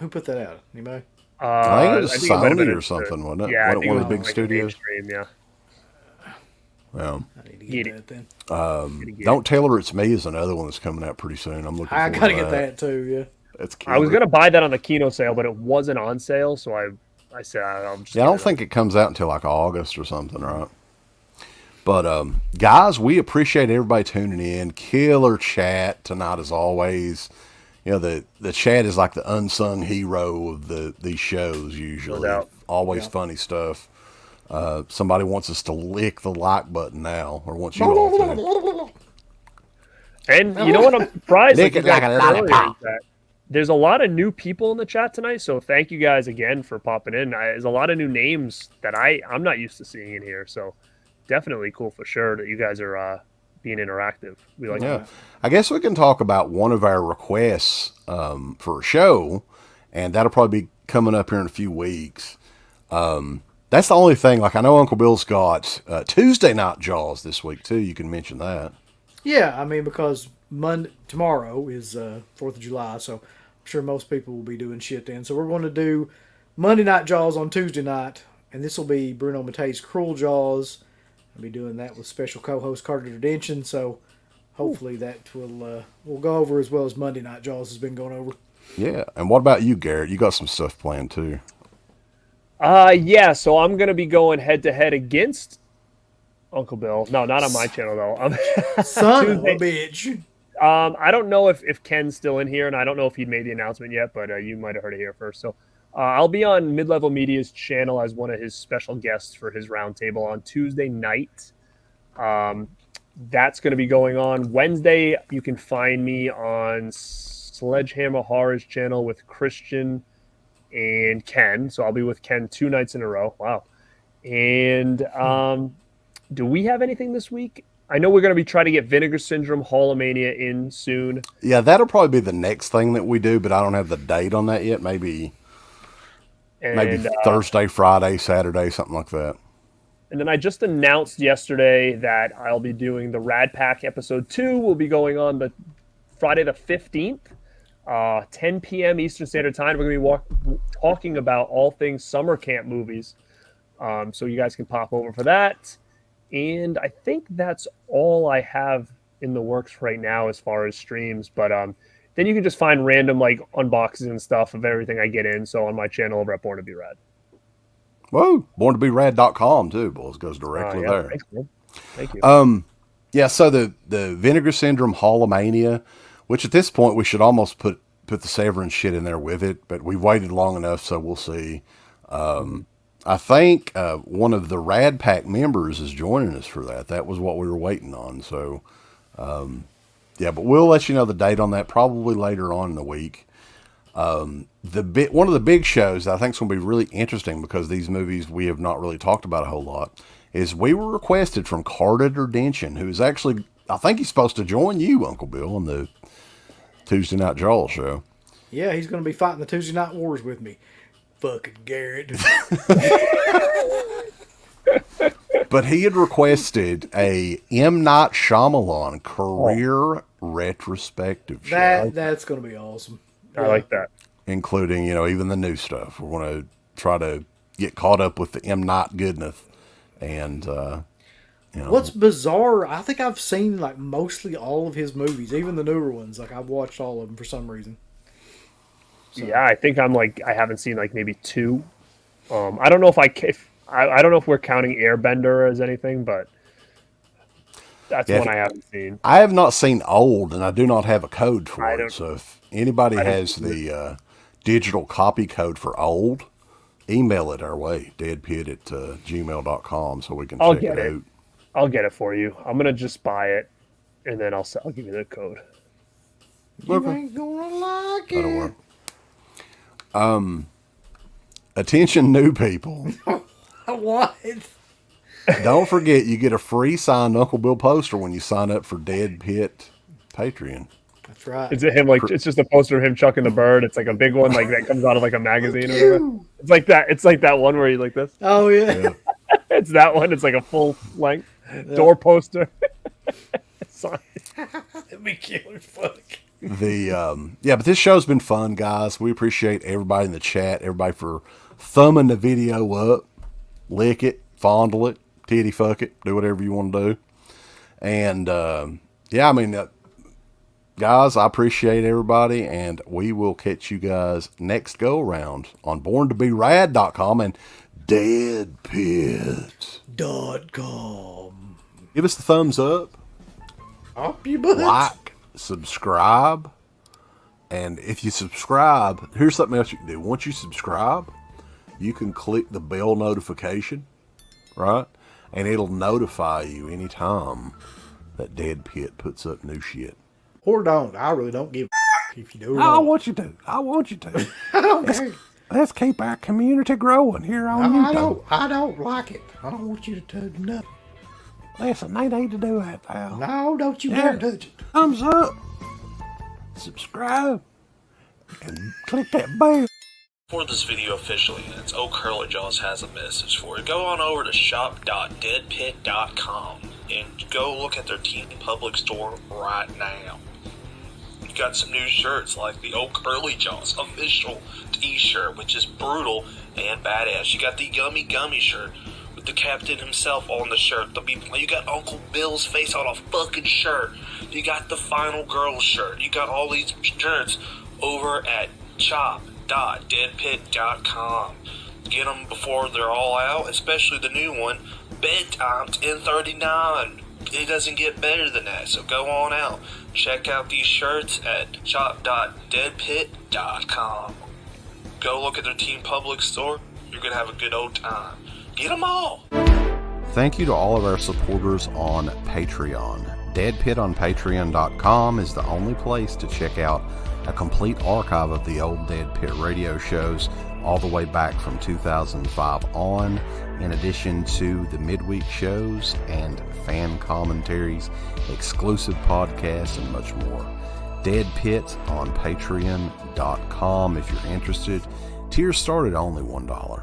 Who put that out? Anybody? I think it was it might have been Sony or something, wasn't it? Yeah, I Wasn't think one it of the was big like studios. mainstream, yeah. Well, I need to Get get it. that then. Don't Tell Her It's Me is another one that's coming out pretty soon. I'm looking. I forward gotta to get that too. Yeah. That's I was killer. gonna buy that on the Kino sale, but it wasn't on sale, so I said I'll just. Yeah, I don't think it comes out until like August or something, right? But guys, we appreciate everybody tuning in. Killer chat tonight as always. You know, the chat is like the unsung hero of these shows usually. No doubt. Always funny stuff. Somebody wants us to lick the like button now, or wants you all to. And you know what? I'm surprised. Lick it like a lollipop. There's a lot of new people in the chat tonight, so thank you guys again for popping in. There's a lot of new names that I'm not used to seeing in here, so definitely cool for sure that you guys are being interactive. We like that. I guess we can talk about one of our requests for a show, and that'll probably be coming up here in a few weeks. That's the only thing. Like, I know Uncle Bill's got Tuesday night Jaws this week too. You can mention that. Yeah, I mean, because tomorrow is 4th of July, so I'm sure most people will be doing shit then. So we're going to do Monday Night Jaws on Tuesday night, and this will be Bruno Mattei's Cruel Jaws. I'll be doing that with special co-host Carter Dedention, so hopefully that will go over as well as Monday Night Jaws has been going over. Yeah, and what about you, Garrett? You got some stuff planned too. Yeah, so I'm going to be going head-to-head against Uncle Bill. No, not on my channel, though. Son of a bitch. I don't know if Ken's still in here, and I don't know if he made the announcement yet, but you might have heard it here first. So I'll be on Mid-Level Media's channel as one of his special guests for his roundtable on Tuesday night. That's going to be going on. Wednesday, you can find me on Sledgehammer Horror's channel with Christian and Ken. So I'll be with Ken 2 nights in a row. Wow. And do we have anything this week? I know we're going to be trying to get Vinegar Syndrome Hallomania in soon. Yeah, that'll probably be the next thing that we do, but I don't have the date on that yet. Maybe Thursday, Friday, Saturday, something like that. And then I just announced yesterday that I'll be doing the Rad Pack episode 2. Will be going on the Friday the 15th, 10 p.m. Eastern Standard Time. We're going to be talking about all things summer camp movies. So you guys can pop over for that. And I think that's all I have in the works right now as far as streams. But then you can just find random like unboxings and stuff of everything I get in. So on my channel over at Born to Be Rad. Whoa, borntobirad.com too, boys. Goes directly there. Thanks, man. Thank you. Yeah, so the Vinegar Syndrome Hallomania, which at this point we should almost put the Severin shit in there with it, but we've waited long enough, so we'll see. I think one of the Rad Pack members is joining us for that. That was what we were waiting on. So, yeah, but we'll let you know the date on that probably later on in the week. One of the big shows that I think is going to be really interesting because these movies we have not really talked about a whole lot is we were requested from Carter Dedention, who is actually, I think he's supposed to join you, Uncle Bill, on the Tuesday Night Jaws show. Yeah, he's going to be fighting the Tuesday Night Wars with me. Fucking Garrett. But he had requested a M. Night Shyamalan career retrospective show. That's going to be awesome. I like that. Including, even the new stuff. We're going to try to get caught up with the M. Night goodness. And, What's bizarre, I think I've seen like mostly all of his movies, even the newer ones. Like I've watched all of them for some reason. So. Yeah, I think I haven't seen like maybe 2. I don't know if I don't know if we're counting Airbender as anything, but that's one I haven't seen. I have not seen Old, and I do not have a code for it. So if anybody has the digital copy code for Old, email it our way, deadpit@gmail.com, so we can check it out. I'll get it for you. I'm gonna just buy it, and then I'll give you the code. You ain't gonna like it. That'll work. Attention new people. What? Don't forget, you get a free signed Uncle Bill poster when you sign up for Dead Pit Patreon. That's right. Is it him? Like it's just a poster of him chucking the bird. It's like a big one, like that comes out of like a magazine or whatever. It's like that. It's like that one where you like this. Oh yeah. It's that one. It's like a full length door poster. That'd be killer. Fuck. But this show's been fun, guys. We appreciate everybody in the chat, everybody for thumbing the video up, lick it, fondle it, titty fuck it, do whatever you want to do. And guys, I appreciate everybody, and we will catch you guys next go around on borntoberad.com and DEADPIT.com. Give us the thumbs up. Up your butt. Like, subscribe. And if you subscribe, here's something else you can do. Once you subscribe, you can click the bell notification, right? And it'll notify you anytime that Dead Pit puts up new shit. Or don't. I really don't give a if you do or I don't. want you to. I want you to. I don't care. Let's keep our community growing here on YouTube. I don't like it. I don't want you to touch nothing. Listen, they need to do that, pal. No, don't you dare touch it. Thumbs up. Subscribe. And click that bell. For this video officially, it's Old Curly Jaws has a message for you. Go on over to shop.deadpit.com and go look at their Teen Public store right now. You got some new shirts like the Old Curly Jaws official t-shirt, which is brutal and badass. You got the Yummy Gummy shirt with the captain himself on the shirt. You got Uncle Bill's face on a fucking shirt. You got the Final Girl shirt. You got all these shirts over at shop.deadpit.com. Get them before they're all out, especially the new one, Bedtime 1039. It doesn't get better than that, so go on out. Check out these shirts at shop.deadpit.com. Go look at their Teen Public store. You're going to have a good old time. Get them all! Thank you to all of our supporters on Patreon. Dead Pit on Patreon.com is the only place to check out a complete archive of the old Dead Pit radio shows all the way back from 2005 on, in addition to the midweek shows and fan commentaries, exclusive podcasts, and much more. Dead Pit on Patreon.com if you're interested. Tiers start at only $1.